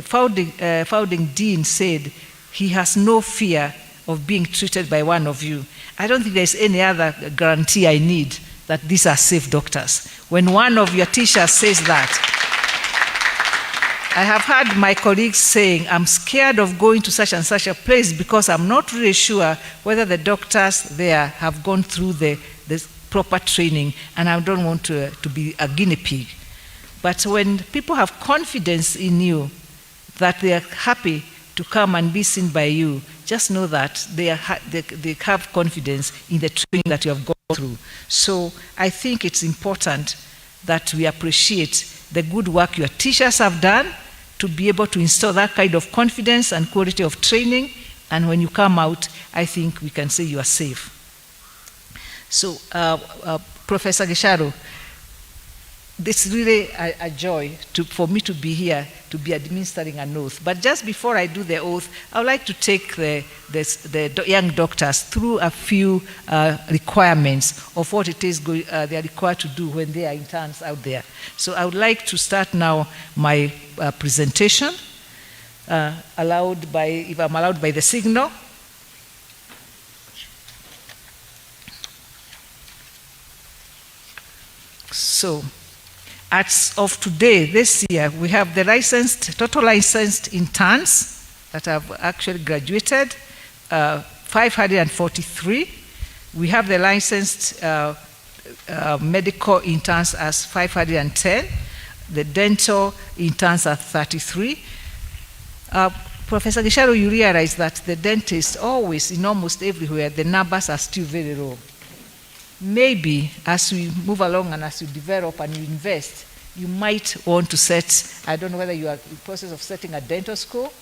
[SPEAKER 14] founding dean said he has no fear of being treated by one of you. I don't think there's any other guarantee I need that these are safe doctors. When one of your teachers says that, I have heard my colleagues saying, I'm scared of going to such and such a place because I'm not really sure whether the doctors there have gone through the proper training, and I don't want to be a guinea pig. But when people have confidence in you, that they are happy to come and be seen by you, just know that they have confidence in the training that you have gone through. So I think it's important that we appreciate the good work your teachers have done to be able to instill that kind of confidence and quality of training. And when you come out, I think we can say you are safe. So, Professor Gisharo, it's really a joy for me to be here, to be administering an oath. But just before I do the oath, I would like to take the young doctors through a few requirements of what it is they are required to do when they are interns out there. So I would like to start now my presentation, if I'm allowed by the signal. So, as of today, this year, we have the total licensed interns that have actually graduated, 543. We have the licensed medical interns as 510. The dental interns are 33. Professor Gisharo, you realize that the dentists always, in almost everywhere, the numbers are still very low. Maybe as we move along and as you develop and you invest, you might want to set, I don't know whether you are in the process of setting a dental school,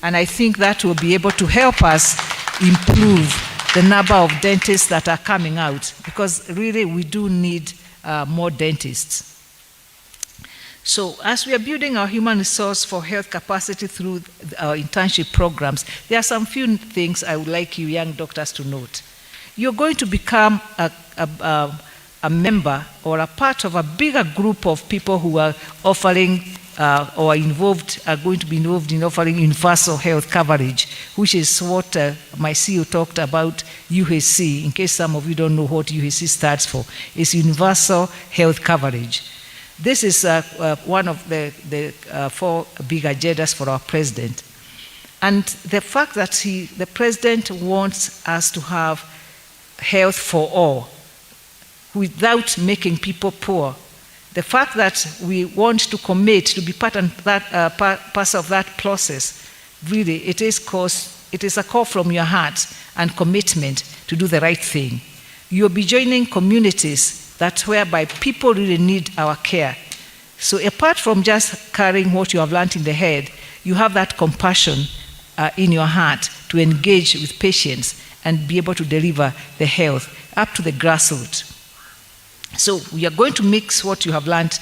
[SPEAKER 14] and I think that will be able to help us improve the number of dentists that are coming out, because really we do need more dentists. So as we are building our human resource for health capacity through our internship programs, there are some few things I would like you young doctors to note. You're going to become a member or a part of a bigger group of people who are offering or are going to be involved in offering universal health coverage, which is what my CEO talked about, UHC. In case some of you don't know what UHC stands for, it's universal health coverage. This is one of the 4 big agendas for our president. And the fact that the president wants us to have health for all without making people poor, The fact that we want to commit to be part of that process, really, it is a call from your heart and commitment to do the right thing. You'll be joining communities that whereby people really need our care. So apart from just carrying what you have learned in the head, you have that compassion in your heart to engage with patients and be able to deliver the health up to the grassroots. So we are going to mix what you have learned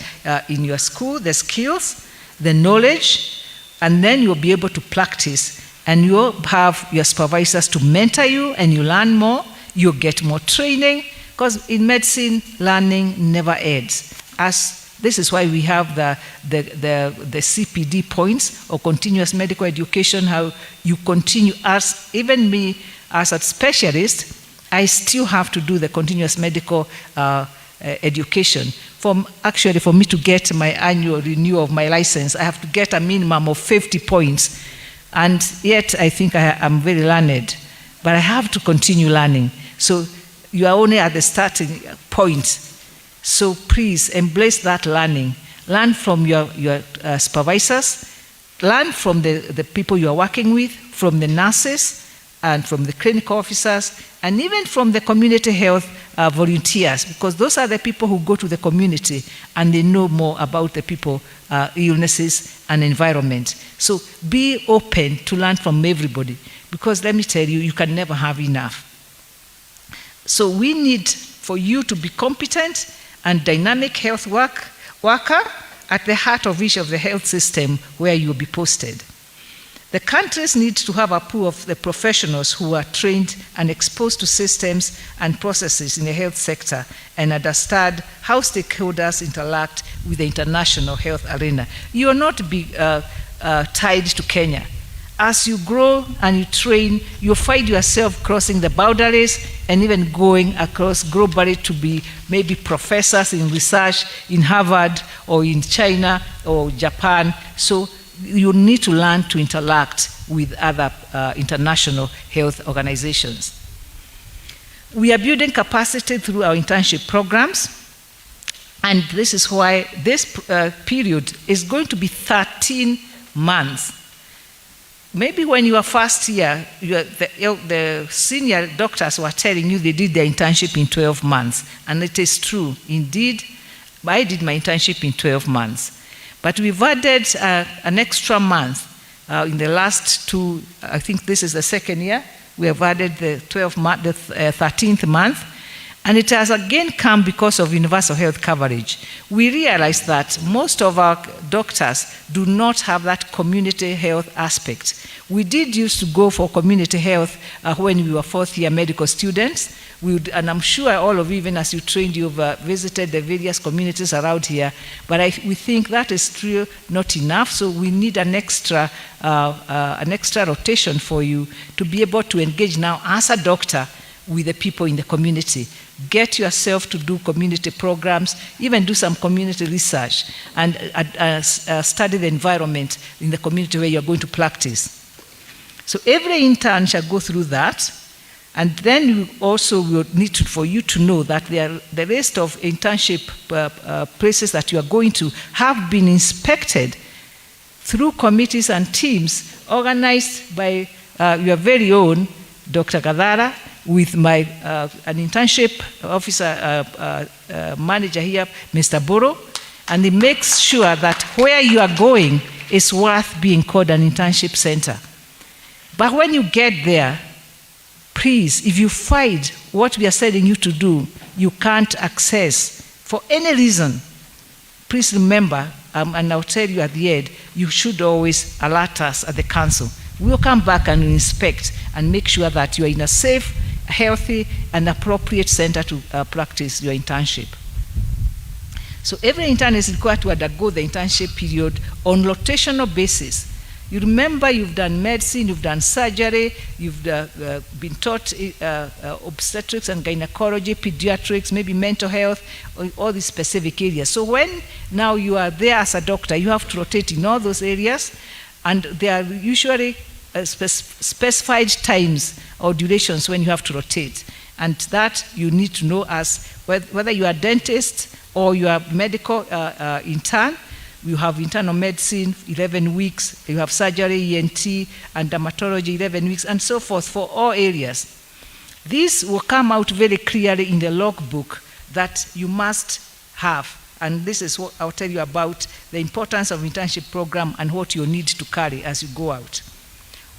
[SPEAKER 14] in your school, the skills, the knowledge, and then you'll be able to practice, and you'll have your supervisors to mentor you, and you learn more, you'll get more training, because in medicine, learning never ends. This is why we have the CPD points, or continuous medical education, how you continue. Even me, as a specialist, I still have to do the continuous medical education. For me to get my annual renewal of my license, I have to get a minimum of 50 points. And yet, I think I'm very learned. But I have to continue learning. So you are only at the starting point. So please embrace that learning. Learn from your supervisors. Learn from the people you are working with, from the nurses, and from the clinical officers, and even from the community health volunteers, because those are the people who go to the community and they know more about the people, illnesses, and environment. So be open to learn from everybody, because let me tell you, you can never have enough. So we need for you to be competent and dynamic health worker at the heart of each of the health system where you will be posted. The countries need to have a pool of the professionals who are trained and exposed to systems and processes in the health sector and understand how stakeholders interact with the international health arena. You will not be tied to Kenya. As you grow and you train, you'll find yourself crossing the boundaries and even going across globally to be maybe professors in research in Harvard or in China or Japan. So you need to learn to interact with other international health organizations. We are building capacity through our internship programs, and this is why this period is going to be 13 months. Maybe when you are first year, the senior doctors were telling you they did their internship in 12 months, and it is true. Indeed, I did my internship in 12 months. But we've added an extra month in the last two, I think this is the second year, we have added the 13th month, and it has again come because of universal health coverage. We realized that most of our doctors do not have that community health aspect. We did used to go for community health when we were fourth-year medical students. And I'm sure all of you, even as you trained, you've visited the various communities around here. But we think that is still not enough, so we need an extra rotation for you to be able to engage now as a doctor with the people in the community. Get yourself to do community programs, even do some community research, and study the environment in the community where you're going to practice. So every intern shall go through that. And then you also will need for you to know that the rest of internship places that you are going to have been inspected through committees and teams organized by your very own Dr. Gadara, with my an internship officer manager here, Mr. Boro, and he makes sure that where you are going is worth being called an internship center. But when you get there, please, if you find what we are telling you to do, you can't access for any reason, please remember, and I'll tell you at the end, you should always alert us at the council. We'll come back and inspect and make sure that you are in a safe, healthy, and appropriate center to practice your internship. So every intern is required to undergo the internship period on rotational basis. You remember you've done medicine, you've done surgery, you've been taught obstetrics and gynecology, pediatrics, maybe mental health, all these specific areas. So when now you are there as a doctor, you have to rotate in all those areas, and there are usually specified times or durations when you have to rotate. And that you need to know as whether you are a dentist or you are medical intern. You have internal medicine, 11 weeks. You have surgery, ENT, and dermatology, 11 weeks, and so forth for all areas. This will come out very clearly in the logbook that you must have. And this is what I'll tell you about the importance of internship program and what you need to carry as you go out.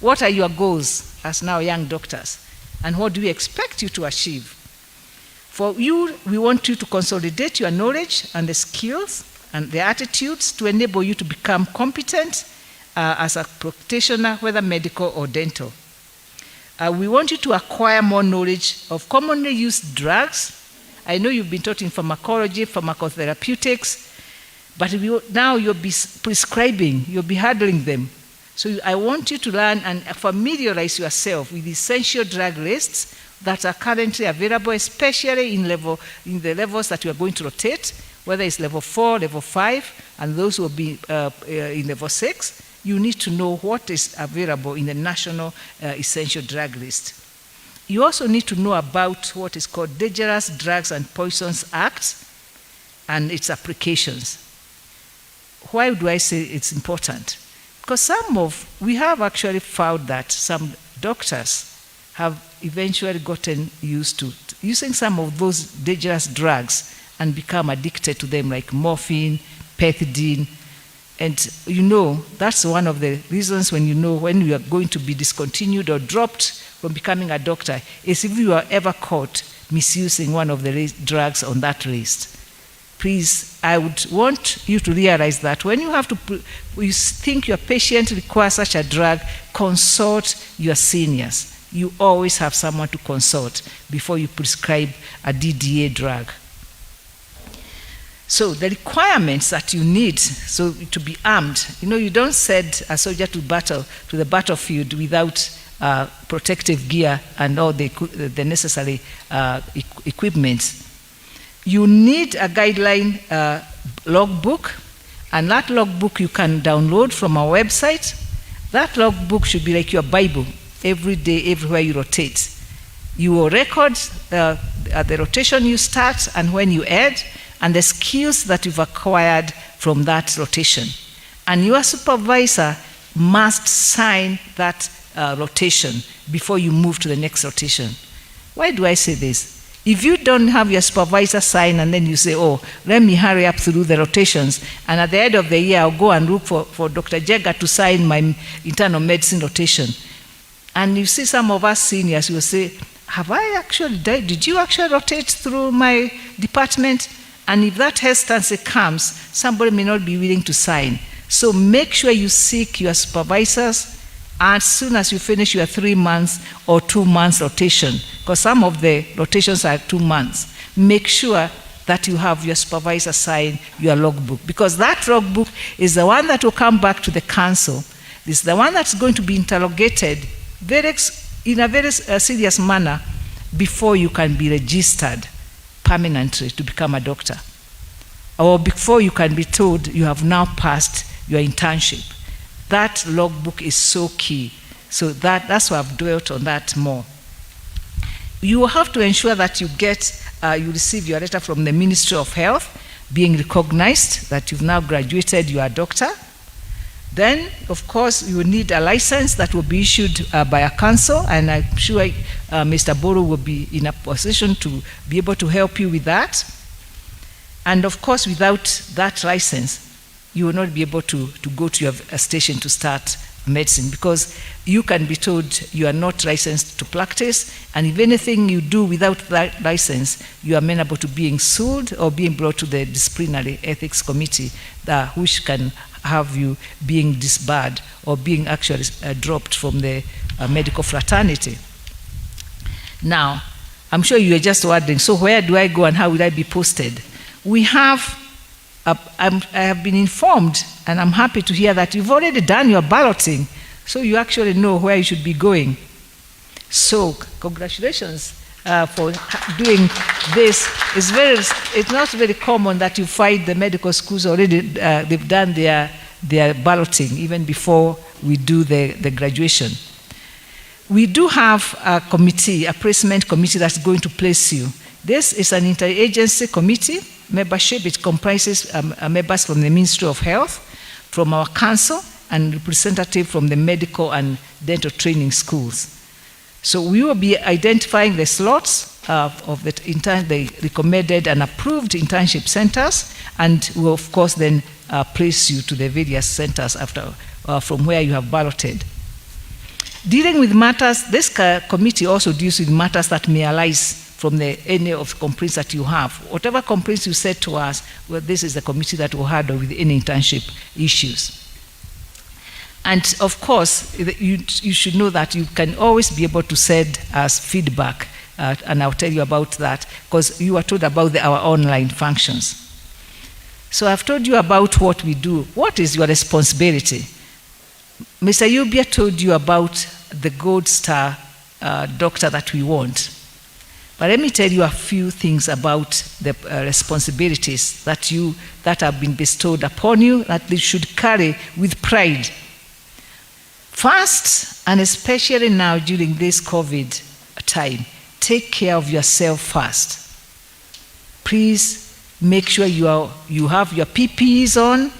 [SPEAKER 14] What are your goals as now young doctors? And what do we expect you to achieve? For you, we want you to consolidate your knowledge and the skills and the attitudes to enable you to become competent as a practitioner, whether medical or dental. We want you to acquire more knowledge of commonly used drugs. I know you've been taught in pharmacology, pharmacotherapeutics, but now you'll be prescribing, you'll be handling them. So I want you to learn and familiarize yourself with essential drug lists that are currently available, especially in the levels that you are going to rotate, whether it's level 4, level 5, and those will be in level 6. You need to know what is available in the national essential drug list. You also need to know about what is called Dangerous Drugs and Poisons Act and its applications. Why do I say it's important? Because we have actually found that some doctors have eventually gotten used to using some of those dangerous drugs and become addicted to them, like morphine, pethidine. And you know, that's one of the reasons when you are going to be discontinued or dropped from becoming a doctor, is if you are ever caught misusing one of the drugs on that list. Please, I would want you to realize that when you think your patient requires such a drug, consult your seniors. You always have someone to consult before you prescribe a DDA drug. So the requirements that you need to be armed, you don't send a soldier to the battlefield without protective gear and all the necessary equipment. You need a guideline logbook, and that logbook you can download from our website. That logbook should be like your Bible. Every day, everywhere you rotate, you will record at the rotation you start and when you end, and the skills that you've acquired from that rotation. And your supervisor must sign that rotation before you move to the next rotation. Why do I say this? If you don't have your supervisor sign and then you say, oh, let me hurry up through the rotations, and at the end of the year I'll go and look for Dr. Jega to sign my internal medicine rotation. And you see some of us seniors will say, did you actually rotate through my department? And if that hesitancy comes, somebody may not be willing to sign. So make sure you seek your supervisors as soon as you finish your 3 months or 2 months rotation, because some of the rotations are 2 months. Make sure that you have your supervisor sign your logbook, because that logbook is the one that will come back to the council. This is the one that's going to be interrogated in a very serious manner before you can be registered permanently to become a doctor, or before you can be told you have now passed your internship. That logbook is so key. So that's why I've dwelt on that more. You will have to ensure that you receive your letter from the Ministry of Health, being recognized that you've now graduated, you are a doctor. Then, of course, you will need a license that will be issued by a council, and I'm sure Mr. Boro will be in a position to be able to help you with that. And of course, without that license, you will not be able to go to your station to start medicine, because you can be told you are not licensed to practice, and if anything you do without that license, you are amenable to being sued or being brought to the disciplinary ethics committee, which can have you being disbarred or being actually dropped from the medical fraternity. Now, I'm sure you are just wondering, so where do I go and how will I be posted? We have, I have been informed, and I'm happy to hear that you've already done your balloting, so you actually know where you should be going. So, congratulations for doing this. It's not very common that you find the medical schools already, they've done their balloting even before we do the graduation. We do have a committee, a placement committee that's going to place you. This is an interagency committee membership. It comprises members from the Ministry of Health, from our council, and representative from the medical and dental training schools. So we will be identifying the slots of the recommended and approved internship centers, and will of course then place you to the various centers from where you have balloted. Dealing with matters, this committee also deals with matters that may arise from any of the complaints that you have. Whatever complaints you said to us, well, this is the committee that will handle with any internship issues. And of course, you should know that you can always be able to send us feedback, and I'll tell you about that, because you are told about our online functions. So I've told you about what we do. What is your responsibility? Mr. Yubia told you about the gold star doctor that we want. But let me tell you a few things about the responsibilities that have been bestowed upon you, that you should carry with pride. First, and especially now during this COVID time, take care of yourself first. Please make sure you have your PPEs on.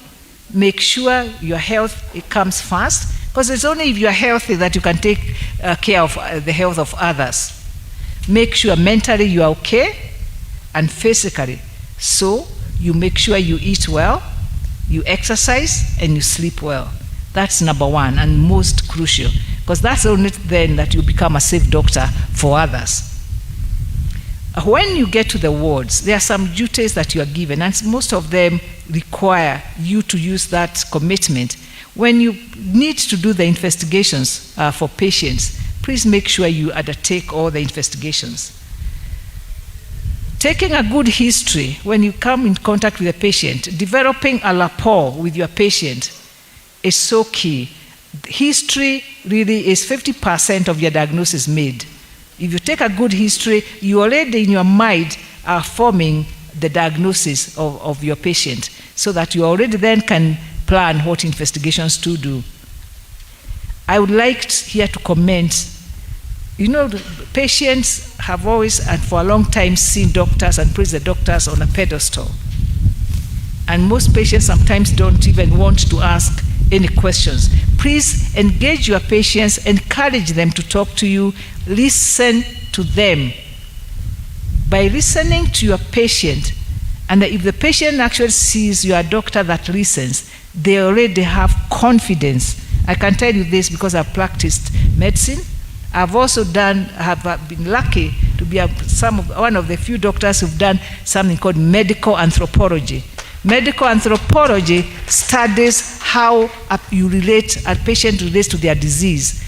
[SPEAKER 14] Make sure your health, it comes first, because it's only if you're healthy that you can take care of the health of others. Make sure mentally you are okay, and physically. So you make sure you eat well, you exercise, and you sleep well. That's number one and most crucial, because that's only then that you become a safe doctor for others. When you get to the wards, there are some duties that you are given, and most of them require you to use that commitment. When you need to do the investigations for patients, please make sure you undertake all the investigations. Taking a good history when you come in contact with a patient, developing a rapport with your patient is so key. History really is 50% of your diagnosis made. If you take a good history, you already in your mind are forming the diagnosis of your patient, so that you already then can plan what investigations to do. I would like here to comment, patients have always and for a long time seen doctors and placed the doctors on a pedestal. And most patients sometimes don't even want to ask any questions. Please engage your patients, encourage them to talk to you, listen to them. By listening to your patient, and if the patient actually sees you are a doctor that listens, they already have confidence. I can tell you this because I've practiced medicine. I've also have been lucky to be one of the few doctors who've done something called medical anthropology. Medical anthropology studies how a patient relates to their disease.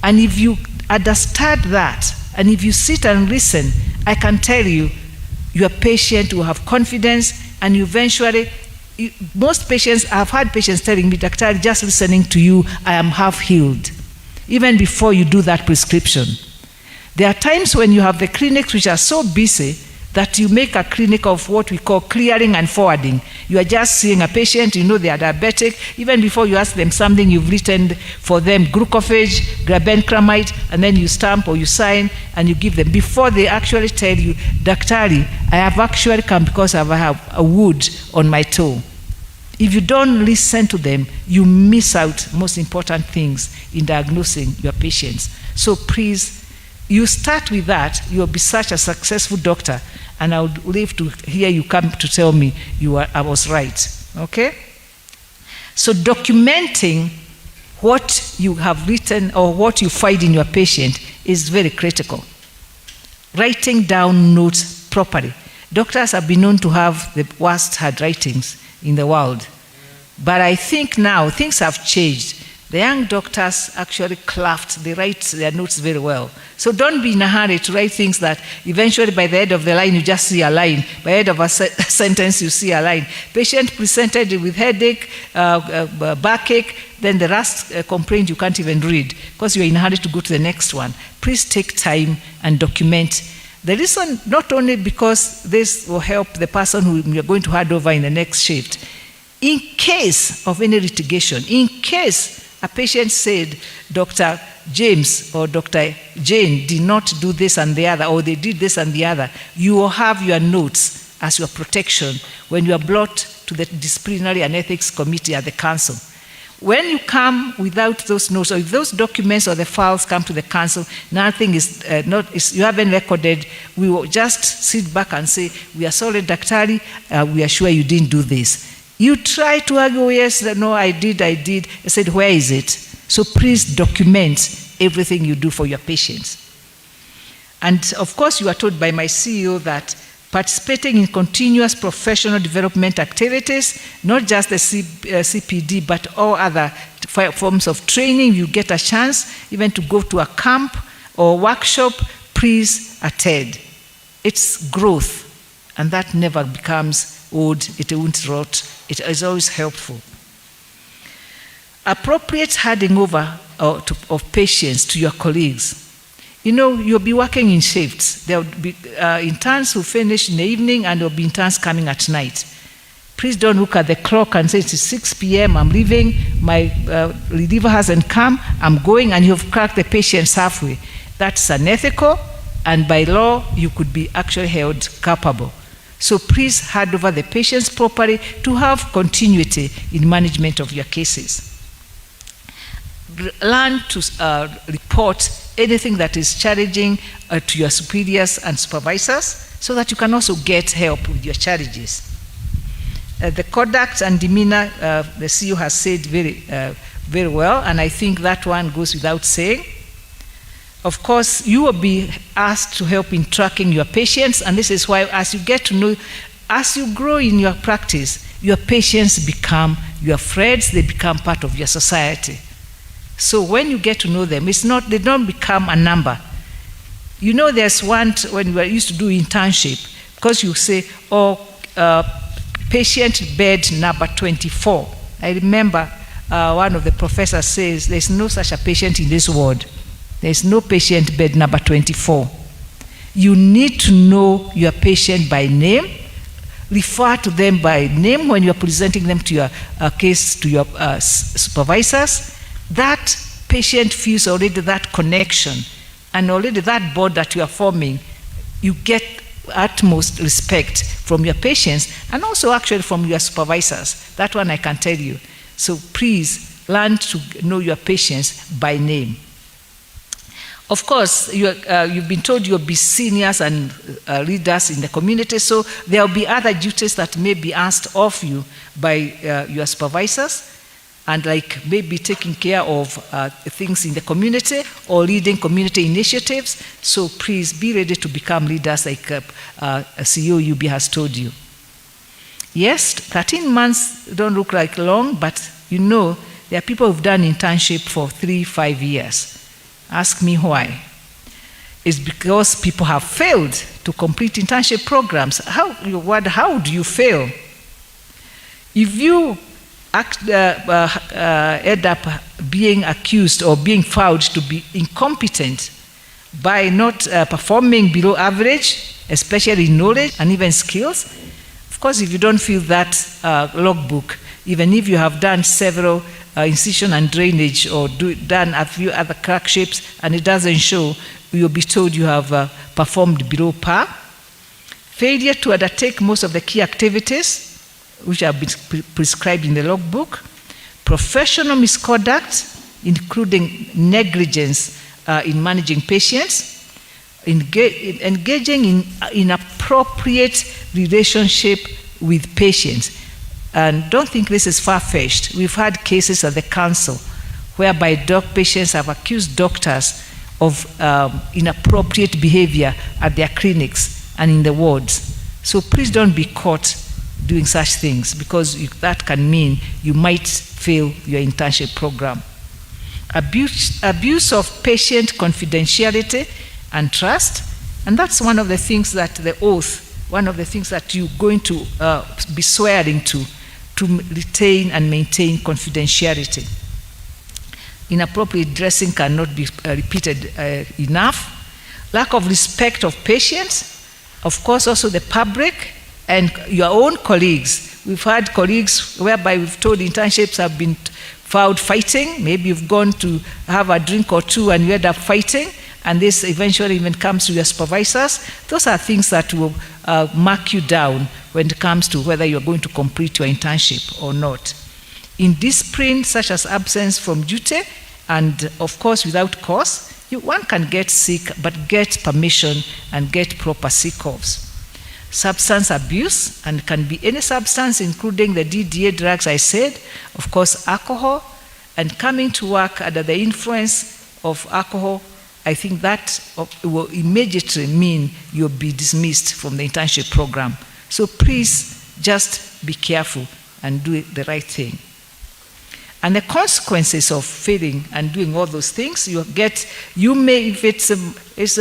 [SPEAKER 14] And if you understand that, and if you sit and listen, I can tell you, your patient will have confidence, and eventually, most patients, I've had patients telling me, Doctor, just listening to you, I am half healed, even before you do that prescription. There are times when you have the clinics which are so busy that you make a clinic of what we call clearing and forwarding. You are just seeing a patient, you know they are diabetic, even before you ask them something, you've written for them glucophage, grabenclamide, and then you stamp or you sign and you give them. Before they actually tell you, Daktari, I have actually come because I have a wound on my toe. If you don't listen to them, you miss out most important things in diagnosing your patients. So please, you start with that, you'll be such a successful doctor, and I would live to hear you come to tell me I was right. Okay? So documenting what you have written or what you find in your patient is very critical. Writing down notes properly. Doctors have been known to have the worst handwritings in the world. But I think now things have changed. The young doctors actually craft, they write their notes very well. So don't be in a hurry to write things that eventually by the end of the line you just see a line. By the end of a sentence you see a line. Patient presented with headache, backache, then the last complaint you can't even read because you're in a hurry to go to the next one. Please take time and document. The reason, not only because this will help the person who you're going to hand over in the next shift, in case of any litigation, in case a patient said, Doctor, James or Dr. Jane did not do this and the other, or they did this and the other, you will have your notes as your protection when you are brought to the disciplinary and ethics committee at the council. When you come without those notes, or if those documents or the files come to the council, nothing you haven't recorded, we will just sit back and say, we are sorry, Daktari, we are sure you didn't do this. You try to argue, yes, no, I did. I said, where is it? So please document everything you do for your patients. And of course, you are told by my CEO that participating in continuous professional development activities, not just the CPD, but all other forms of training, you get a chance even to go to a camp or workshop, please attend. It's growth, and that never becomes old, it won't rot, it is always helpful. Appropriate handing over of patients to your colleagues. You know, you'll be working in shifts. There will be interns who finish in the evening, and there will be interns coming at night. Please don't look at the clock and say, it's 6 p.m., I'm leaving, my reliever hasn't come, I'm going, and you've cracked the patients halfway. That's unethical, and by law, you could be actually held culpable. So please hand over the patients properly to have continuity in management of your cases. Learn to report anything that is challenging to your superiors and supervisors, so that you can also get help with your challenges. The conduct and demeanor, the CEO has said very well, and I think that one goes without saying. Of course, you will be asked to help in tracking your patients, and this is why as you get to know, as you grow in your practice, your patients become your friends, they become part of your society. So when you get to know them, they don't become a number. You know, there's one, when we used to do internship, because you say, patient bed number 24. I remember one of the professors says, there's no such a patient in this ward. There's no patient bed number 24. You need to know your patient by name, refer to them by name when you're presenting them to your case, to your supervisors. That patient feels already that connection, and already that bond that you are forming, you get utmost respect from your patients, and also actually from your supervisors. That one I can tell you. So please learn to know your patients by name. Of course, you've been told you'll be seniors and leaders in the community, so there will be other duties that may be asked of you by your supervisors, and like maybe taking care of things in the community or leading community initiatives. So please be ready to become leaders like CEO UB has told you. Yes, 13 months don't look like long, but you know, there are people who've done internship for 3-5 years. Ask me why. It's because people have failed to complete internship programs. How do you fail? If you end up being accused or being found to be incompetent by not performing below average, especially in knowledge and even skills, of course, if you don't fill that logbook, even if you have done several incision and drainage or done a few other clerkships and it doesn't show, you'll be told you have performed below par. Failure to undertake most of the key activities which have been prescribed in the logbook. Professional misconduct, including negligence in managing patients. Engaging in inappropriate relationship with patients. And don't think this is far-fetched. We've had cases at the council whereby patients have accused doctors of inappropriate behavior at their clinics and in the wards. So please don't be caught doing such things, because that can mean you might fail your internship program. Abuse of patient confidentiality and trust, and that's one of the things that the oath, one of the things that you're going to be swearing to retain and maintain confidentiality. Inappropriate dressing cannot be repeated enough. Lack of respect of patients, of course also the public, and your own colleagues. We've had colleagues whereby we've told internships have been found fighting. Maybe you've gone to have a drink or two and you end up fighting, and this eventually even comes to your supervisors. Those are things that will mark you down when it comes to whether you're going to complete your internship or not. Indiscipline, such as absence from duty, and of course without cause, one can get sick, but get permission and get proper sick offs. Substance abuse, and can be any substance, including the DDA drugs I said, of course alcohol, and coming to work under the influence of alcohol. I think that will immediately mean you'll be dismissed from the internship program. So please just be careful and do the right thing. And the consequences of failing and doing all those things, you may, if it's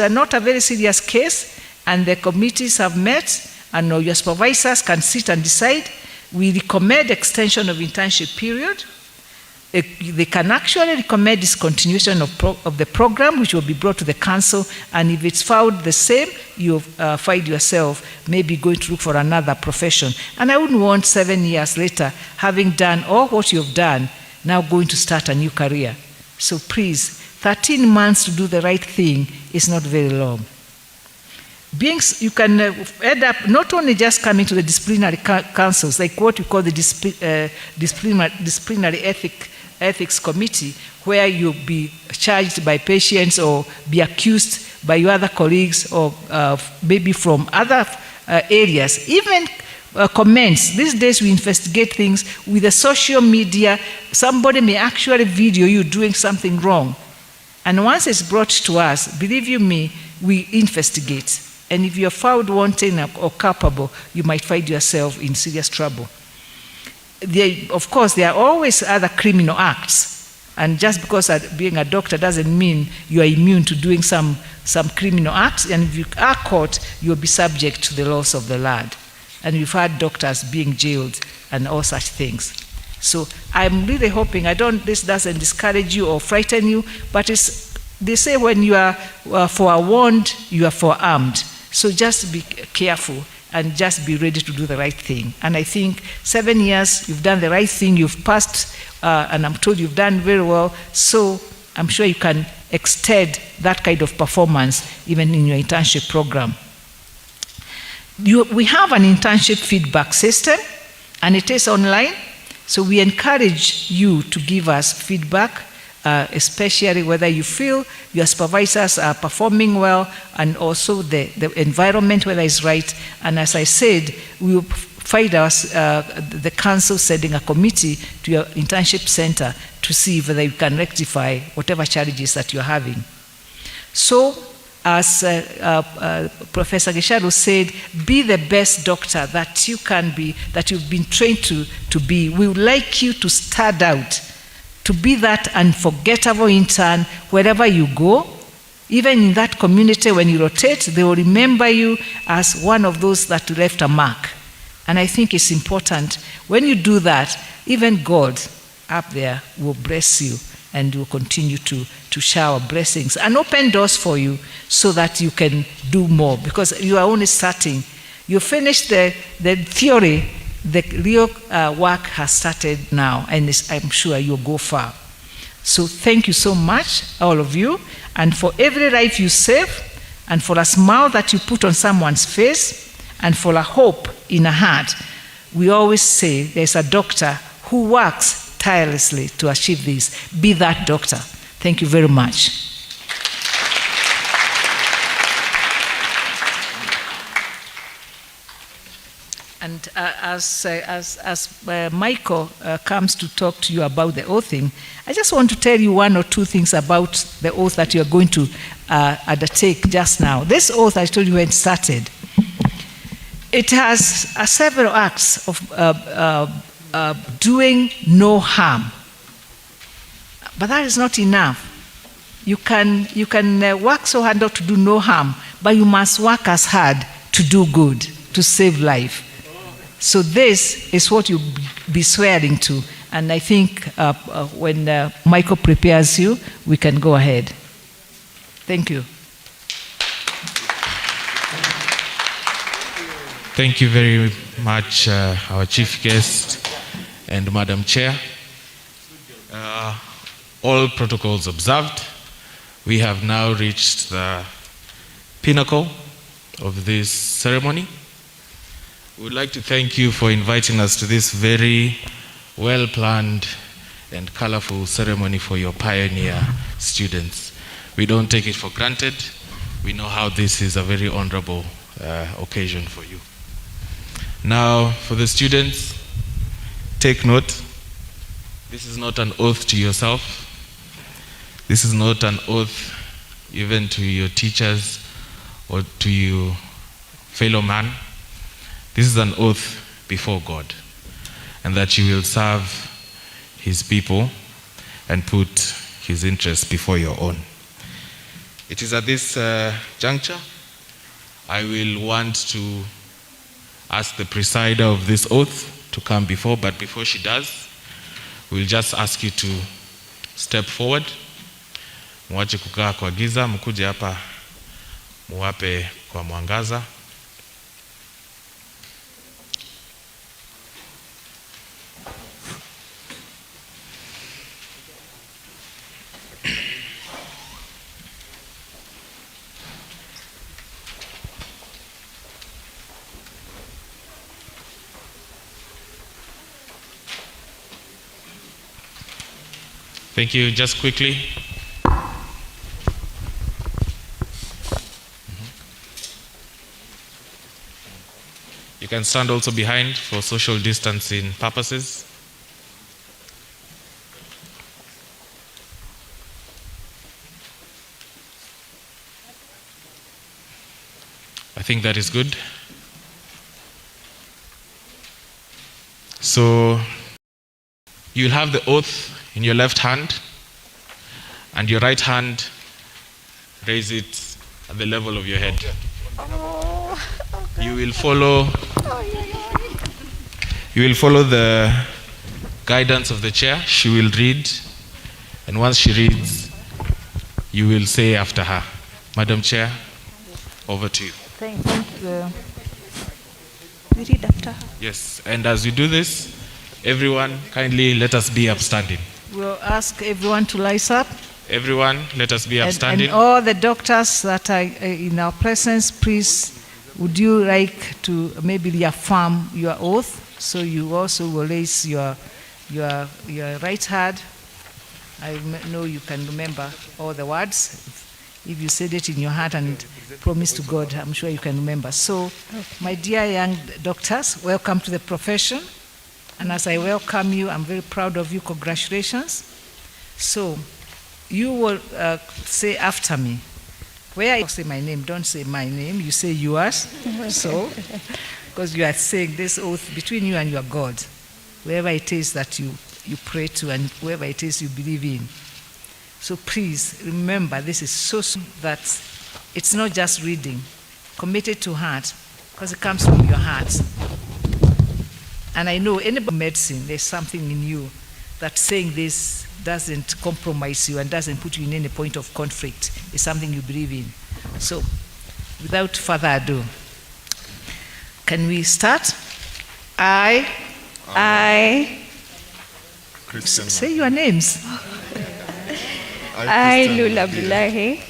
[SPEAKER 14] not a very serious case, and the committees have met, and your supervisors can sit and decide, we recommend extension of internship period. They can actually recommend discontinuation of the program, which will be brought to the council, and if it's found the same, you find yourself maybe going to look for another profession. And I wouldn't want 7 years later, having done all what you've done, now going to start a new career. So please, 13 months to do the right thing is not very long. You can end up not only just coming to the disciplinary councils, like what we call the disciplinary ethics committee, where you'll be charged by patients or be accused by your other colleagues or maybe from other areas. Even comments. These days we investigate things with the social media. Somebody may actually video you doing something wrong. And once it's brought to us, believe you me, we investigate. And if you're found wanting or culpable, you might find yourself in serious trouble. Of course, there are always other criminal acts. And just because being a doctor doesn't mean you are immune to doing some criminal acts. And if you are caught, you'll be subject to the laws of the land. And we've had doctors being jailed and all such things. So I'm really hoping, this doesn't discourage you or frighten you, but they say when you are forewarned, you are forearmed. So just be careful and just be ready to do the right thing. And I think 7 years, you've done the right thing, you've passed, and I'm told you've done very well. So I'm sure you can extend that kind of performance even in your internship program. We have an internship feedback system, and it is online. So we encourage you to give us feedback, especially whether you feel your supervisors are performing well, and also the environment, whether it's right. And as I said, we will find the council sending a committee to your internship center to see whether you can rectify whatever challenges that you're having. So, as Professor Gisharo said, be the best doctor that you can be, that you've been trained to be. We would like you to stand out, to be that unforgettable intern wherever you go. Even in that community, when you rotate, they will remember you as one of those that left a mark. And I think it's important. When you do that, even God up there will bless you and will continue to shower blessings and open doors for you so that you can do more, because you are only starting. You finished the theory, the real work has started now, and I'm sure you'll go far. So thank you so much, all of you, and for every life you save, and for a smile that you put on someone's face, and for a hope in a heart. We always say there's a doctor who works tirelessly to achieve this. Be that doctor. Thank you very much. And as Michael comes to talk to you about the oathing, I just want to tell you one or two things about the oath that you're going to undertake just now. This oath, I told you when it started, it has several acts of doing no harm. But that is not enough. You can work so hard not to do no harm, but you must work as hard to do good, to save life. So this is what you'll be swearing to. And I think when Michael prepares you, we can go ahead. Thank you.
[SPEAKER 15] Thank you very much, our chief guest and Madam Chair. All protocols observed. We have now reached the pinnacle of this ceremony. We would like to thank you for inviting us to this very well-planned and colorful ceremony for your pioneer students. We don't take it for granted. We know how this is a very honorable occasion for you. Now, for the students, take note. This is not an oath to yourself. This is not an oath even to your teachers or to your fellow man. This is an oath before God, and that you will serve His people and put His interests before your own. It is at this juncture I will want to ask the presider of this oath to come before, but before she does, we'll just ask you to step forward. Mwache kukaa kwa giza, mkuje hapa muwape kwa mwangaza. Thank you. Just quickly. You can stand also behind for social distancing purposes. I think that is good. So you'll have the oath in your left hand, and your right hand, raise it at the level of your head. You will follow the guidance of the chair. She will read, and once she reads, you will say after her. Madam Chair, over to you.
[SPEAKER 14] Thank you. We read after her.
[SPEAKER 15] Yes, and as you do this, everyone kindly let us be upstanding.
[SPEAKER 14] We'll ask everyone to rise up.
[SPEAKER 15] Everyone, let us be upstanding.
[SPEAKER 14] And all the doctors that are in our presence, please, would you like to maybe reaffirm your oath? So you also will raise your right hand. I know you can remember all the words. If you said it in your heart and promise to God, I'm sure you can remember. So, my dear young doctors, welcome to the profession. And as I welcome you, I'm very proud of you. Congratulations. So, you will say after me. Where I say my name, don't say my name, you say yours. So, because you are saying this oath between you and your God, wherever it is that you pray to and wherever it is you believe in. So please remember, this is so that it's not just reading. Commit it to heart, because it comes from your heart. And I know any medicine, there's something in you that saying this doesn't compromise you and doesn't put you in any point of conflict. It's something you believe in. So, without further ado, can we start? I say your names.
[SPEAKER 16] I, Lula Abdullahi.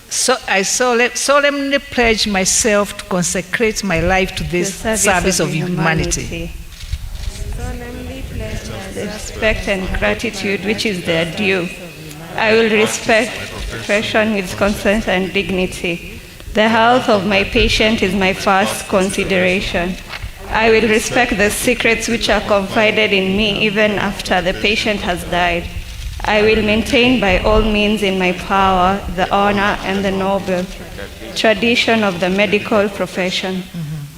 [SPEAKER 14] So I solemnly pledge myself to consecrate my life to this service of humanity.
[SPEAKER 16] Solemnly pledge the respect and gratitude which is their due. I will respect profession with consent and dignity. The health of my patient is my first consideration. I will respect the secrets which are confided in me even after the patient has died. I will maintain by all means in my power the honor and the noble tradition of the medical profession.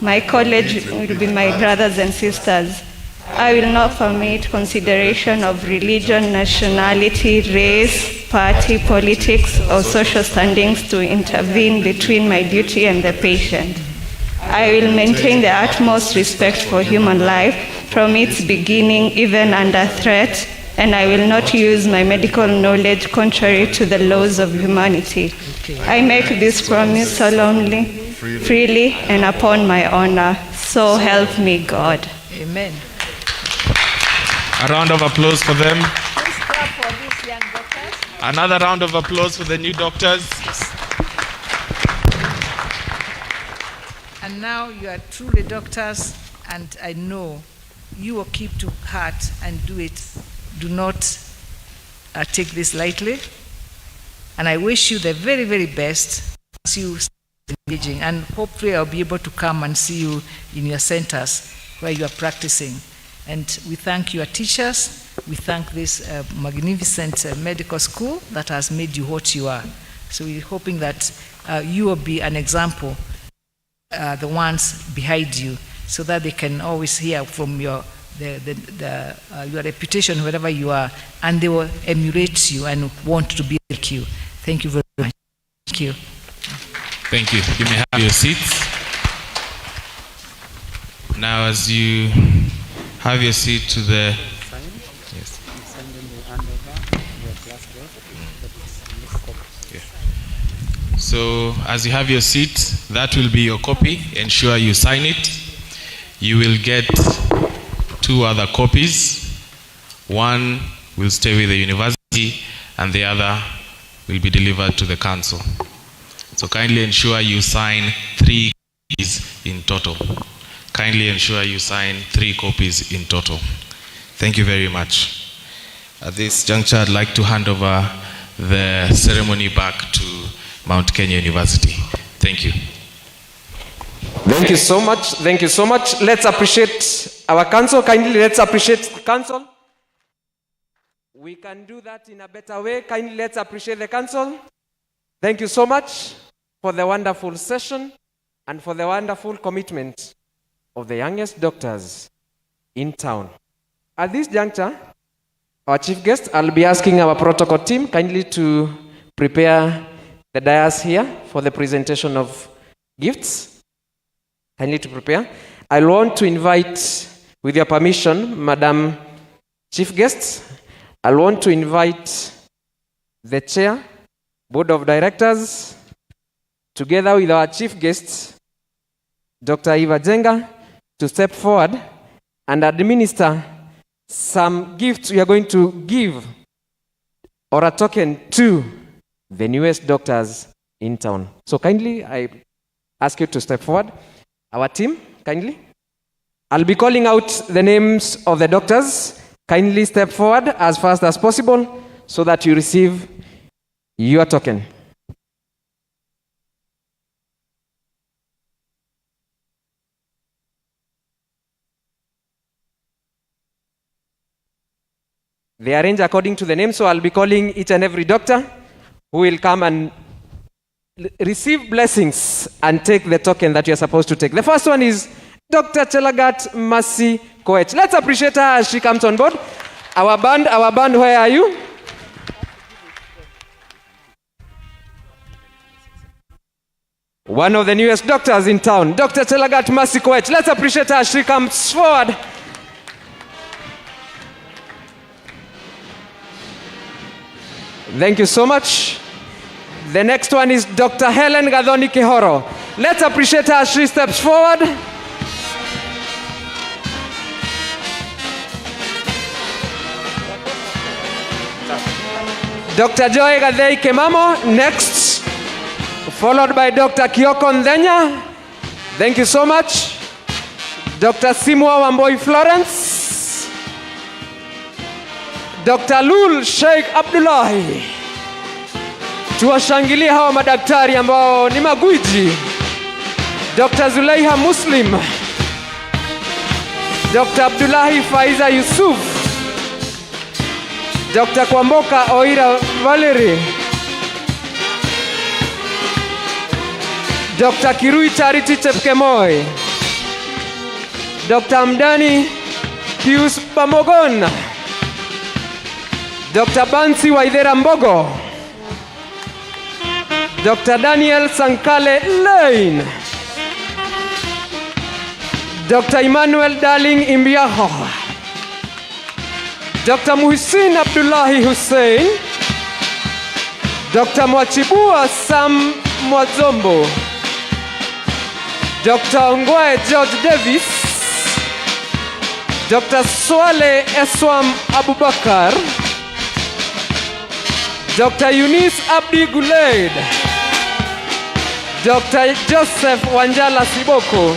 [SPEAKER 16] My college will be my brothers and sisters. I will not permit consideration of religion, nationality, race, party, politics, or social standings to intervene between my duty and the patient. I will maintain the utmost respect for human life from its beginning, even under threat, and I will not use my medical knowledge contrary to the laws of humanity. I make this promise solemnly freely and upon my honor. So help me God.
[SPEAKER 14] Amen.
[SPEAKER 15] A round of applause for them.
[SPEAKER 14] Let's clap for these young doctors.
[SPEAKER 15] Another round of applause for the new doctors.
[SPEAKER 14] And now you are truly doctors, and I know you will keep to heart and do it. Do not take this lightly. And I wish you the very, very best as you start engaging. And hopefully I'll be able to come and see you in your centers where you are practicing. And we thank your teachers. We thank this magnificent medical school that has made you what you are. So we're hoping that you will be an example, the ones behind you, so that they can always hear from your reputation wherever you are, and they will emulate you and want to be like you. Thank you very much. Thank you.
[SPEAKER 15] Thank you. You may have your seats. Now, as you have your seat to the... Yes. Yeah. So, as you have your seat, that will be your copy. Ensure you sign it. You will get 2 other copies. One will stay with the university, and the other will be delivered to the council. So kindly ensure you sign 3 copies in total. Kindly ensure you sign 3 copies in total. Thank you very much. At this juncture, I'd like to hand over the ceremony back to Mount Kenya University. Thank you.
[SPEAKER 1] Thank you so much. Thank you so much. Let's appreciate our council. Kindly, let's appreciate the council. We can do that in a better way. Kindly, let's appreciate the council. Thank you so much for the wonderful session and for the wonderful commitment of the youngest doctors in town. At this juncture, our chief guest, I'll be asking our protocol team kindly to prepare the dais here for the presentation of gifts. Kindly to prepare. I want to invite, with your permission, Madam Chief Guest, I want to invite the Chair, Board of Directors, together with our Chief Guest, Dr. Eva Jenga, to step forward and administer some gifts we are going to give, or a token to the newest doctors in town. So kindly, I ask you to step forward. Our team, kindly. I'll be calling out the names of the doctors. Kindly step forward as fast as possible so that you receive your token. They arrange according to the name, so I'll be calling each and every doctor who will come and receive blessings and take the token that you're supposed to take. The first one is Dr. Chelagat Mercy Koech. Let's appreciate her as she comes on board. Our band, where are you? One of the newest doctors in town, Dr. Chelagat Mercy Koech. Let's appreciate her as she comes forward. Thank you so much. The next one is Dr. Helen Gadhoni Kihoro. Let's appreciate her as she steps forward. Dr. Joy Gadhei Kemamo, next, followed by Dr. Kioko Ndenya. Thank you so much. Dr. Simwa Wamboi Florence. Dr. Lul Sheikh Abdullahi. Tuwashangilie hawa madaktari ambao ni magwiji. Dr. Zulaiha Muslim. Dr. Abdullahi Faiza Yusuf. Dr. Kwamboka Oira Valerie. Dr. Kirui Charity Chepkemoi. Dr. Mdani Pius Bamogon. Dr. Bansi Waidera Mbogo. Dr. Daniel Sankale Lane. Dr. Emmanuel Darling Imbiaho. Dr. Muhsin Abdullahi Hussein. Dr. Mwachibua Sam Mwazombo. Dr. Ngwae George Davis, Dr. Swale Eswam Abubakar, Dr. Eunice Abdi Gulaid, Dr. Joseph Wanjala Siboko,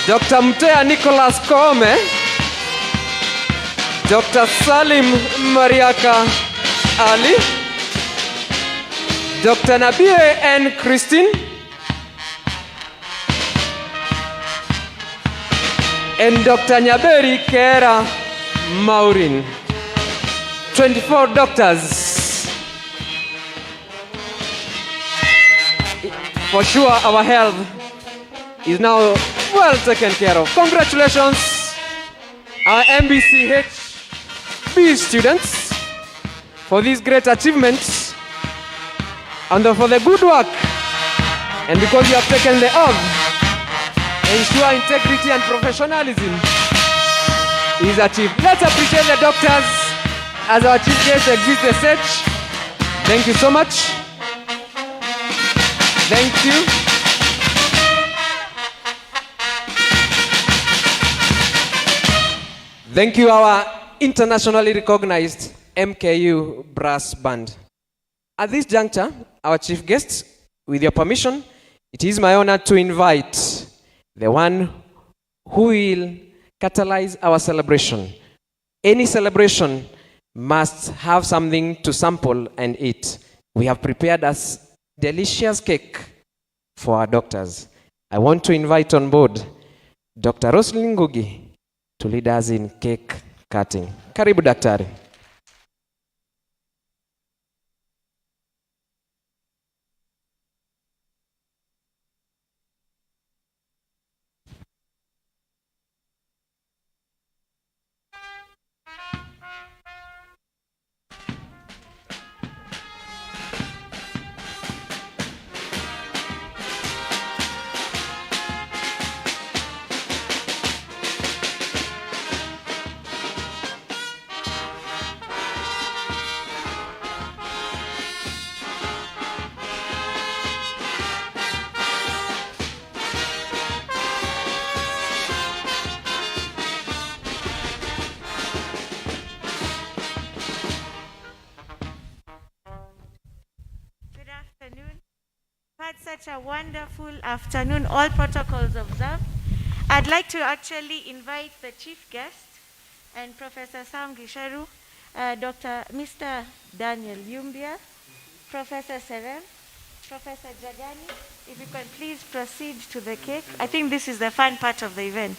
[SPEAKER 1] Dr. Mtea Nicholas Koome, Dr. Salim Mariaka Ali, Dr. Nabie N. Christine, and Dr. Nyaberi Kera Maureen. 24 doctors. For sure, our health is now well taken care of. Congratulations, our MBCHB students, for these great achievements and for the good work. And because you have taken the oath, ensure integrity and professionalism is achieved. Let's appreciate the doctors as our chief guest exits the stage. Thank you so much. Thank you. Thank you, our internationally recognized MKU brass band. At this juncture, our chief guest, with your permission, it is my honor to invite the one who will catalyze our celebration. Any celebration must have something to sample and eat. We have prepared us delicious cake for our doctors. I want to invite on board Dr. Roslyn Ngugi to lead us in cake cutting. Karibu daktari.
[SPEAKER 6] Such a wonderful afternoon, all protocols observed. I'd like to actually invite the chief guest and Professor Sam Gisharu, Mr. Daniel Yumbia, Professor Serem, Professor Jagani. If you can please proceed to the cake. I think this is the fun part of the event.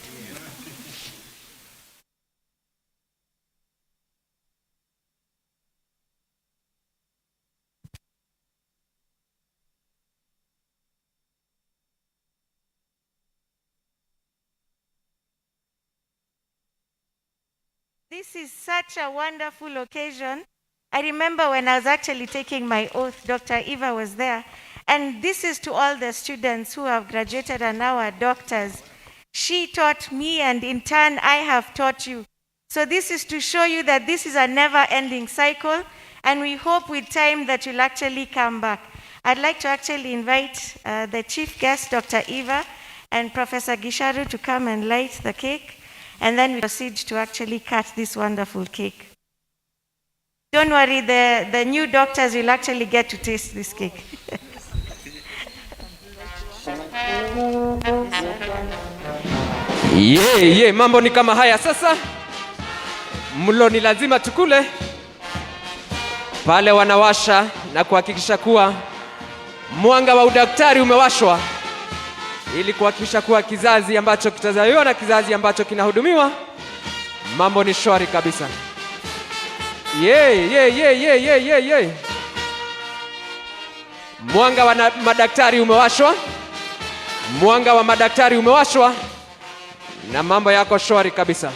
[SPEAKER 6] This is such a wonderful occasion. I remember when I was actually taking my oath, Dr. Eva was there. And this is to all the students who have graduated and now are doctors. She taught me, and in turn, I have taught you. So this is to show you that this is a never-ending cycle, and we hope with time that you'll actually come back. I'd like to actually invite the chief guest, Dr. Eva, and Professor Gisharu to come and light the cake. And then we proceed to actually cut this wonderful cake. Don't worry, the new doctors will actually get to taste this cake.
[SPEAKER 1] Mambo ni kama haya sasa. Mlo ni lazima tukule. Pale wanawasha na kuhakikisha kuwa mwanga wa udaktari umewashwa, ili kuhakikisha kuwa kizazi ambacho kitazaliwa na kizazi ambacho kinahudumiwa, mambo ni shwari kabisa. Mwanga wa madaktari umewashwa. Mwanga wa madaktari umewashwa na mambo yako shwari kabisa.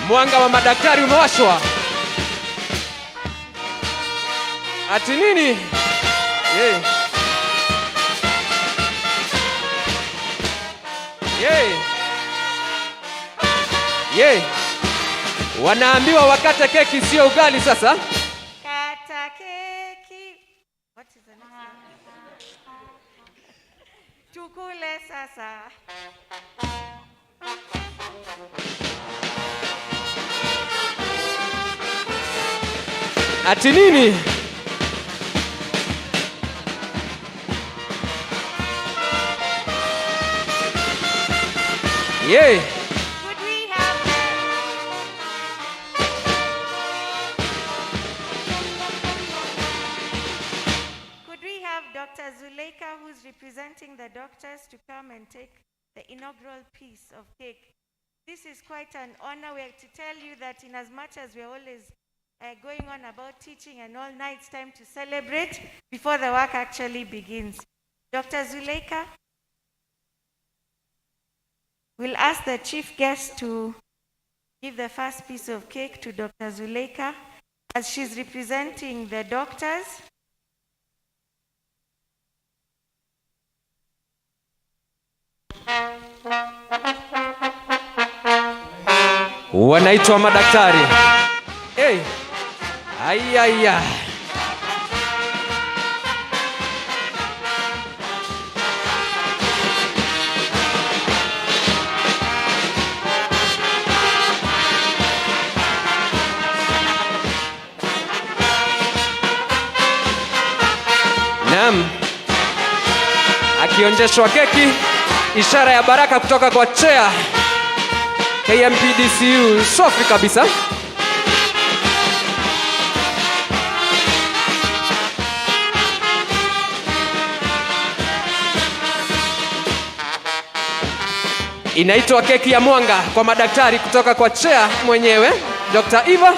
[SPEAKER 1] Mwanga wa madaktari umewashwa. Ati nini? Ye. Wanaambiwa wakate keki sio ugali sasa.
[SPEAKER 6] Kata keki. What is the next one? Tukule sasa.
[SPEAKER 1] Ati nini? Yay!
[SPEAKER 6] Could we have Dr. Zuleika, who's representing the doctors, to come and take the inaugural piece of cake? This is quite an honor. We have to tell you that in as much as we're always going on about teaching and all, now it's time to celebrate before the work actually begins. Dr. Zuleika, we'll ask the chief guest to give the first piece of cake to Dr. Zuleika as she's representing the doctors.
[SPEAKER 1] Wanaitwa madaktari. Hey. Ayaya. Naam. Akionjeshwa keki, ishara ya baraka kutoka kwa chair KMPDCU. Safi kabisa. Inaitwa keki ya mwanga kwa madaktari kutoka kwa chair mwenyewe Dr. Eva,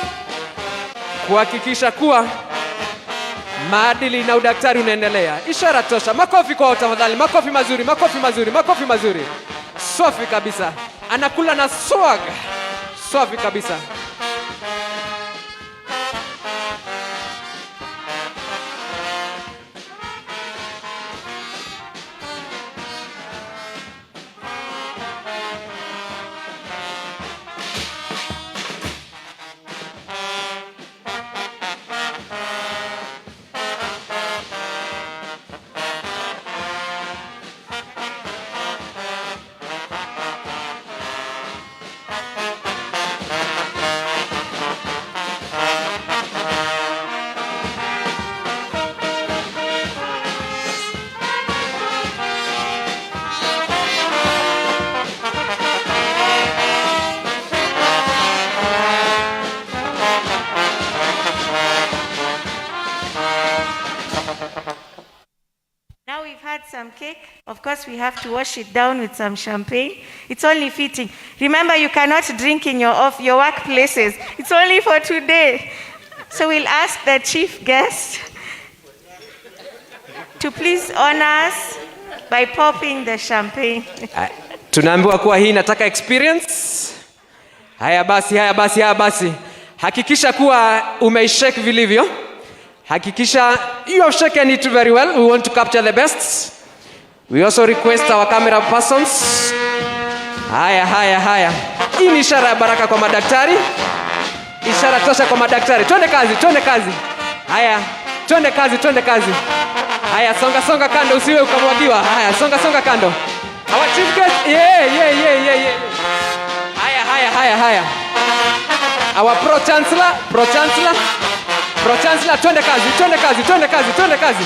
[SPEAKER 1] kuhakikisha kuwa maadili na udaktari unaendelea. Ishara tosha. Makofi kwa tafadhali. Makofi mazuri, makofi mazuri, makofi mazuri. Safi kabisa. Anakula na swag. Safi kabisa.
[SPEAKER 6] Some cake. Of course, we have to wash it down with some champagne. It's only fitting. Remember, you cannot drink in your workplaces. It's only for today. So we'll ask the chief guest to please honor us by popping the champagne.
[SPEAKER 1] Tunaambiwa kuwa hii inataka experience. Haya basi, haya basi, haya basi. Hakikisha kuwa umeishake vilivyo. Hakikisha you have shaken it very well. We want to capture the best. We also request our camera persons. Haya, haya, haya. Hii ni ishara ya baraka kwa madaktari. Ishara tosha kwa madaktari. Twende kazi, twende kazi. Haya, twende kazi, twende kazi. Haya, songa songa kando usiwe ukamwagiwa. Haya, songa songa kando. Our chief guest. Yeah. Haya, haya, haya, haya. Our pro chancellor, twende kazi, twende kazi, twende kazi, twende kazi.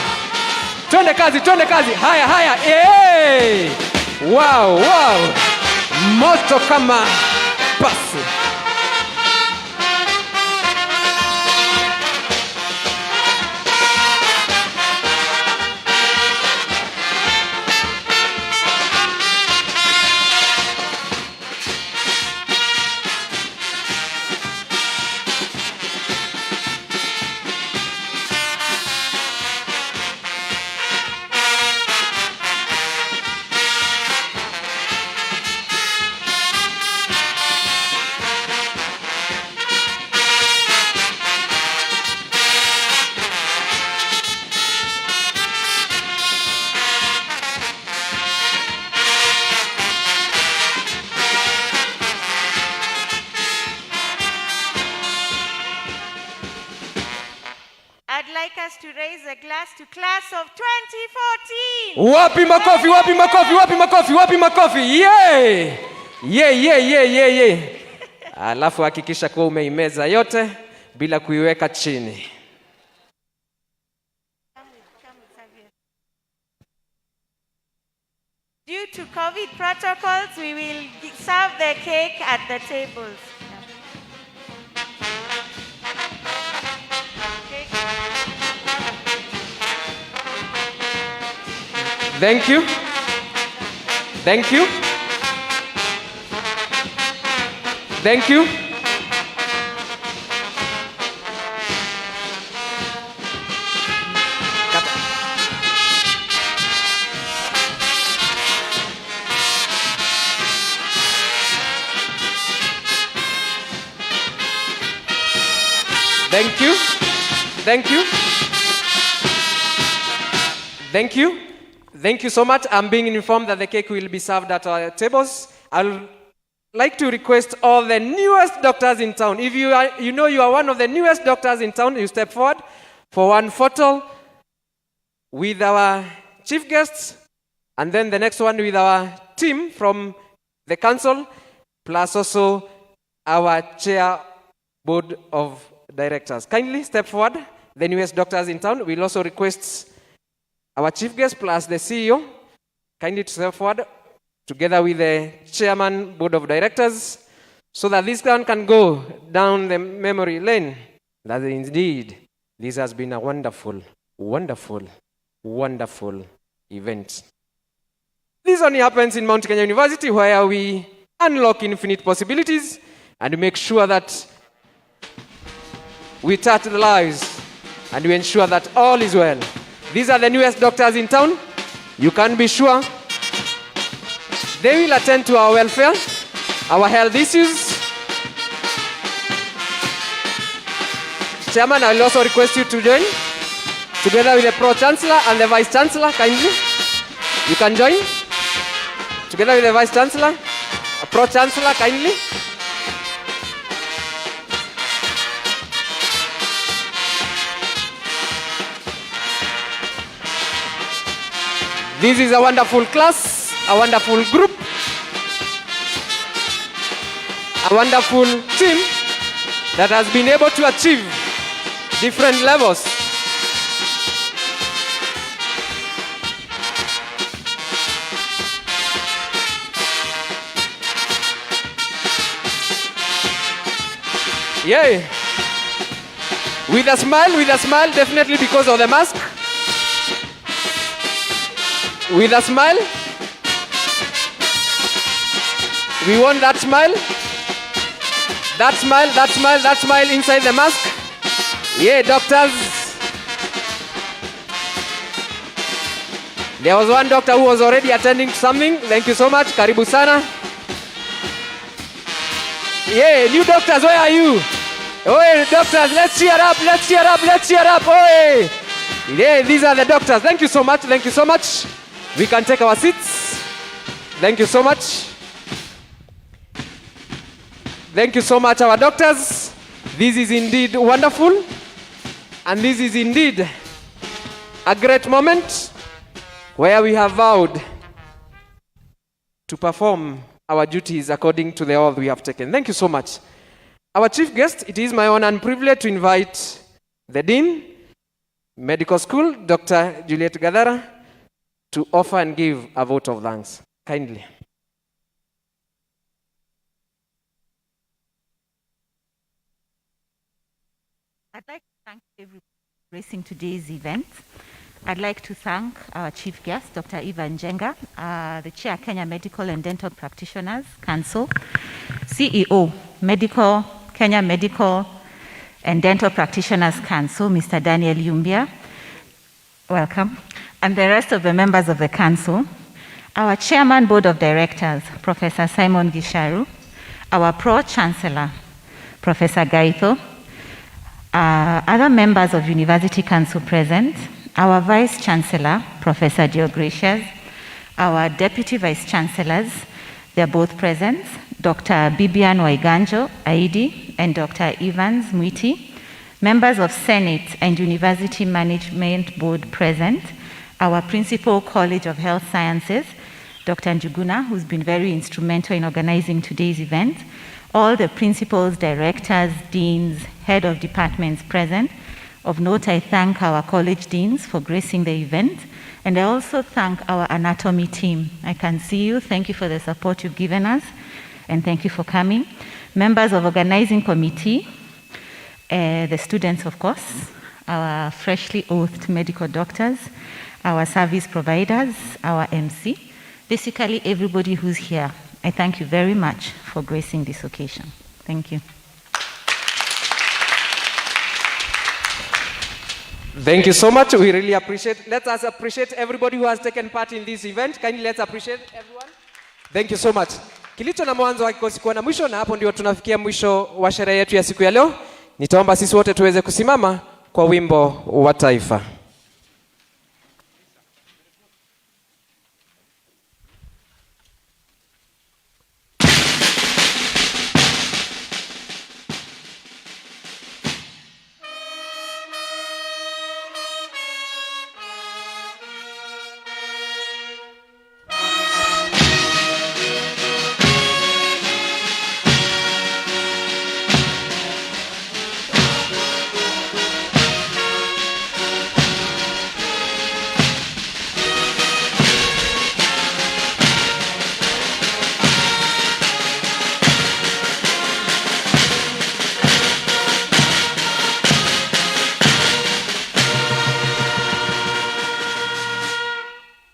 [SPEAKER 1] Twende kazi, twende kazi. Haya, haya. Hey! Wow. Moto kama pasi.
[SPEAKER 6] raise a glass to class of 2014.
[SPEAKER 1] Wapi makofi, wapi makofi, wapi makofi, wapi makofi. Yeah. Yeah. Alafu hakikisha kuwa umeimeza yote bila kuiweka chini.
[SPEAKER 6] Due to COVID protocols, we will serve the cake at the tables.
[SPEAKER 1] Thank you. Thank you. Thank you. Thank you. Thank you. Thank you. Thank you so much. I'm being informed that the cake will be served at our tables. I'll like to request all the newest doctors in town. If you are one of the newest doctors in town, you step forward for one photo with our chief guests, and then the next one with our team from the council, plus also our chair board of directors. Kindly step forward, the newest doctors in town. We'll also request our chief guest plus the CEO, kindly to step forward together with the chairman board of directors, so that this one can go down the memory lane. That indeed, this has been a wonderful, wonderful, wonderful event. This only happens in Mount Kenya University, where we unlock infinite possibilities and make sure that we touch the lives and we ensure that all is well. These are the newest doctors in town. You can be sure they will attend to our welfare, our health issues. Chairman, I will also request you to join together with the Pro-Chancellor and the Vice-Chancellor, kindly. You can join together with the Vice-Chancellor, Pro-Chancellor, kindly. This is a wonderful class, a wonderful group, a wonderful team that has been able to achieve different levels. Yeah. With a smile, definitely because of the mask. With a smile. We want that smile. That smile inside the mask. Yeah, doctors. There was one doctor who was already attending to something. Thank you so much. Karibu sana. Yeah, new doctors, where are you? Oh, doctors, let's cheer up. Oh, yeah, these are the doctors. Thank you so much. We can take our seats. Thank you so much. Thank you so much, our doctors. This is indeed wonderful. And this is indeed a great moment where we have vowed to perform our duties according to the oath we have taken. Thank you so much. Our chief guest, it is my honor and privilege to invite the Dean, Medical School, Dr. Juliet Gadara, to offer and give a vote of thanks. Kindly.
[SPEAKER 8] I'd like to thank everyone for gracing today's event. I'd like to thank our chief guest, Dr. Eva Njenga, the Chair, Kenya Medical and Dental Practitioners Council, CEO, Kenya Medical and Dental Practitioners Council, Mr. Daniel Yumbia. Welcome. And the rest of the members of the council, our Chairman Board of Directors, Professor Simon Gisharu, our Pro-Chancellor, Professor Gaito, other members of University Council present, our Vice-Chancellor, Professor Diogratias, our Deputy Vice-Chancellors, they're both present, Dr. Bibian Waiganjo, Aidi, and Dr. Evans Mwiti, members of Senate and University Management Board present, our Principal College of Health Sciences, Dr. Njuguna, who's been very instrumental in organizing today's event, all the principals, directors, deans, head of departments present. Of note, I thank our college deans for gracing the event, and I also thank our anatomy team. I can see you. Thank you for the support you've given us, and thank you for coming. Members of organizing committee, the students, of course, our freshly oathed medical doctors, our service providers, our MC, basically everybody who's here. I thank you very much for gracing this occasion. Thank you.
[SPEAKER 1] Thank you so much. We really appreciate. Let us appreciate everybody who has taken part in this event. Kindly let's appreciate everyone. Thank you so much. Kilicho na mwanzo hakikosi kuwa na mwisho, na hapo ndio tunafikia mwisho wa sherehe yetu ya siku ya leo. Nitaomba sisi wote tuweze kusimama kwa wimbo wa taifa.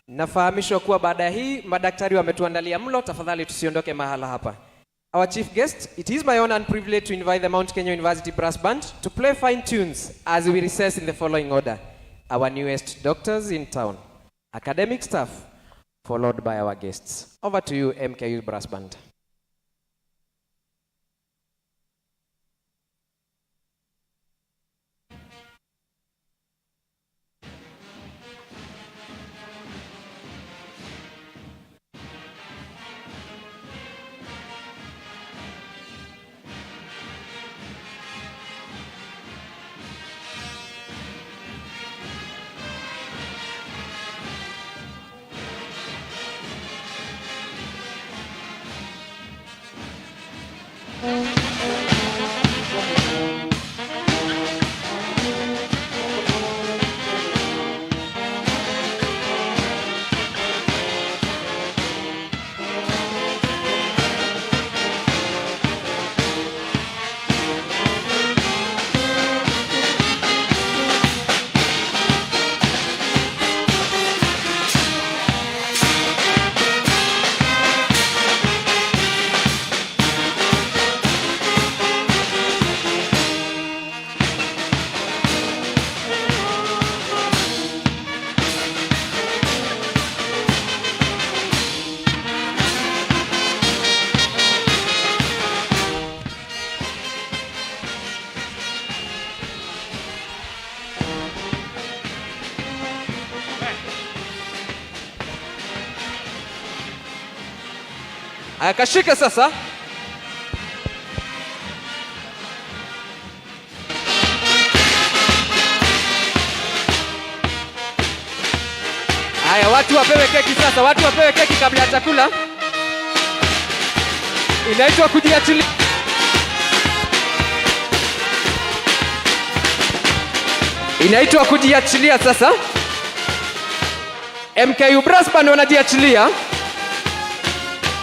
[SPEAKER 1] Nafahamishwa kuwa baada ya hii madaktari wametuandalia mlo, tafadhali tusiondoke mahala hapa. Our chief guest, it is my honor and privilege to invite the Mount Kenya University Brass Band to play fine tunes as we recess in the following order. Our newest doctors in town, academic staff, followed by our guests. Over to you, MKU Brass Band. Akashika sasa. Haya, watu wapewe keki sasa, watu wapewe keki kabla ya chakula. Inaitwa kujiachilia. Inaitwa kujiachilia sasa. MKU Brass Band wanajiachilia.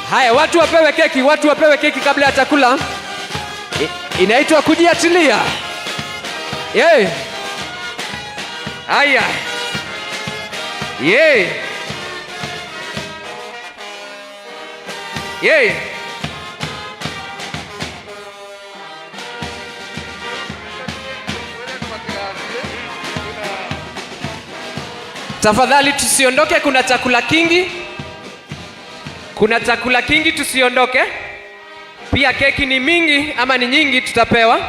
[SPEAKER 1] Haya, watu wapewe keki, watu wapewe keki kabla ya chakula. Inaitwa kujiachilia. Yeah. Haya. Yeah. Yeah. Tafadhali tusiondoke, kuna chakula kingi. Kuna chakula kingi, tusiondoke. Pia keki ni mingi ama ni nyingi tutapewa.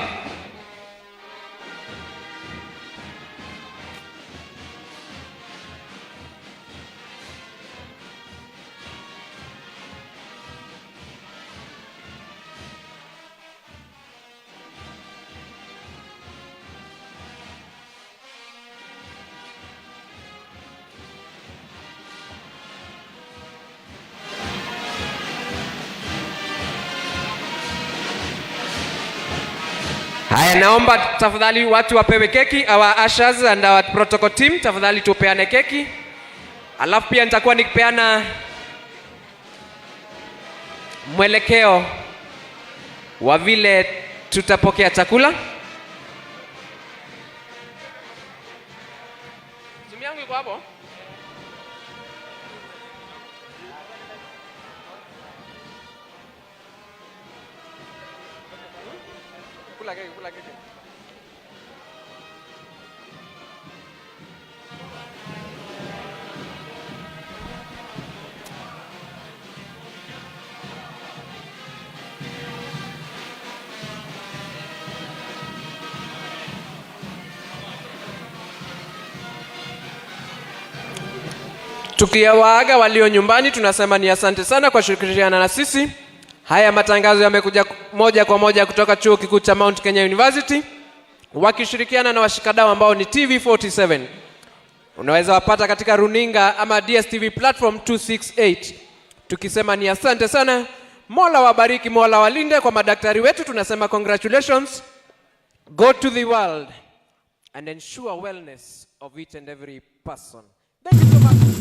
[SPEAKER 1] Haya, naomba tafadhali watu wapewe keki, our ushers and our protocol team, tafadhali tupeane keki. Alafu pia nitakuwa nikipeana mwelekeo wa vile tutapokea chakula. Simu yangu iko hapo. Kula keki. Tukiwaaga walio nyumbani tunasema ni asante sana kwa kushirikiana na sisi. Haya matangazo yamekuja moja kwa moja kutoka Chuo Kikuu cha Mount Kenya University wakishirikiana na washikadau ambao ni TV47. Unaweza wapata katika runinga ama DStv platform 268. Tukisema ni asante sana. Mola wabariki, Mola walinde. Kwa madaktari wetu tunasema congratulations. Go to the world and ensure wellness of each and every person. Thank you so much.